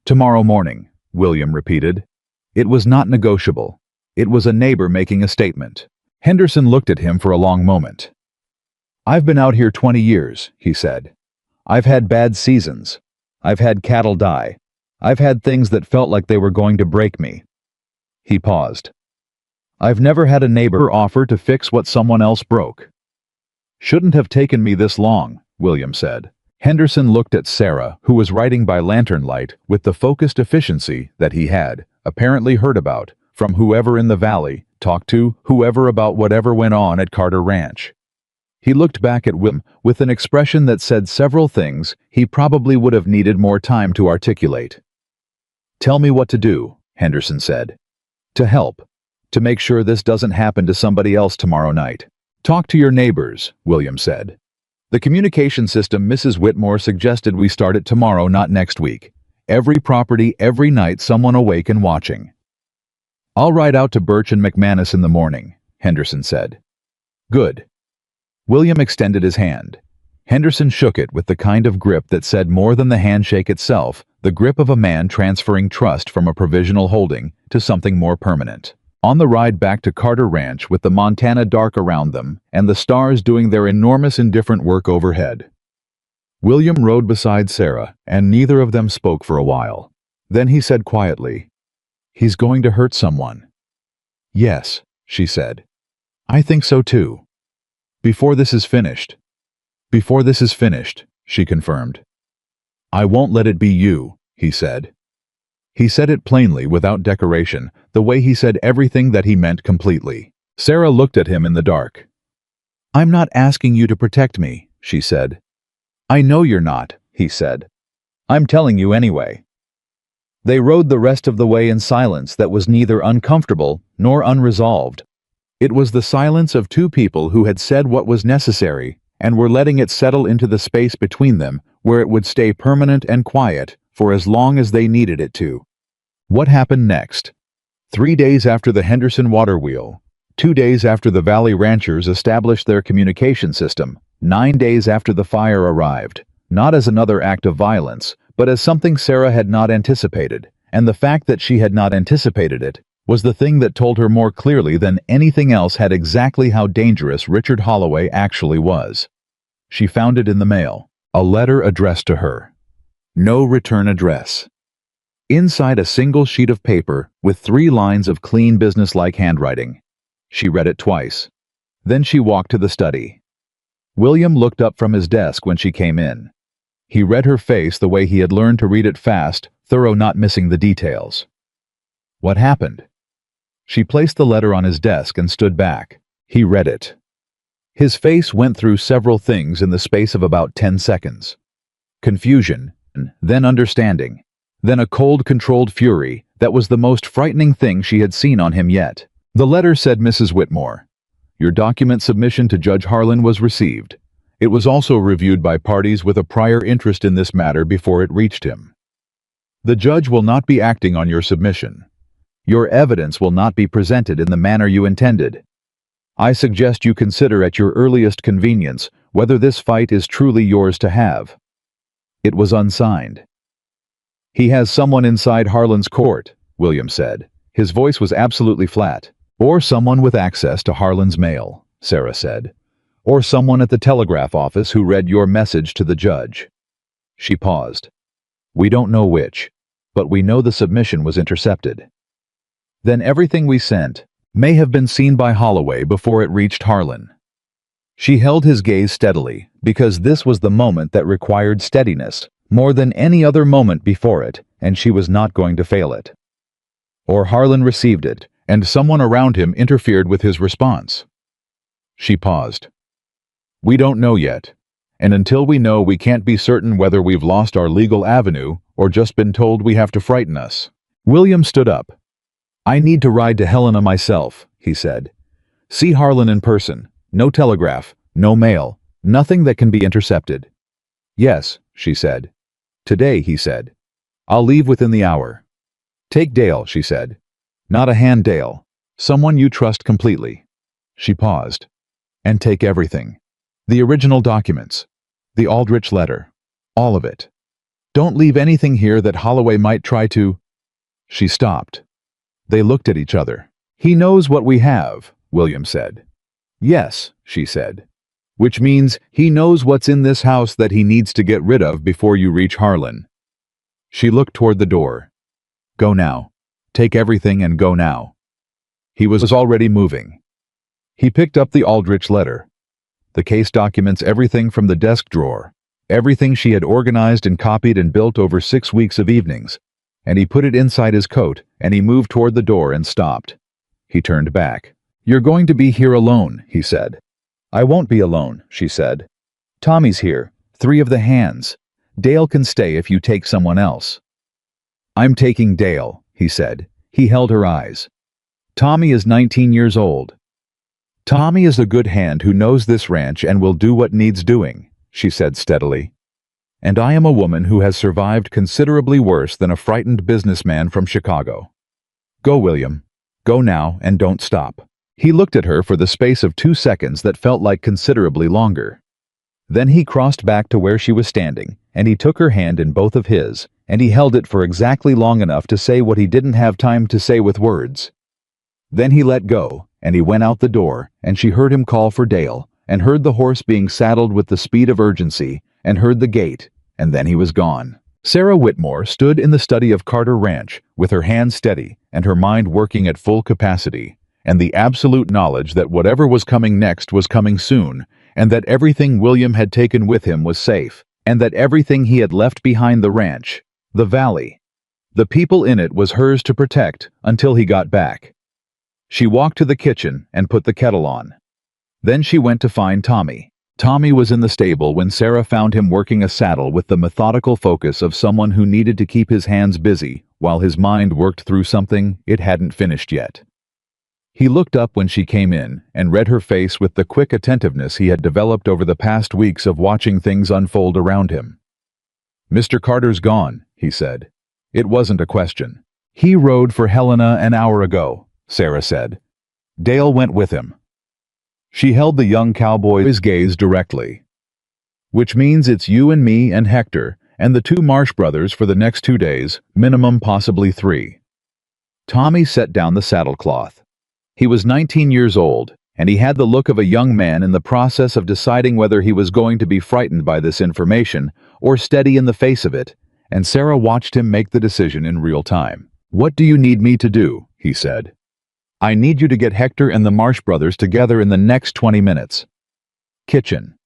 [SPEAKER 1] "Tomorrow morning," William repeated. It was not negotiable. It was a neighbor making a statement. Henderson looked at him for a long moment. "I've been out here 20 years, he said. "I've had bad seasons. I've had cattle die. I've had things that felt like they were going to break me." He paused. "I've never had a neighbor offer to fix what someone else broke." "Shouldn't have taken me this long," William said. Henderson looked at Sarah, who was writing by lantern light with the focused efficiency that he had apparently heard about from whoever in the valley talked to whoever about whatever went on at Carter Ranch. He looked back at William with an expression that said several things he probably would have needed more time to articulate. "Tell me what to do," Henderson said. "To help. To make sure this doesn't happen to somebody else tomorrow night." "Talk to your neighbors," William said. "The communication system Mrs. Whitmore suggested we start it tomorrow, not next week. Every property, every night, someone awake and watching." "I'll ride out to Birch and McManus in the morning," Henderson said. "Good." William extended his hand. Henderson shook it with the kind of grip that said more than the handshake itself, the grip of a man transferring trust from a provisional holding to something more permanent. On the ride back to Carter Ranch with the Montana dark around them and the stars doing their enormous indifferent work overhead, William rode beside Sarah, and neither of them spoke for a while. Then he said quietly, "He's going to hurt someone." "Yes," she said. "I think so too. Before this is finished." "Before this is finished," she confirmed. "I won't let it be you," he said. He said it plainly, without decoration, the way he said everything that he meant completely. Sarah looked at him in the dark. "I'm not asking you to protect me," she said. "I know you're not," he said. "I'm telling you anyway." They rode the rest of the way in silence that was neither uncomfortable nor unresolved. It was the silence of two people who had said what was necessary and were letting it settle into the space between them where it would stay permanent and quiet for as long as they needed it to. What happened next? 3 days after the Henderson water wheel, 2 days after the Valley Ranchers established their communication system, 9 days after the fire arrived, not as another act of violence, but as something Sarah had not anticipated, and the fact that she had not anticipated it was the thing that told her more clearly than anything else had exactly how dangerous Richard Holloway actually was. She found it in the mail, a letter addressed to her. No return address. Inside a single sheet of paper with 3 lines of clean businesslike handwriting. She read it twice. Then she walked to the study. William looked up from his desk when she came in. He read her face the way he had learned to read it fast, thorough, not missing the details. What happened? She placed the letter on his desk and stood back. He read it. His face went through several things in the space of about 10 seconds. Confusion, then understanding, then a cold, controlled fury that was the most frightening thing she had seen on him yet. The letter said, "Mrs. Whitmore, your document submission to Judge Harlan was received. It was also reviewed by parties with a prior interest in this matter before it reached him. The judge will not be acting on your submission. Your evidence will not be presented in the manner you intended. I suggest you consider at your earliest convenience whether this fight is truly yours to have." It was unsigned. "He has someone inside Harlan's court," William said. His voice was absolutely flat. "Or someone with access to Harlan's mail," Sarah said. "Or someone at the telegraph office who read your message to the judge." She paused. "We don't know which, but we know the submission was intercepted. Then everything we sent may have been seen by Holloway before it reached Harlan." She held his gaze steadily, because this was the moment that required steadiness, more than any other moment before it, and she was not going to fail it. Or Harlan received it, and someone around him interfered with his response. She paused. We don't know yet, and until we know, we can't be certain whether we've lost our legal avenue or just been told we have to frighten us. William stood up. I need to ride to Helena myself, he said. See Harlan in person. No telegraph, no mail, nothing that can be intercepted. Yes, she said. Today, he said. I'll leave within the hour. Take Dale, she said. Not a hand Dale. Someone you trust completely. She paused. And take everything. The original documents. The Aldrich letter. All of it. Don't leave anything here that Holloway might try to... She stopped. They looked at each other. He knows what we have, William said. Yes, she said. Which means he knows what's in this house that he needs to get rid of before you reach Harlan. She looked toward the door. Go now. Take everything and go now. He was already moving. He picked up the Aldrich letter. The case documents everything from the desk drawer, everything she had organized and copied and built over 6 weeks of evenings, and he put it inside his coat, and he moved toward the door and stopped. He turned back. You're going to be here alone, he said. I won't be alone, she said. Tommy's here, 3 of the hands. Dale can stay if you take someone else. I'm taking Dale, he said. He held her eyes. Tommy is 19 years old. Tommy is a good hand who knows this ranch and will do what needs doing, she said steadily. And I am a woman who has survived considerably worse than a frightened businessman from Chicago. Go, William. Go now and don't stop. He looked at her for the space of 2 seconds that felt like considerably longer. Then he crossed back to where she was standing, and he took her hand in both of his, and he held it for exactly long enough to say what he didn't have time to say with words. Then he let go, and he went out the door, and she heard him call for Dale, and heard the horse being saddled with the speed of urgency, and heard the gate, and then he was gone. Sarah Whitmore stood in the study of Carter Ranch, with her hands steady, and her mind working at full capacity, and the absolute knowledge that whatever was coming next was coming soon, and that everything William had taken with him was safe, and that everything he had left behind the ranch, the valley, the people in it was hers to protect until he got back. She walked to the kitchen and put the kettle on. Then she went to find Tommy. Tommy was in the stable when Sarah found him working a saddle with the methodical focus of someone who needed to keep his hands busy while his mind worked through something it hadn't finished yet. He looked up when she came in and read her face with the quick attentiveness he had developed over the past weeks of watching things unfold around him. Mr. Carter's gone, he said. It wasn't a question. He rode for Helena an hour ago, Sarah said. Dale went with him. She held the young cowboy's gaze directly. Which means it's you and me and Hector and the 2 Marsh brothers for the next 2 days, minimum possibly 3. Tommy set down the saddlecloth. He was 19 years old, and he had the look of a young man in the process of deciding whether he was going to be frightened by this information or steady in the face of it, and Sarah watched him make the decision in real time. What do you need me to do? He said. I need you to get Hector and the Marsh brothers together in the next 20 minutes. Kitchen.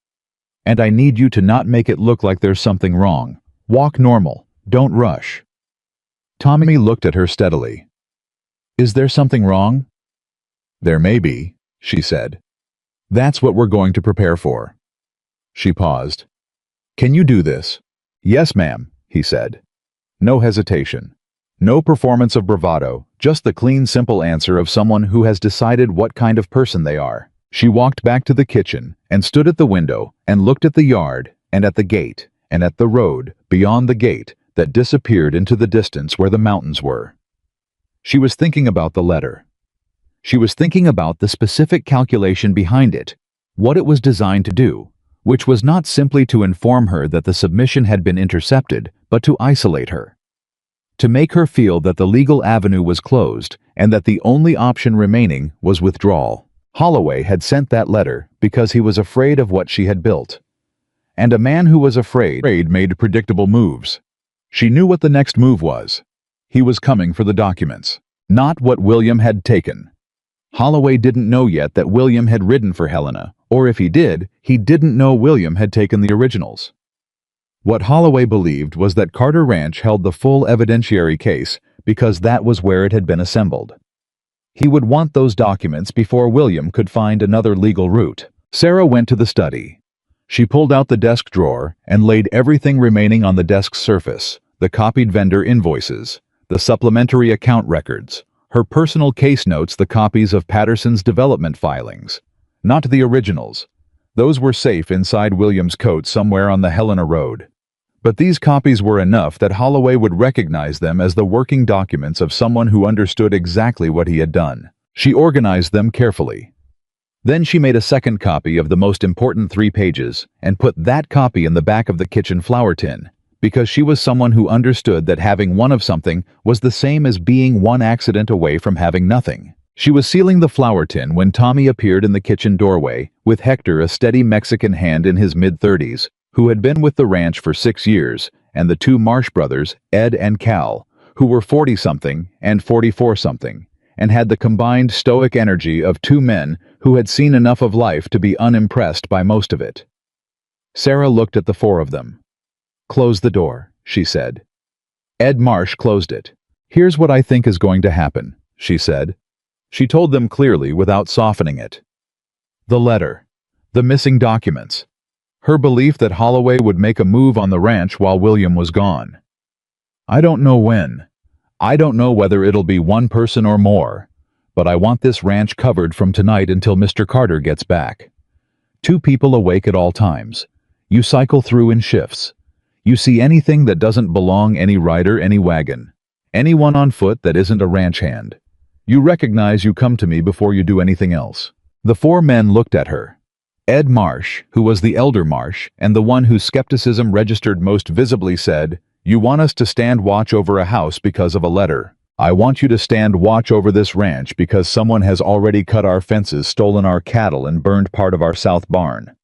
[SPEAKER 1] And I need you to not make it look like there's something wrong. Walk normal. Don't rush. Tommy looked at her steadily. Is there something wrong? There may be, she said. That's what we're going to prepare for. She paused. Can you do this? Yes, ma'am, he said. No hesitation. No performance of bravado, just the clean, simple answer of someone who has decided what kind of person they are. She walked back to the kitchen and stood at the window and looked at the yard and at the gate and at the road beyond the gate that disappeared into the distance where the mountains were. She was thinking about the letter. She was thinking about the specific calculation behind it, what it was designed to do, which was not simply to inform her that the submission had been intercepted, but to isolate her. To make her feel that the legal avenue was closed and that the only option remaining was withdrawal. Holloway had sent that letter because he was afraid of what she had built. And a man who was afraid made predictable moves. She knew what the next move was. He was coming for the documents, not what William had taken. Holloway didn't know yet that William had ridden for Helena Or if he did, he didn't know William had taken the originals. What Holloway believed was that Carter Ranch held the full evidentiary case because that was where it had been assembled. He would want those documents before William could find another legal route. Sarah went to the study. She pulled out the desk drawer and laid everything remaining on the desk's surface: the copied vendor invoices, the supplementary account records, her personal case notes, the copies of Patterson's development filings. Not the originals. Those were safe inside William's coat somewhere on the Helena Road. But these copies were enough that Holloway would recognize them as the working documents of someone who understood exactly what he had done. She organized them carefully. Then she made a second copy of the most important 3 pages and put that copy in the back of the kitchen flour tin, because she was someone who understood that having one of something was the same as being one accident away from having nothing. She was sealing the flour tin when Tommy appeared in the kitchen doorway with Hector, a steady Mexican hand in his mid-30s, who had been with the ranch for 6 years, and the 2 Marsh brothers, Ed and Cal, who were 40-something and 44-something, and had the combined stoic energy of 2 men who had seen enough of life to be unimpressed by most of it. Sarah looked at the 4 of them. "Close the door," she said. Ed Marsh closed it. "Here's what I think is going to happen," she said. She told them clearly without softening it. The letter. The missing documents. Her belief that Holloway would make a move on the ranch while William was gone. "I don't know when. I don't know whether it'll be 1 person or more, but I want this ranch covered from tonight until Mr. Carter gets back. 2 people awake at all times. You cycle through in shifts. You see anything that doesn't belong, any rider, any wagon, anyone on foot that isn't a ranch hand. You recognize you come to me before you do anything else." The 4 men looked at her. Ed Marsh, who was the elder Marsh and the one whose skepticism registered most visibly, said, "You want us to stand watch over a house because of a letter. I want you to stand watch over this ranch because someone has already cut our fences, stolen our cattle, and burned part of our south barn,"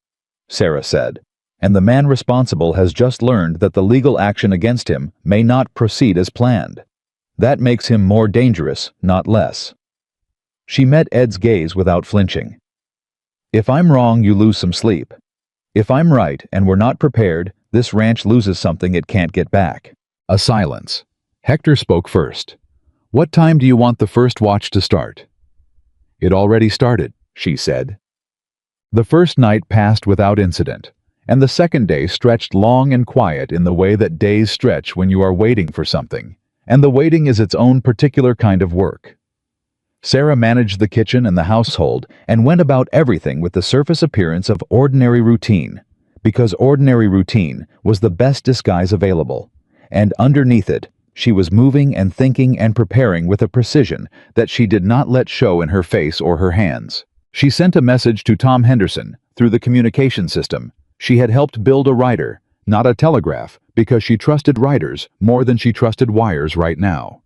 [SPEAKER 1] Sarah said. "And the man responsible has just learned that the legal action against him may not proceed as planned. That makes him more dangerous, not less." She met Ed's gaze without flinching. "If I'm wrong, you lose some sleep. If I'm right and we're not prepared, this ranch loses something it can't get back." A silence. Hector spoke first. "What time do you want the first watch to start?" "It already started," she said. The first night passed without incident, and the second day stretched long and quiet in the way that days stretch when you are waiting for something, and the waiting is its own particular kind of work. Sarah managed the kitchen and the household and went about everything with the surface appearance of ordinary routine, because ordinary routine was the best disguise available, and underneath it, she was moving and thinking and preparing with a precision that she did not let show in her face or her hands. She sent a message to Tom Henderson through the communication system. She had helped build a writer, not a telegraph, because she trusted writers more than she trusted wires right now.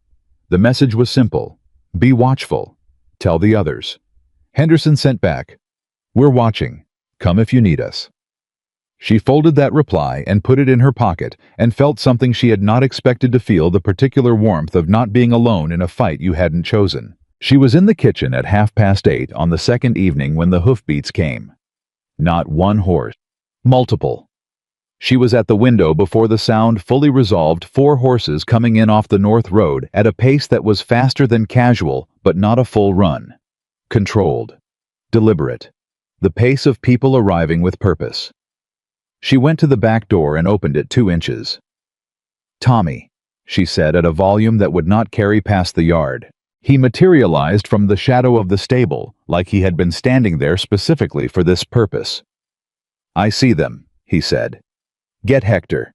[SPEAKER 1] The message was simple: be watchful. Tell the others. Henderson sent back, "We're watching. Come if you need us." She folded that reply and put it in her pocket and felt something she had not expected to feel, the particular warmth of not being alone in a fight you hadn't chosen. She was in the kitchen at 8:30 on the second evening when the hoofbeats came. Not one horse. Multiple. She was at the window before the sound fully resolved 4 horses coming in off the north road at a pace that was faster than casual, but not a full run. Controlled. Deliberate. The pace of people arriving with purpose. She went to the back door and opened it 2 inches. "Tommy," she said at a volume that would not carry past the yard. He materialized from the shadow of the stable, like he had been standing there specifically for this purpose. "I see them," he said. "Get Hector.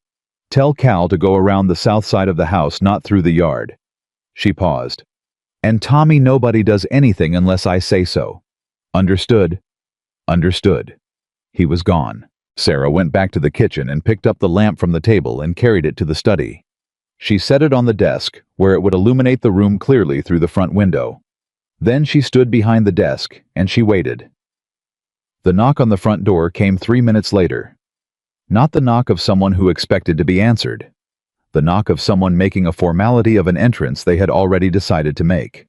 [SPEAKER 1] Tell Cal to go around the south side of the house, not through the yard." She paused. "And Tommy, nobody does anything unless I say so. Understood?" "Understood." He was gone. Sarah went back to the kitchen and picked up the lamp from the table and carried it to the study. She set it on the desk, where it would illuminate the room clearly through the front window. Then she stood behind the desk, and she waited. The knock on the front door came 3 minutes later. Not the knock of someone who expected to be answered. The knock of someone making a formality of an entrance they had already decided to make.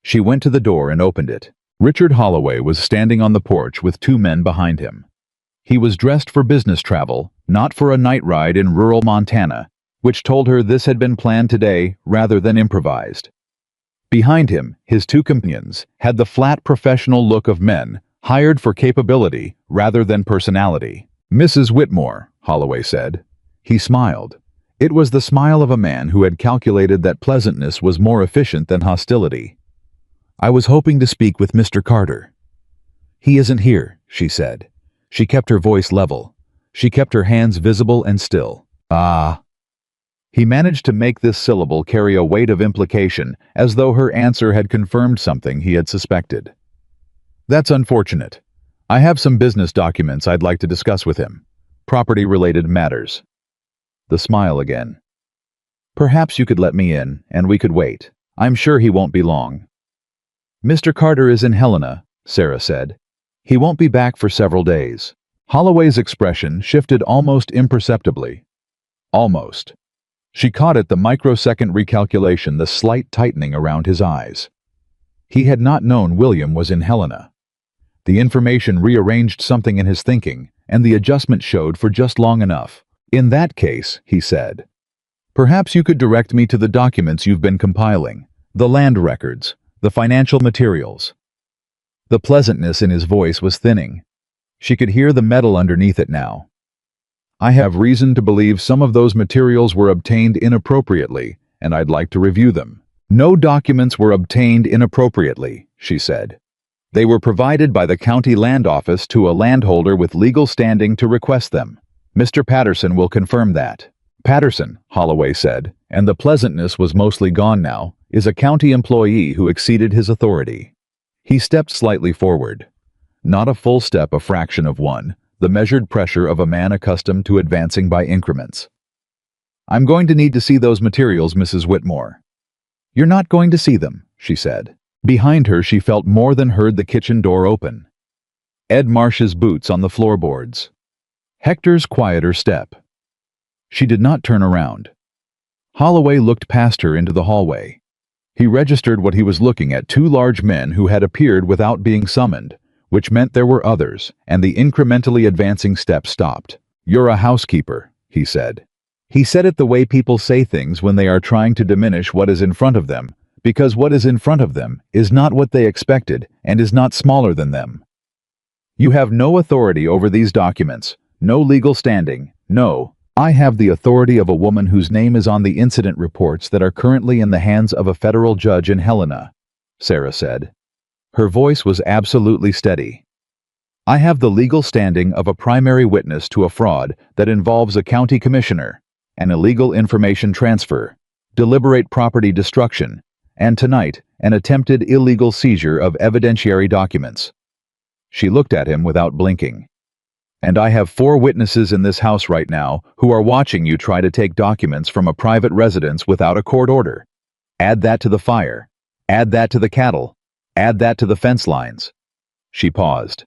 [SPEAKER 1] She went to the door and opened it. Richard Holloway was standing on the porch with two men behind him. He was dressed for business travel, not for a night ride in rural Montana, which told her this had been planned today rather than improvised. Behind him, his two companions had the flat professional look of men hired for capability rather than personality. "Mrs. Whitmore," Holloway said. He smiled. It was the smile of a man who had calculated that pleasantness was more efficient than hostility. "I was hoping to speak with Mr. Carter." "He isn't here," she said. She kept her voice level. She kept her hands visible and still. "Ah." He managed to make this syllable carry a weight of implication, as though her answer had confirmed something he had suspected. "That's unfortunate. I have some business documents I'd like to discuss with him. Property-related matters." The smile again. "Perhaps you could let me in, and we could wait. I'm sure he won't be long." "Mr. Carter is in Helena," Sarah said. "He won't be back for several days." Holloway's expression shifted almost imperceptibly. Almost. She caught at the microsecond recalculation, the slight tightening around his eyes. He had not known William was in Helena. The information rearranged something in his thinking, and the adjustment showed for just long enough. "In that case," he said, "perhaps you could direct me to the documents you've been compiling, the land records, the financial materials." The pleasantness in his voice was thinning. She could hear the metal underneath it now. "I have reason to believe some of those materials were obtained inappropriately, and I'd like to review them." "No documents were obtained inappropriately," she said. "They were provided by the county land office to a landholder with legal standing to request them. Mr. Patterson will confirm that." "Patterson," Holloway said, and the pleasantness was mostly gone now, "is a county employee who exceeded his authority." He stepped slightly forward. Not a full step, a fraction of one, the measured pressure of a man accustomed to advancing by increments. "I'm going to need to see those materials, Mrs. Whitmore." "You're not going to see them," she said. Behind her she felt more than heard the kitchen door open. Ed Marsh's boots on the floorboards. Hector's quieter step. She did not turn around. Holloway looked past her into the hallway. He registered what he was looking at: two large men who had appeared without being summoned, which meant there were others, and the incrementally advancing step stopped. "You're a housekeeper," he said. He said it the way people say things when they are trying to diminish what is in front of them, because what is in front of them is not what they expected and is not smaller than them. "You have no authority over these documents, no legal standing, no." "I have the authority of a woman whose name is on the incident reports that are currently in the hands of a federal judge in Helena," Sarah said. Her voice was absolutely steady. "I have the legal standing of a primary witness to a fraud that involves a county commissioner, an illegal information transfer, deliberate property destruction, and tonight, an attempted illegal seizure of evidentiary documents." She looked at him without blinking. "And I have 4 witnesses in this house right now who are watching you try to take documents from a private residence without a court order. Add that to the fire. Add that to the cattle. Add that to the fence lines." She paused.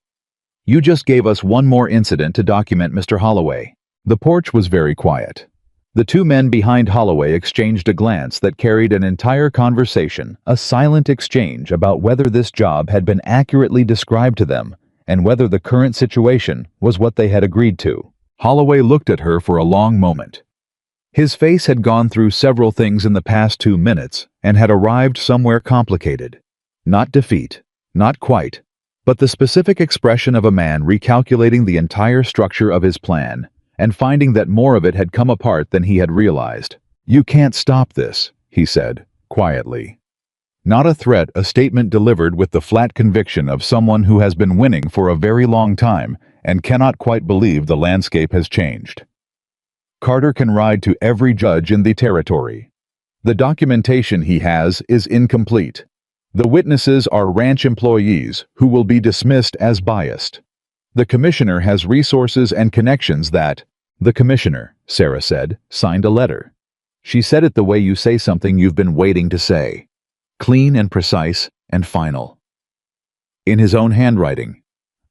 [SPEAKER 1] "You just gave us one more incident to document, Mr. Holloway." The porch was very quiet. The two men behind Holloway exchanged a glance that carried an entire conversation, a silent exchange about whether this job had been accurately described to them and whether the current situation was what they had agreed to. Holloway looked at her for a long moment. His face had gone through several things in the past 2 minutes and had arrived somewhere complicated. Not defeat, not quite, but the specific expression of a man recalculating the entire structure of his plan and finding that more of it had come apart than he had realized. "You can't stop this," he said, quietly. Not a threat, a statement delivered with the flat conviction of someone who has been winning for a very long time and cannot quite believe the landscape has changed. "Carter can ride to every judge in the territory. The documentation he has is incomplete. The witnesses are ranch employees who will be dismissed as biased. The commissioner has resources and connections that—" "The commissioner," Sarah said, "signed a letter." She said it the way you say something you've been waiting to say. Clean and precise and final. In his own handwriting.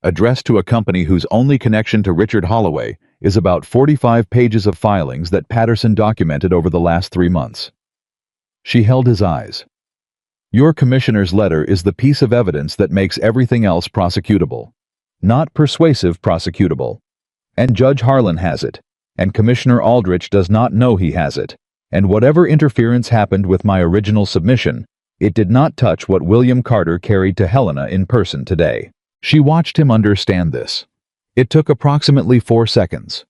[SPEAKER 1] Addressed to a company whose only connection to Richard Holloway is about 45 pages of filings that Patterson documented over the last 3 months. She held his eyes. Your commissioner's letter is the piece of evidence that makes everything else prosecutable. Not persuasive prosecutable. And Judge Harlan has it, and Commissioner Aldrich does not know he has it, and whatever interference happened with my original submission, it did not touch what William Carter carried to Helena in person today. She watched him understand this. It took approximately 4 seconds.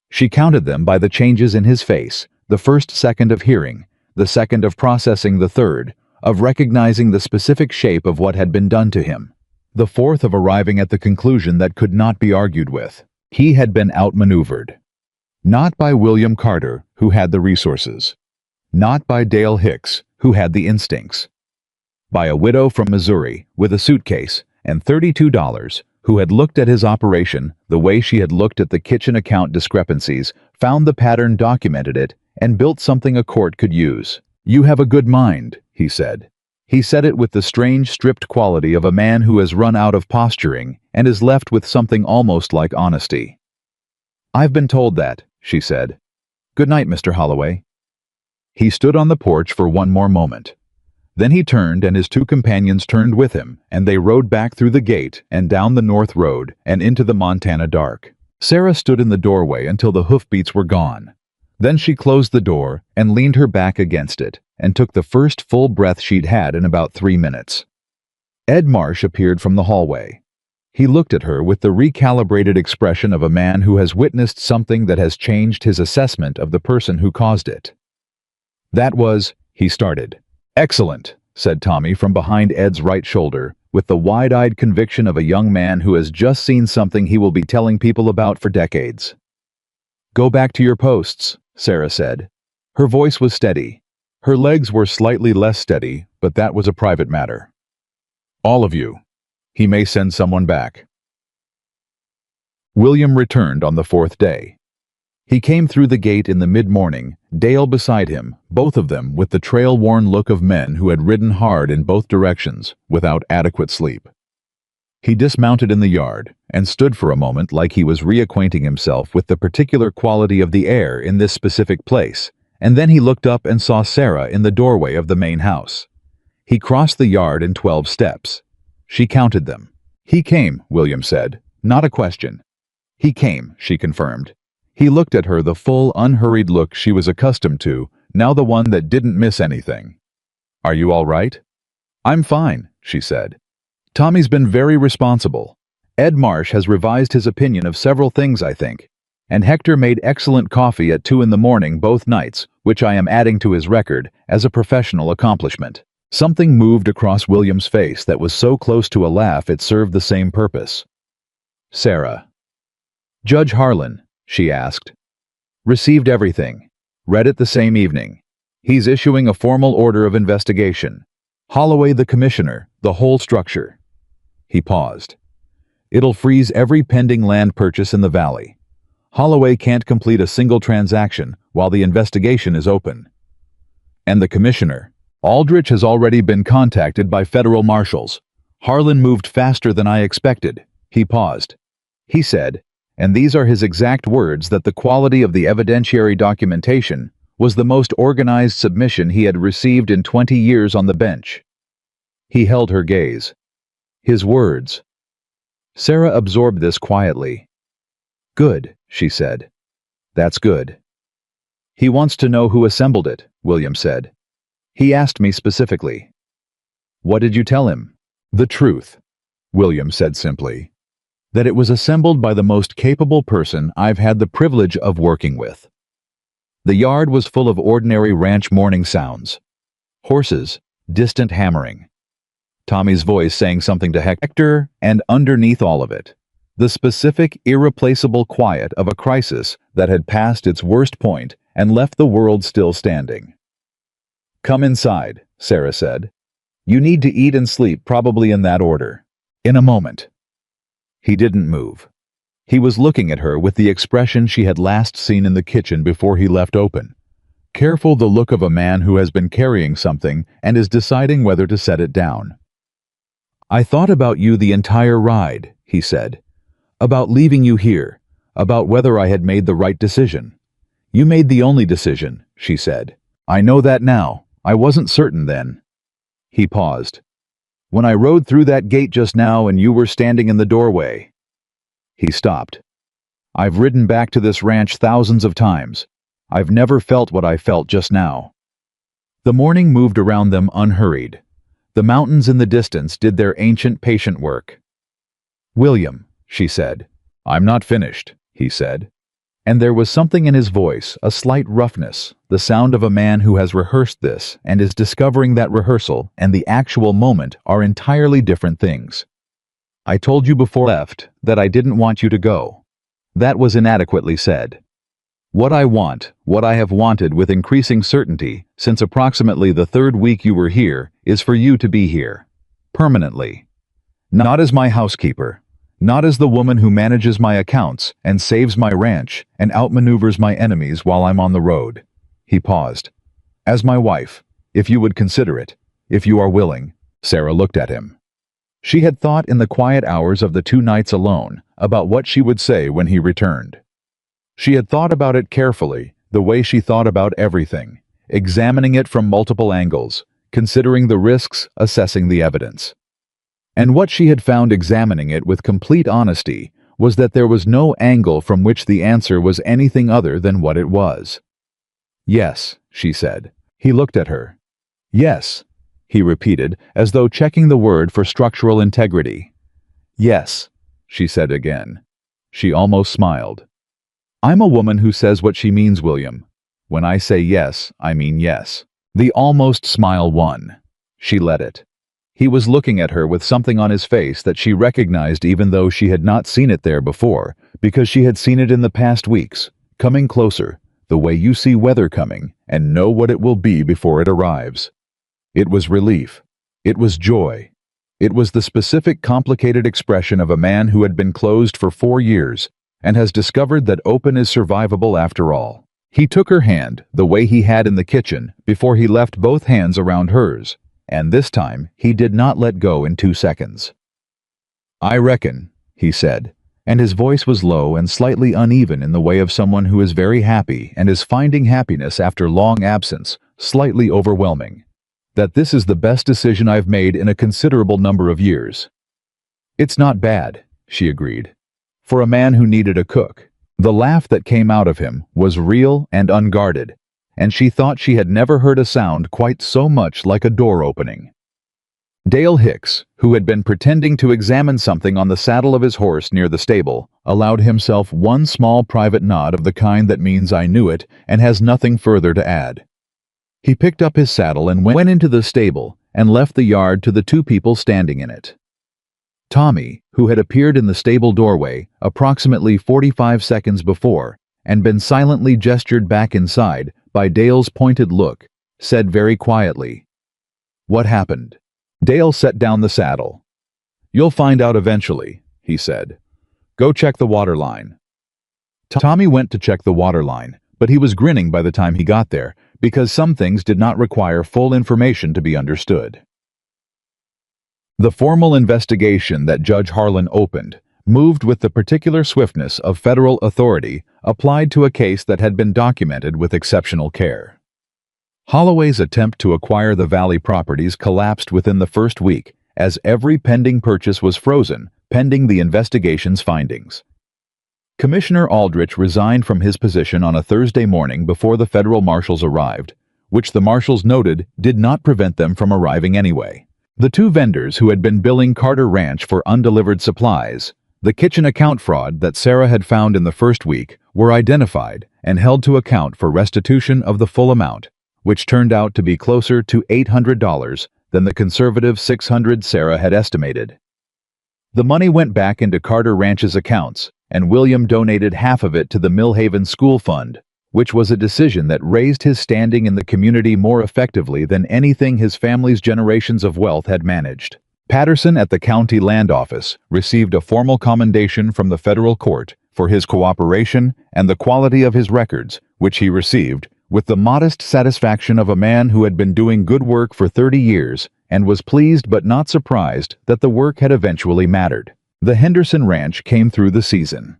[SPEAKER 1] She counted them by the changes in his face, the first second of hearing, the second of processing, the third, of recognizing the specific shape of what had been done to him, the fourth of arriving at the conclusion that could not be argued with. He had been outmaneuvered. Not by William Carter, who had the resources. Not by Dale Hicks, who had the instincts. By a widow from Missouri, with a suitcase and $32, who had looked at his operation the way she had looked at the kitchen account discrepancies, found the pattern, documented it, and built something a court could use. "You have a good mind," he said. He said it with the strange, stripped quality of a man who has run out of posturing and is left with something almost like honesty. "I've been told that," she said. "Good night, Mr. Holloway." He stood on the porch for one more moment. Then he turned, and his two companions turned with him, and they rode back through the gate and down the north road and into the Montana dark. Sarah stood in the doorway until the hoofbeats were gone. Then she closed the door and leaned her back against it and took the first full breath she'd had in about 3 minutes. Ed Marsh appeared from the hallway. He looked at her with the recalibrated expression of a man who has witnessed something that has changed his assessment of the person who caused it. "That was," he started. "Excellent," said Tommy from behind Ed's right shoulder, with the wide-eyed conviction of a young man who has just seen something he will be telling people about for decades. "Go back to your posts," Sarah said. Her voice was steady. Her legs were slightly less steady, but that was a private matter. "All of you. He may send someone back." William returned on the 4th day. He came through the gate in the mid-morning, Dale beside him, both of them with the trail-worn look of men who had ridden hard in both directions, without adequate sleep. He dismounted in the yard, and stood for a moment like he was reacquainting himself with the particular quality of the air in this specific place, and then he looked up and saw Sarah in the doorway of the main house. He crossed the yard in 12 steps. She counted them. "He came," William said, not a question. "He came," she confirmed. He looked at her, the full, unhurried look she was accustomed to, now the one that didn't miss anything. "Are you all right?" "I'm fine," she said. "Tommy's been very responsible. Ed Marsh has revised his opinion of several things, I think. And Hector made excellent coffee at 2 in the morning both nights, which I am adding to his record as a professional accomplishment." Something moved across William's face that was so close to a laugh it served the same purpose. "Sarah." "Judge Harlan," she asked. "Received everything. Read it the same evening. He's issuing a formal order of investigation. Holloway the commissioner, the whole structure." He paused. "It'll freeze every pending land purchase in the valley. Holloway can't complete a single transaction while the investigation is open. And the commissioner. Aldrich has already been contacted by federal marshals. Harlan moved faster than I expected." He paused. He said, and these are his exact words, that the quality of the evidentiary documentation was the most organized submission he had received in 20 years on the bench. He held her gaze. His words. Sarah absorbed this quietly. "Good," she said. "That's good." "He wants to know who assembled it," William said. "He asked me specifically." "What did you tell him?" "The truth," William said simply. "That it was assembled by the most capable person I've had the privilege of working with." The yard was full of ordinary ranch morning sounds. Horses, distant hammering. Tommy's voice saying something to Hector, and underneath all of it, the specific, irreplaceable quiet of a crisis that had passed its worst point and left the world still standing. "Come inside," Sarah said. "You need to eat and sleep, probably in that order. In a moment." He didn't move. He was looking at her with the expression she had last seen in the kitchen before he left open. Careful, the look of a man who has been carrying something and is deciding whether to set it down. "I thought about you the entire ride," he said. "About leaving you here, about whether I had made the right decision." "You made the only decision," she said. "I know that now. I wasn't certain then." He paused. "When I rode through that gate just now and you were standing in the doorway." He stopped. "I've ridden back to this ranch thousands of times. I've never felt what I felt just now." The morning moved around them unhurried. The mountains in the distance did their ancient patient work. "William," she said. "I'm not finished," he said. And there was something in his voice, a slight roughness, the sound of a man who has rehearsed this and is discovering that rehearsal and the actual moment are entirely different things. "I told you before I left that I didn't want you to go." That was inadequately said. "What I want, what I have wanted with increasing certainty since approximately the third week you were here, is for you to be here. Permanently. Not as my housekeeper. Not as the woman who manages my accounts and saves my ranch and outmaneuvers my enemies while I'm on the road." He paused. "As my wife, if you would consider it, if you are willing." Sarah looked at him. She had thought in the quiet hours of the 2 nights alone about what she would say when he returned. She had thought about it carefully, the way she thought about everything, examining it from multiple angles, considering the risks, assessing the evidence. And what she had found examining it with complete honesty was that there was no angle from which the answer was anything other than what it was. "Yes," she said. He looked at her. "Yes," he repeated, as though checking the word for structural integrity. "Yes," she said again. She almost smiled. "I'm a woman who says what she means, William. When I say yes, I mean yes." The almost smile won. She let it. He was looking at her with something on his face that she recognized even though she had not seen it there before, because she had seen it in the past weeks, coming closer, the way you see weather coming and know what it will be before it arrives. It was relief. It was joy. It was the specific, complicated expression of a man who had been closed for 4 years and has discovered that open is survivable after all. He took her hand, the way he had in the kitchen, before he left both hands around hers. And this time, he did not let go in 2 seconds. "I reckon," he said, and his voice was low and slightly uneven in the way of someone who is very happy and is finding happiness after long absence, slightly overwhelming, "that this is the best decision I've made in a considerable number of years." "It's not bad," she agreed, "for a man who needed a cook." The laugh that came out of him was real and unguarded, and she thought she had never heard a sound quite so much like a door opening. Dale Hicks, who had been pretending to examine something on the saddle of his horse near the stable, allowed himself one small private nod of the kind that means "I knew it" and has nothing further to add. He picked up his saddle and went into the stable and left the yard to the 2 people standing in it. Tommy, who had appeared in the stable doorway approximately 45 seconds before and been silently gestured back inside by Dale's pointed look, said very quietly, "What happened?" Dale set down the saddle. "You'll find out eventually," he said. "Go check the water line." Tommy went to check the water line, but he was grinning by the time he got there, because some things did not require full information to be understood. The formal investigation that Judge Harlan opened moved with the particular swiftness of federal authority applied to a case that had been documented with exceptional care. Holloway's attempt to acquire the Valley properties collapsed within the first week, as every pending purchase was frozen, pending the investigation's findings. Commissioner Aldrich resigned from his position on a Thursday morning before the federal marshals arrived, which the marshals noted did not prevent them from arriving anyway. The 2 vendors who had been billing Carter Ranch for undelivered supplies, the kitchen account fraud that Sarah had found in the first week, were identified and held to account for restitution of the full amount, which turned out to be closer to $800 than the conservative $600 Sarah had estimated. The money went back into Carter Ranch's accounts, and William donated half of it to the Millhaven School Fund, which was a decision that raised his standing in the community more effectively than anything his family's generations of wealth had managed. Patterson at the county land office received a formal commendation from the federal court for his cooperation and the quality of his records, which he received with the modest satisfaction of a man who had been doing good work for 30 years and was pleased but not surprised that the work had eventually mattered. The Henderson Ranch came through the season.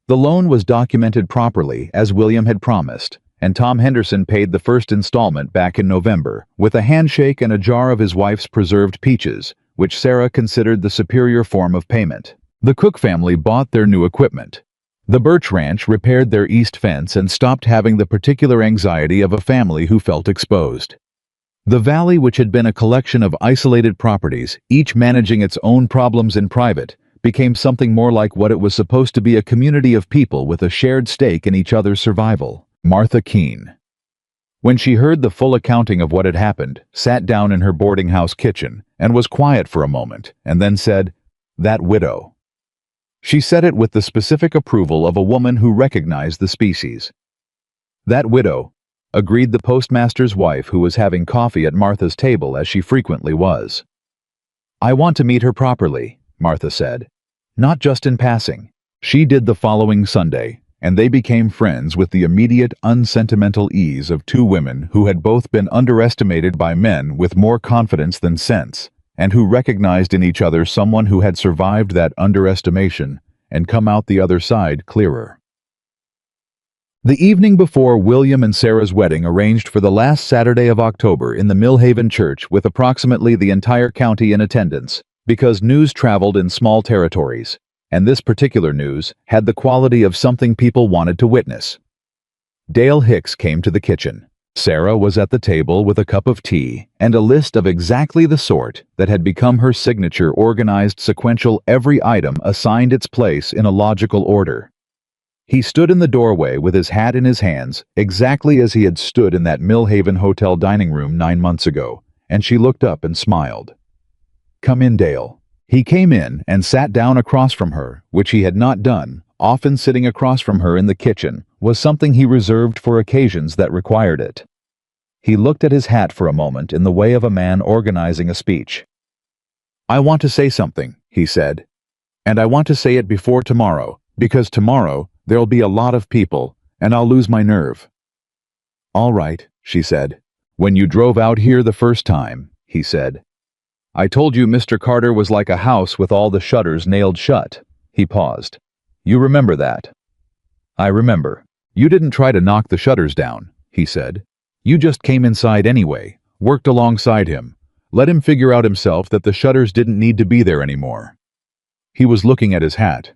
[SPEAKER 1] The loan was documented properly as William had promised, and Tom Henderson paid the first installment back in November, with a handshake and a jar of his wife's preserved peaches, which Sarah considered the superior form of payment. The Cook family bought their new equipment. The Birch Ranch repaired their east fence and stopped having the particular anxiety of a family who felt exposed. The valley, which had been a collection of isolated properties, each managing its own problems in private, became something more like what it was supposed to be: a community of people with a shared stake in each other's survival. Martha Keene, when she heard the full accounting of what had happened, sat down in her boarding house kitchen and was quiet for a moment, and then said, "That widow." She said it with the specific approval of a woman who recognized the species. "That widow," agreed the postmaster's wife, who was having coffee at Martha's table as she frequently was. "I want to meet her properly," Martha said, "not just in passing." She did the following Sunday, and they became friends with the immediate, unsentimental ease of two women who had both been underestimated by men with more confidence than sense, and who recognized in each other someone who had survived that underestimation and come out the other side clearer. The evening before William and Sarah's wedding, arranged for the last Saturday of October in the Millhaven Church with approximately the entire county in attendance, because news traveled in small territories, and this particular news had the quality of something people wanted to witness. Dale Hicks came to the kitchen. Sarah was at the table with a cup of tea and a list of exactly the sort that had become her signature: organized, sequential, every item assigned its place in a logical order. He stood in the doorway with his hat in his hands, exactly as he had stood in that Millhaven Hotel dining room 9 months ago, and she looked up and smiled. "Come in, Dale." He came in and sat down across from her, which he had not done. Often sitting across from her in the kitchen was something he reserved for occasions that required it. He looked at his hat for a moment in the way of a man organizing a speech. "I want to say something," he said, "and I want to say it before tomorrow, because tomorrow there'll be a lot of people, and I'll lose my nerve." "All right," she said. "When you drove out here the first time," he said, "I told you Mr. Carter was like a house with all the shutters nailed shut." He paused. "You remember that?" "I remember." "You didn't try to knock the shutters down," he said. "You just came inside anyway, worked alongside him, let him figure out himself that the shutters didn't need to be there anymore." He was looking at his hat.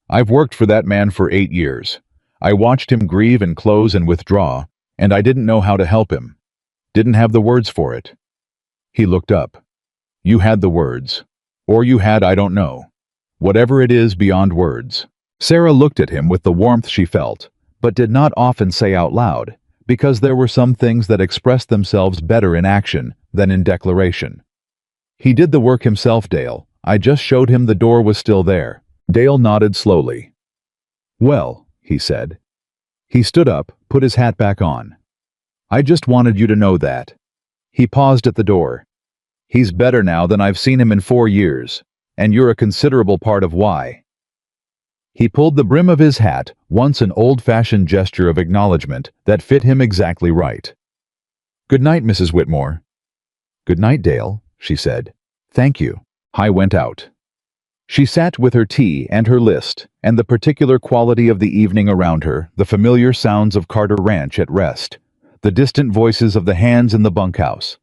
[SPEAKER 1] "I've worked for that man for 8 years. I watched him grieve and close and withdraw, and I didn't know how to help him. Didn't have the words for it." He looked up. "You had the words. Or you had, I don't know. Whatever it is beyond words." Sarah looked at him with the warmth she felt, but did not often say out loud, because there were some things that expressed themselves better in action than in declaration. "He did the work himself, Dale. I just showed him the door was still there." Dale nodded slowly. "Well," he said. He stood up, put his hat back on. "I just wanted you to know that." He paused at the door. "He's better now than I've seen him in 4 years, and you're a considerable part of why." He pulled the brim of his hat, once an old-fashioned gesture of acknowledgement that fit him exactly right. "Good night, Mrs. Whitmore." "Good night, Dale," she said. "Thank you." I went out. She sat with her tea and her list, and the particular quality of the evening around her, the familiar sounds of Carter Ranch at rest, the distant voices of the hands in the bunkhouse,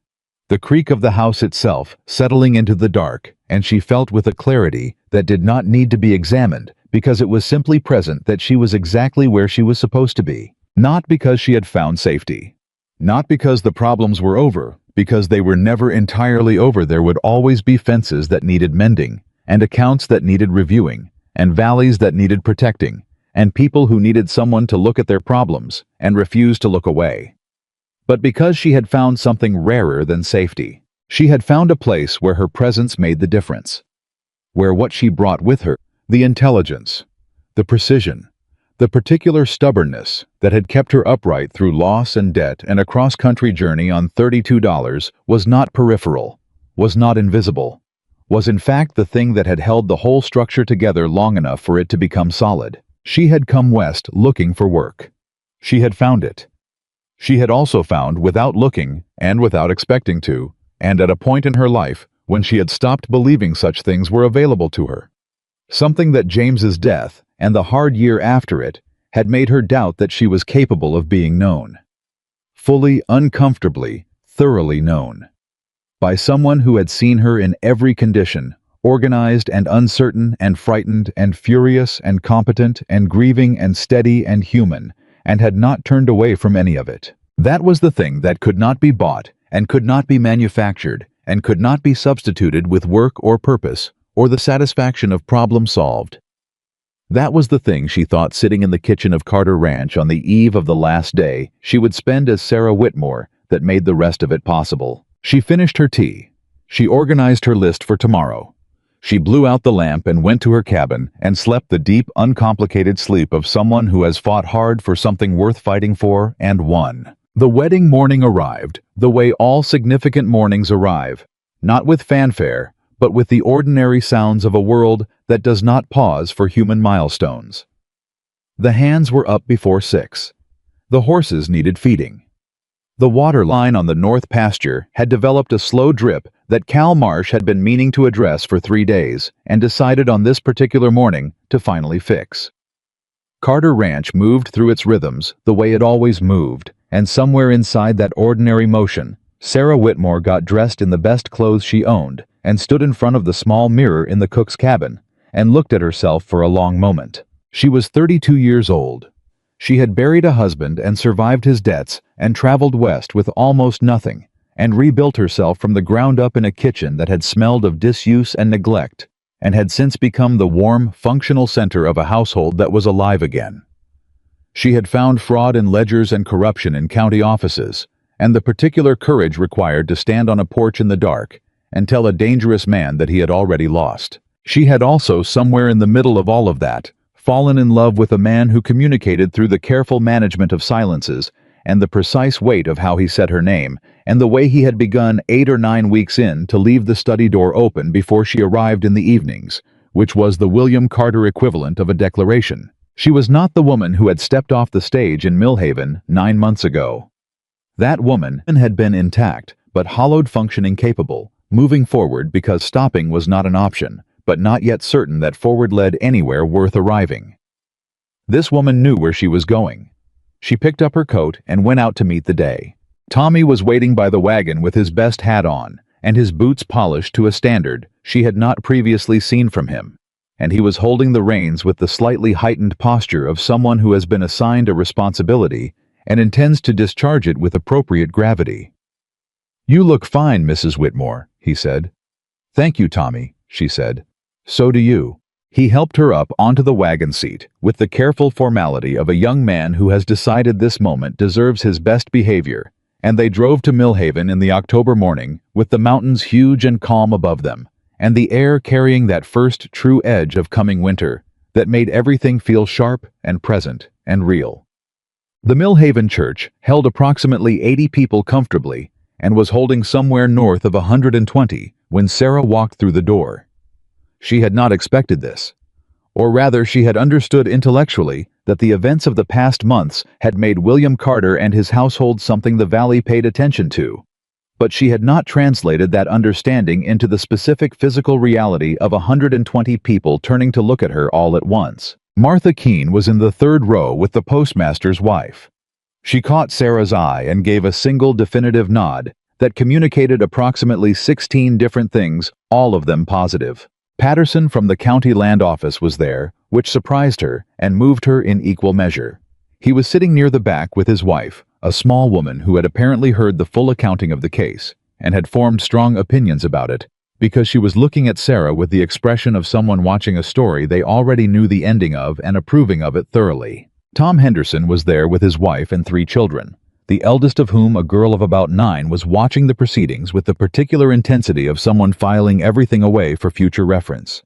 [SPEAKER 1] the creak of the house itself settling into the dark, and she felt with a clarity that did not need to be examined, because it was simply present, that she was exactly where she was supposed to be. Not because she had found safety. Not because the problems were over, because they were never entirely over. There would always be fences that needed mending, and accounts that needed reviewing, and valleys that needed protecting, and people who needed someone to look at their problems and refuse to look away. But because she had found something rarer than safety, she had found a place where her presence made the difference, where what she brought with her, the intelligence, the precision, the particular stubbornness that had kept her upright through loss and debt and a cross-country journey on $32, was not peripheral, was not invisible, was in fact the thing that had held the whole structure together long enough for it to become solid. She had come west looking for work. She had found it. She had also found, without looking and without expecting to, and at a point in her life when she had stopped believing such things were available to her, something that James's death and the hard year after it had made her doubt that she was capable of being known. Fully, uncomfortably, thoroughly known. By someone who had seen her in every condition, organized and uncertain and frightened and furious and competent and grieving and steady and human, and had not turned away from any of it. That was the thing that could not be bought and could not be manufactured and could not be substituted with work or purpose or the satisfaction of problem solved. That was the thing she thought sitting in the kitchen of Carter Ranch on the eve of the last day she would spend as Sarah Whitmore that made the rest of it possible. She finished her tea. She organized her list for tomorrow. She blew out the lamp and went to her cabin and slept the deep, uncomplicated sleep of someone who has fought hard for something worth fighting for and won. The wedding morning arrived, the way all significant mornings arrive, not with fanfare, but with the ordinary sounds of a world that does not pause for human milestones. The hands were up before 6. The horses needed feeding. The water line on the north pasture had developed a slow drip that Cal Marsh had been meaning to address for 3 days and decided on this particular morning to finally fix. Carter Ranch moved through its rhythms the way it always moved, and somewhere inside that ordinary motion, Sarah Whitmore got dressed in the best clothes she owned and stood in front of the small mirror in the cook's cabin and looked at herself for a long moment. She was 32 years old. She had buried a husband and survived his debts and traveled west with almost nothing and rebuilt herself from the ground up in a kitchen that had smelled of disuse and neglect and had since become the warm, functional center of a household that was alive again. She had found fraud in ledgers and corruption in county offices and the particular courage required to stand on a porch in the dark and tell a dangerous man that he had already lost. She had also, somewhere in the middle of all of that, fallen in love with a man who communicated through the careful management of silences and the precise weight of how he said her name, and the way he had begun 8 or 9 weeks in to leave the study door open before she arrived in the evenings, which was the William Carter equivalent of a declaration. She was not the woman who had stepped off the stage in Millhaven 9 months ago. That woman had been intact, but hollowed functioning capable, moving forward because stopping was not an option, but not yet certain that forward led anywhere worth arriving. This woman knew where she was going. She picked up her coat and went out to meet the day. Tommy was waiting by the wagon with his best hat on, and his boots polished to a standard she had not previously seen from him, and he was holding the reins with the slightly heightened posture of someone who has been assigned a responsibility and intends to discharge it with appropriate gravity. "You look fine, Mrs. Whitmore," he said. "Thank you, Tommy," she said. "So do you." He helped her up onto the wagon seat with the careful formality of a young man who has decided this moment deserves his best behavior, and they drove to Millhaven in the October morning with the mountains huge and calm above them, and the air carrying that first true edge of coming winter that made everything feel sharp and present and real. The Millhaven church held approximately 80 people comfortably and was holding somewhere north of 120 when Sarah walked through the door. She had not expected this. Or rather, she had understood intellectually that the events of the past months had made William Carter and his household something the valley paid attention to. But she had not translated that understanding into the specific physical reality of 120 people turning to look at her all at once. Martha Keene was in the third row with the postmaster's wife. She caught Sarah's eye and gave a single definitive nod that communicated approximately 16 different things, all of them positive. Patterson from the county land office was there, which surprised her and moved her in equal measure. He was sitting near the back with his wife, a small woman who had apparently heard the full accounting of the case and had formed strong opinions about it, because she was looking at Sarah with the expression of someone watching a story they already knew the ending of and approving of it thoroughly. Tom Henderson was there with his wife and 3 children, the eldest of whom, a girl of about 9, was watching the proceedings with the particular intensity of someone filing everything away for future reference.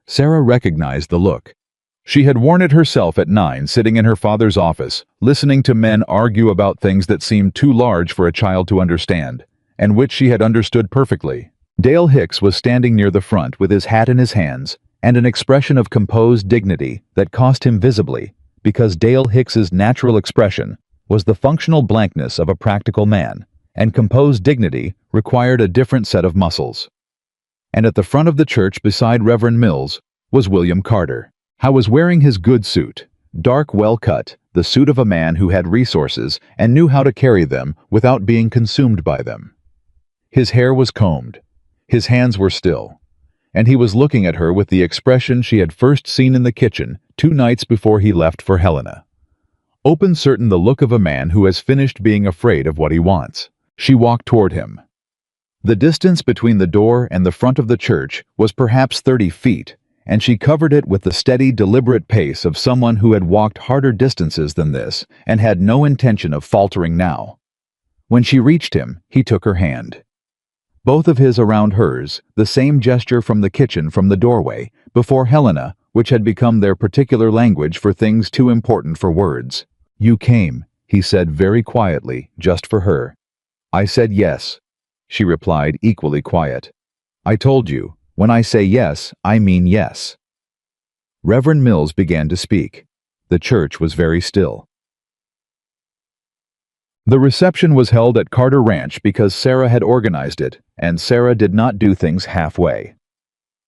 [SPEAKER 1] Sarah recognized the look. She had worn it herself at 9, sitting in her father's office, listening to men argue about things that seemed too large for a child to understand, and which she had understood perfectly. Dale Hicks was standing near the front with his hat in his hands and an expression of composed dignity that cost him visibly, because Dale Hicks's natural expression was the functional blankness of a practical man, and composed dignity required a different set of muscles. And at the front of the church beside Reverend Mills was William Carter. He was wearing his good suit, dark, well-cut, the suit of a man who had resources and knew how to carry them without being consumed by them. His hair was combed. His hands were still. And he was looking at her with the expression she had first seen in the kitchen 2 nights before he left for Helena. Open certain the look of a man who has finished being afraid of what he wants. She walked toward him. The distance between the door and the front of the church was perhaps 30 feet, and she covered it with the steady, deliberate pace of someone who had walked harder distances than this and had no intention of faltering now. When she reached him, he took her hand. Both of his around hers, the same gesture from the kitchen from the doorway, before Helena, which had become their particular language for things too important for words. "You came," he said very quietly, just for her. "I said yes," she replied, equally quiet. "I told you, when I say yes, I mean yes." Reverend Mills began to speak. The church was very still. The reception was held at Carter Ranch because Sarah had organized it, and Sarah did not do things halfway.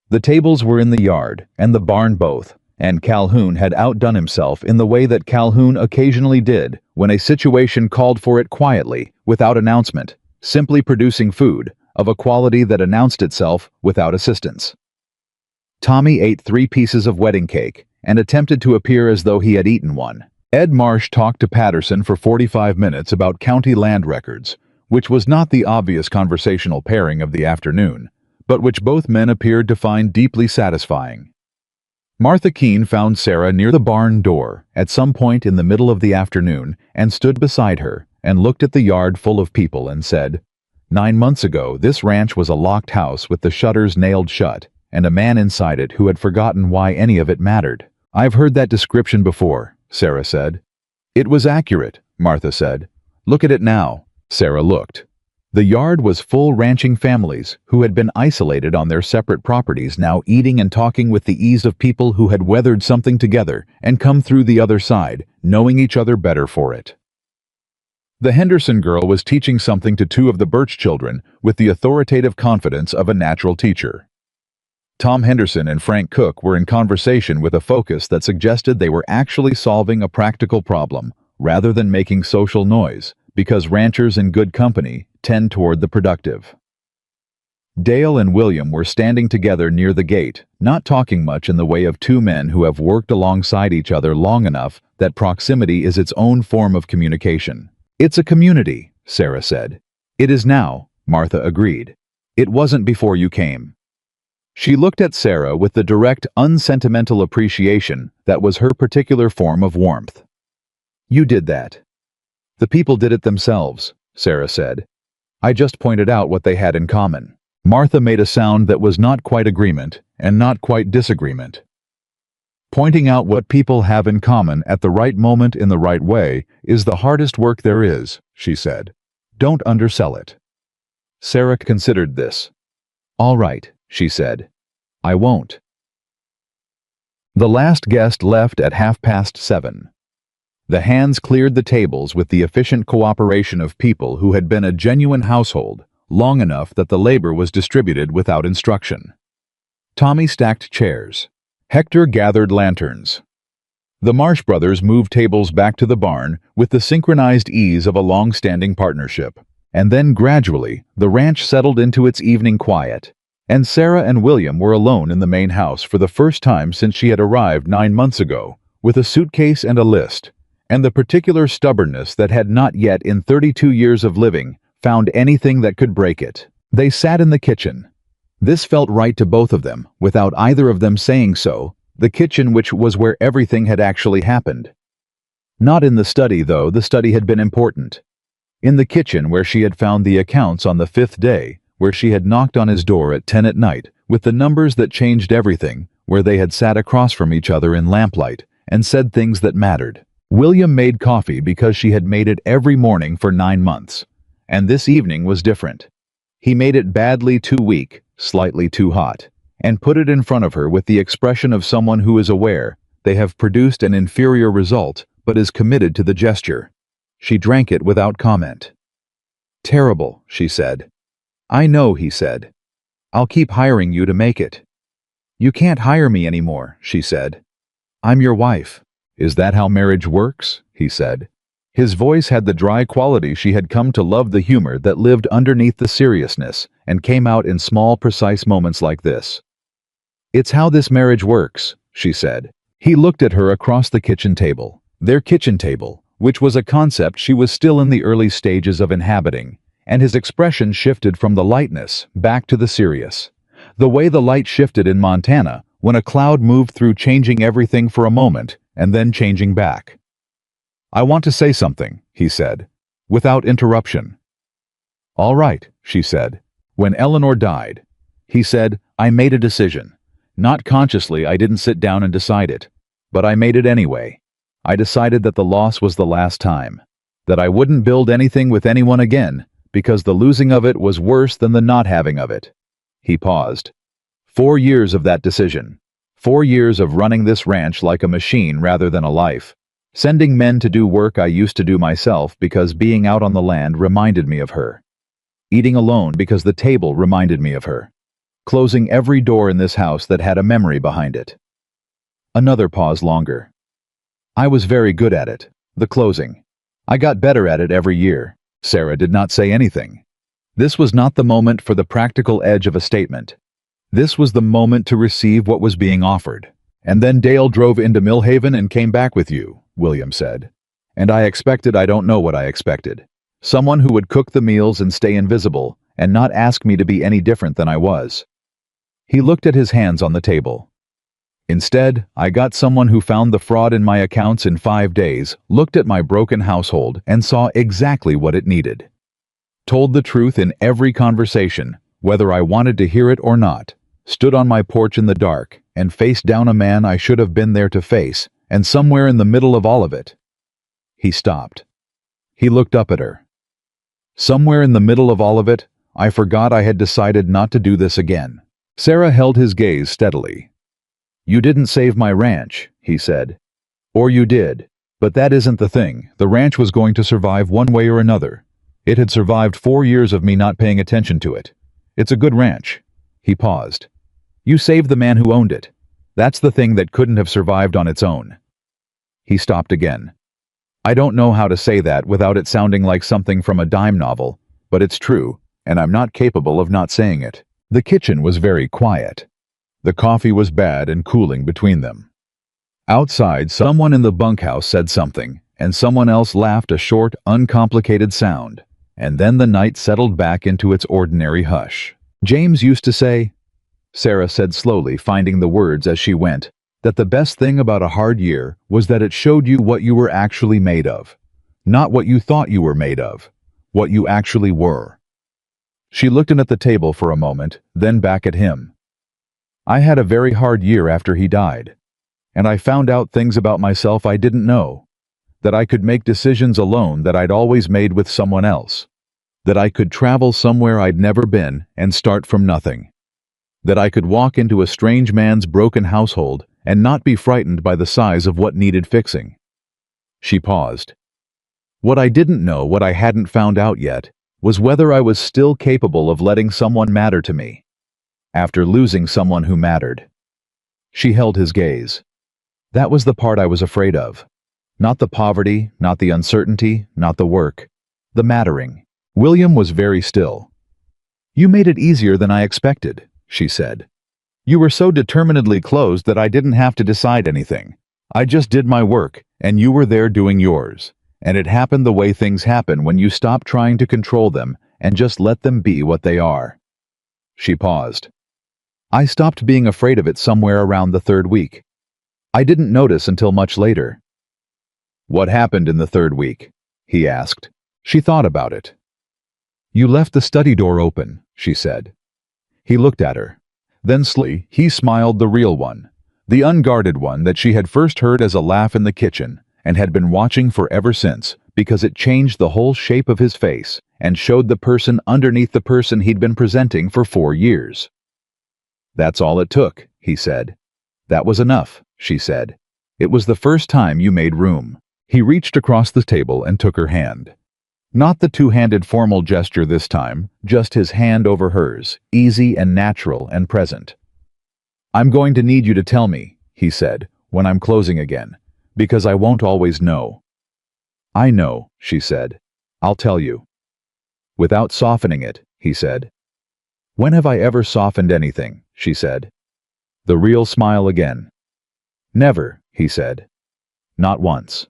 [SPEAKER 1] The tables were in the yard, and the barn both, and Calhoun had outdone himself in the way that Calhoun occasionally did when a situation called for it quietly, without announcement, simply producing food, of a quality that announced itself without assistance. Tommy ate 3 pieces of wedding cake, and attempted to appear as though he had eaten one. Ed Marsh talked to Patterson for 45 minutes about county land records, which was not the obvious conversational pairing of the afternoon, but which both men appeared to find deeply satisfying. Martha Keene found Sarah near the barn door at some point in the middle of the afternoon and stood beside her and looked at the yard full of people and said, "9 months ago, this ranch was a locked house with the shutters nailed shut, and a man inside it who had forgotten why any of it mattered." "I've heard that description before," Sarah said. "It was accurate," Martha said. "Look at it now." Sarah looked. The yard was full ranching families who had been isolated on their separate properties, now eating and talking with the ease of people who had weathered something together and come through the other side, knowing each other better for it. The Henderson girl was teaching something to 2 of the Birch children with the authoritative confidence of a natural teacher. Tom Henderson and Frank Cook were in conversation with a focus that suggested they were actually solving a practical problem rather than making social noise, because ranchers in good company tend toward the productive. Dale and William were standing together near the gate, not talking much in the way of 2 men who have worked alongside each other long enough that proximity is its own form of communication. "It's a community," Sarah said. "It is now," Martha agreed. "It wasn't before you came." She looked at Sarah with the direct, unsentimental appreciation that was her particular form of warmth. "You did that." "The people did it themselves," Sarah said. "I just pointed out what they had in common." Martha made a sound that was not quite agreement and not quite disagreement. "Pointing out what people have in common at the right moment in the right way is the hardest work there is," she said. "Don't undersell it." Sarah considered this. "All right," she said. "I won't." The last guest left at 7:30. The hands cleared the tables with the efficient cooperation of people who had been a genuine household long enough that the labor was distributed without instruction. Tommy stacked chairs. Hector gathered lanterns. The Marsh brothers moved tables back to the barn with the synchronized ease of a long-standing partnership. And then gradually, the ranch settled into its evening quiet, and Sarah and William were alone in the main house for the first time since she had arrived 9 months ago, with a suitcase and a list, and the particular stubbornness that had not yet in 32 years of living found anything that could break it. They sat in the kitchen. This felt right to both of them, without either of them saying so, the kitchen which was where everything had actually happened. Not in the study, though the study had been important. In the kitchen where she had found the accounts on the 5th day, where she had knocked on his door at 10 at night, with the numbers that changed everything, where they had sat across from each other in lamplight and said things that mattered. William made coffee because she had made it every morning for 9 months, and this evening was different. He made it badly too weak, slightly too hot, and put it in front of her with the expression of someone who is aware they have produced an inferior result but is committed to the gesture. She drank it without comment. "Terrible," she said. "I know," he said. "I'll keep hiring you to make it." "You can't hire me anymore," she said. "I'm your wife." "Is that how marriage works?" he said. His voice had the dry quality she had come to love, the humor that lived underneath the seriousness and came out in small, precise moments like this. "It's how this marriage works," she said. He looked at her across the kitchen table. Their kitchen table, which was a concept she was still in the early stages of inhabiting, and his expression shifted from the lightness back to the serious. The way the light shifted in Montana when a cloud moved through, changing everything for a moment and then changing back. "I want to say something," he said, without interruption. "All right," she said. "When Eleanor died," he said, "I made a decision. Not consciously, I didn't sit down and decide it, but I made it anyway. I decided that the loss was the last time, that I wouldn't build anything with anyone again, because the losing of it was worse than the not having of it." He paused. 4 years of that decision. 4 years of running this ranch like a machine rather than a life. Sending men to do work I used to do myself because being out on the land reminded me of her. Eating alone because the table reminded me of her. Closing every door in this house that had a memory behind it. Another pause longer. I was very good at it, the closing. I got better at it every year. Sarah did not say anything. This was not the moment for the practical edge of a statement. This was the moment to receive what was being offered. "And then Dale drove into Millhaven and came back with you," William said. "And I don't know what I expected. Someone who would cook the meals and stay invisible, and not ask me to be any different than I was." He looked at his hands on the table. "Instead, I got someone who found the fraud in my accounts in 5 days, looked at my broken household, and saw exactly what it needed. Told the truth in every conversation, whether I wanted to hear it or not. Stood on my porch in the dark, and faced down a man I should have been there to face, and somewhere in the middle of all of it." He stopped. He looked up at her. "Somewhere in the middle of all of it, I forgot I had decided not to do this again." Sarah held his gaze steadily. "You didn't save my ranch," he said. "Or you did. But that isn't the thing. The ranch was going to survive one way or another. It had survived 4 years of me not paying attention to it. It's a good ranch." He paused. "You saved the man who owned it. That's the thing that couldn't have survived on its own." He stopped again. "I don't know how to say that without it sounding like something from a dime novel, but it's true, and I'm not capable of not saying it." The kitchen was very quiet. The coffee was bad and cooling between them. Outside, someone in the bunkhouse said something, and someone else laughed, a short, uncomplicated sound, and then the night settled back into its ordinary hush. "James used to say," Sarah said slowly, finding the words as she went, "that the best thing about a hard year was that it showed you what you were actually made of. Not what you thought you were made of, what you actually were." She looked in at the table for a moment, then back at him. "I had a very hard year after he died. And I found out things about myself I didn't know. That I could make decisions alone that I'd always made with someone else. That I could travel somewhere I'd never been and start from nothing. That I could walk into a strange man's broken household and not be frightened by the size of what needed fixing." She paused. "What I didn't know, what I hadn't found out yet, was whether I was still capable of letting someone matter to me. After losing someone who mattered." She held his gaze. "That was the part I was afraid of. Not the poverty, not the uncertainty, not the work. The mattering." William was very still. "You made it easier than I expected," she said. "You were so determinedly closed that I didn't have to decide anything. I just did my work, and you were there doing yours. And it happened the way things happen when you stop trying to control them and just let them be what they are." She paused. "I stopped being afraid of it somewhere around the 3rd week. I didn't notice until much later." "What happened in the 3rd week?" he asked. She thought about it. "You left the study door open," she said. He looked at her. Then slowly, he smiled, the real one, the unguarded one that she had first heard as a laugh in the kitchen and had been watching for ever since, because it changed the whole shape of his face and showed the person underneath the person he'd been presenting for 4 years. "That's all it took," he said. "That was enough," she said. "It was the first time you made room." He reached across the table and took her hand. Not the two-handed formal gesture this time, just his hand over hers, easy and natural and present. "I'm going to need you to tell me," he said, "when I'm closing again. Because I won't always know. I know, she said. I'll tell you. Without softening it, he said. When have I ever softened anything, she said. The real smile again. Never, he said. Not once.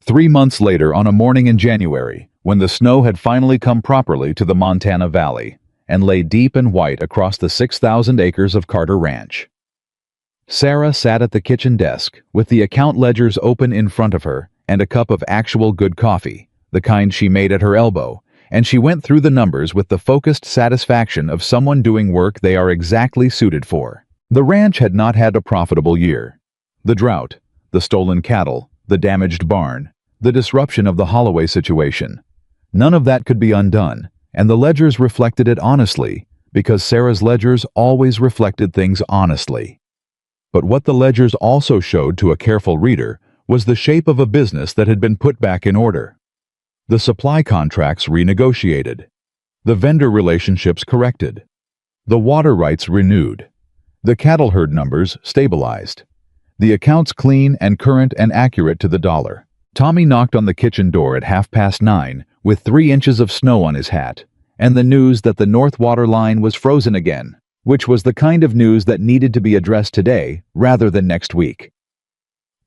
[SPEAKER 1] 3 months later, on a morning in January, when the snow had finally come properly to the Montana Valley and lay deep and white across the 6,000 acres of Carter Ranch, Sarah sat at the kitchen desk with the account ledgers open in front of her and a cup of actual good coffee, the kind she made at her elbow, and she went through the numbers with the focused satisfaction of someone doing work they are exactly suited for. The ranch had not had a profitable year. The drought, the stolen cattle, the damaged barn, the disruption of the Holloway situation. None of that could be undone, and the ledgers reflected it honestly, because Sarah's ledgers always reflected things honestly. But what the ledgers also showed to a careful reader was the shape of a business that had been put back in order. The supply contracts renegotiated. The vendor relationships corrected. The water rights renewed. The cattle herd numbers stabilized. The accounts clean and current and accurate to the dollar. Tommy knocked on the kitchen door at 9:30 with 3 inches of snow on his hat, and the news that the North Water line was frozen again, which was the kind of news that needed to be addressed today rather than next week.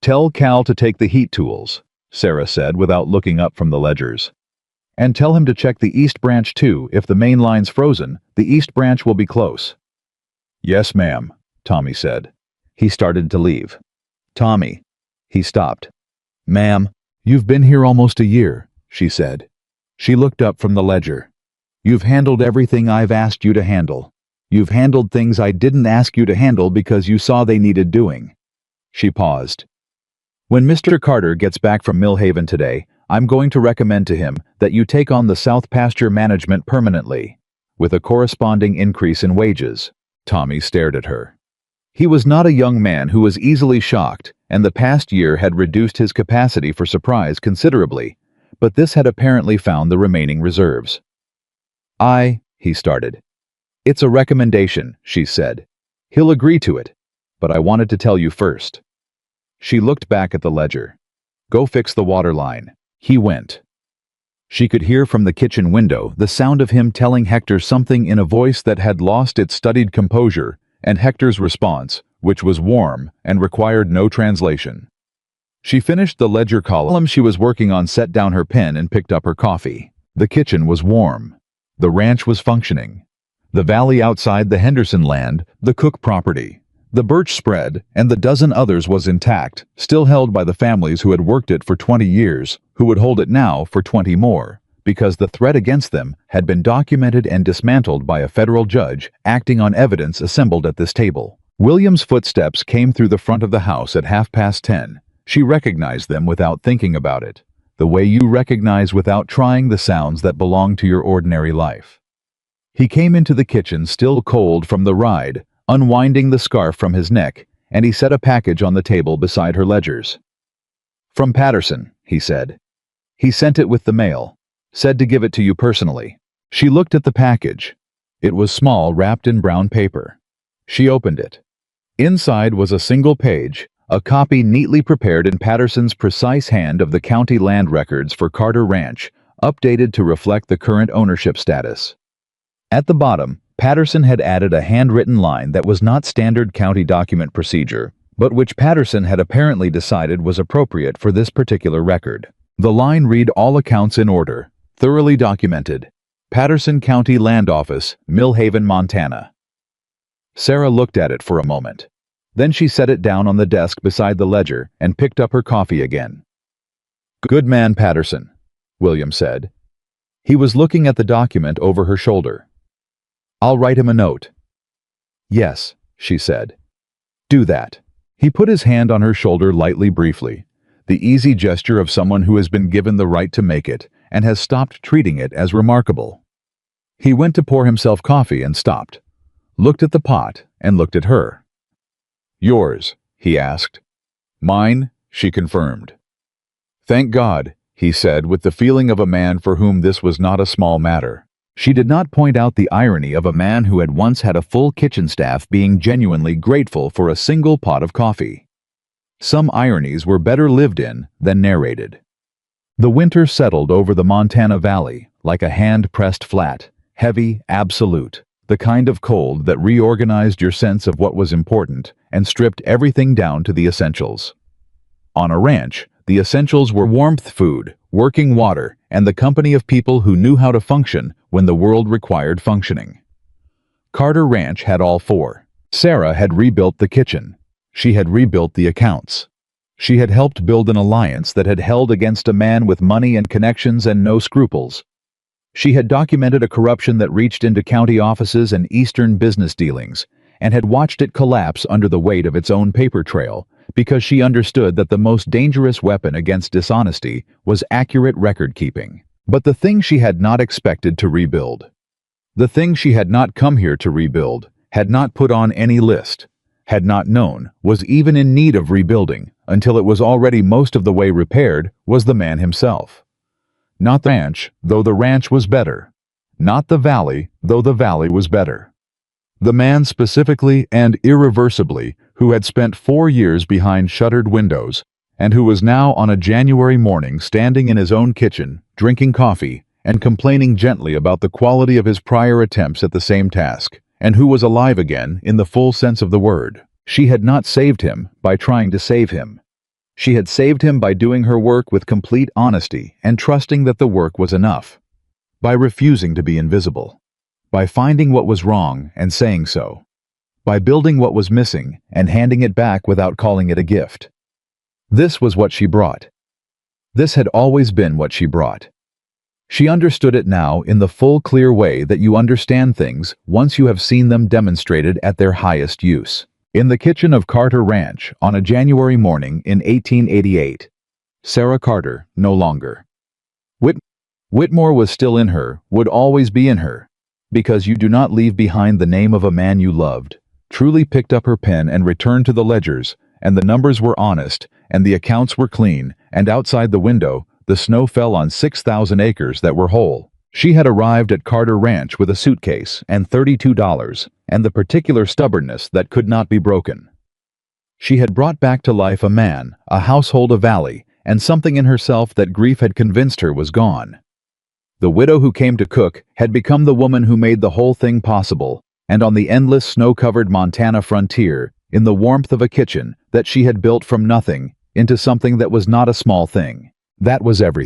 [SPEAKER 1] Tell Cal to take the heat tools, Sarah said without looking up from the ledgers. And tell him to check the East Branch too. If the main line's frozen, the East Branch will be close. Yes, ma'am, Tommy said. He started to leave. Tommy. He stopped. Ma'am, you've been here almost a year, she said. She looked up from the ledger. You've handled everything I've asked you to handle. You've handled things I didn't ask you to handle because you saw they needed doing. She paused. When Mr. Carter gets back from Millhaven today, I'm going to recommend to him that you take on the South Pasture management permanently, with a corresponding increase in wages. Tommy stared at her. He was not a young man who was easily shocked, and the past year had reduced his capacity for surprise considerably, but this had apparently found the remaining reserves. He started. It's a recommendation, she said. He'll agree to it, but I wanted to tell you first. She looked back at the ledger. Go fix the water line. He went. She could hear from the kitchen window the sound of him telling Hector something in a voice that had lost its studied composure, and Hector's response, which was warm and required no translation. She finished the ledger column she was working on, set down her pen, and picked up her coffee. The kitchen was warm. The ranch was functioning. The valley outside the Henderson land, the Cook property, the birch spread, and the dozen others was intact, still held by the families who had worked it for 20 years, who would hold it now for 20 more, because the threat against them had been documented and dismantled by a federal judge acting on evidence assembled at this table. William's footsteps came through the front of the house at 10:30. She recognized them without thinking about it, the way you recognize without trying the sounds that belong to your ordinary life. He came into the kitchen still cold from the ride, unwinding the scarf from his neck, and he set a package on the table beside her ledgers. From Patterson, he said. He sent it with the mail, said to give it to you personally. She looked at the package. It was small, wrapped in brown paper. She opened it. Inside was a single page, a copy neatly prepared in Patterson's precise hand of the county land records for Carter Ranch, updated to reflect the current ownership status. At the bottom, Patterson had added a handwritten line that was not standard county document procedure, but which Patterson had apparently decided was appropriate for this particular record. The line read, all accounts in order, thoroughly documented. Patterson County Land Office, Millhaven, Montana. Sarah looked at it for a moment. Then she set it down on the desk beside the ledger and picked up her coffee again. Good man, Patterson, William said. He was looking at the document over her shoulder. I'll write him a note. Yes, she said. Do that. He put his hand on her shoulder lightly, briefly, the easy gesture of someone who has been given the right to make it and has stopped treating it as remarkable. He went to pour himself coffee and stopped, looked at the pot and looked at her. Yours, he asked. Mine, she confirmed. Thank God, he said with the feeling of a man for whom this was not a small matter. She did not point out the irony of a man who had once had a full kitchen staff being genuinely grateful for a single pot of coffee. Some ironies were better lived in than narrated. The winter settled over the Montana Valley like a hand pressed flat, heavy, absolute, the kind of cold that reorganized your sense of what was important and stripped everything down to the essentials. On a ranch, the essentials were warmth, food, working water, and the company of people who knew how to function when the world required functioning. Carter Ranch had all four. Sarah had rebuilt the kitchen. She had rebuilt the accounts. She had helped build an alliance that had held against a man with money and connections and no scruples. She had documented a corruption that reached into county offices and eastern business dealings, and had watched it collapse under the weight of its own paper trail, because she understood that the most dangerous weapon against dishonesty was accurate record-keeping. But the thing she had not expected to rebuild, the thing she had not come here to rebuild, had not put on any list, had not known, was even in need of rebuilding, until it was already most of the way repaired, was the man himself. Not the ranch, though the ranch was better. Not the valley, though the valley was better. The man specifically and irreversibly who had spent 4 years behind shuttered windows, and who was now on a January morning standing in his own kitchen, drinking coffee, and complaining gently about the quality of his prior attempts at the same task, and who was alive again in the full sense of the word. She had not saved him by trying to save him. She had saved him by doing her work with complete honesty and trusting that the work was enough. By refusing to be invisible. By finding what was wrong and saying so. By building what was missing and handing it back without calling it a gift. This was what she brought. This had always been what she brought. She understood it now in the full, clear way that you understand things once you have seen them demonstrated at their highest use. In the kitchen of Carter Ranch on a January morning in 1888, Sarah Carter no longer. Whitmore was still in her, would always be in her, because you do not leave behind the name of a man you loved. Truly picked up her pen and returned to the ledgers, and the numbers were honest, and the accounts were clean, and outside the window, the snow fell on 6,000 acres that were whole. She had arrived at Carter Ranch with a suitcase and $32, and the particular stubbornness that could not be broken. She had brought back to life a man, a household, a valley, and something in herself that grief had convinced her was gone. The widow who came to cook had become the woman who made the whole thing possible, and on the endless snow-covered Montana frontier, in the warmth of a kitchen that she had built from nothing into something that was not a small thing. That was everything.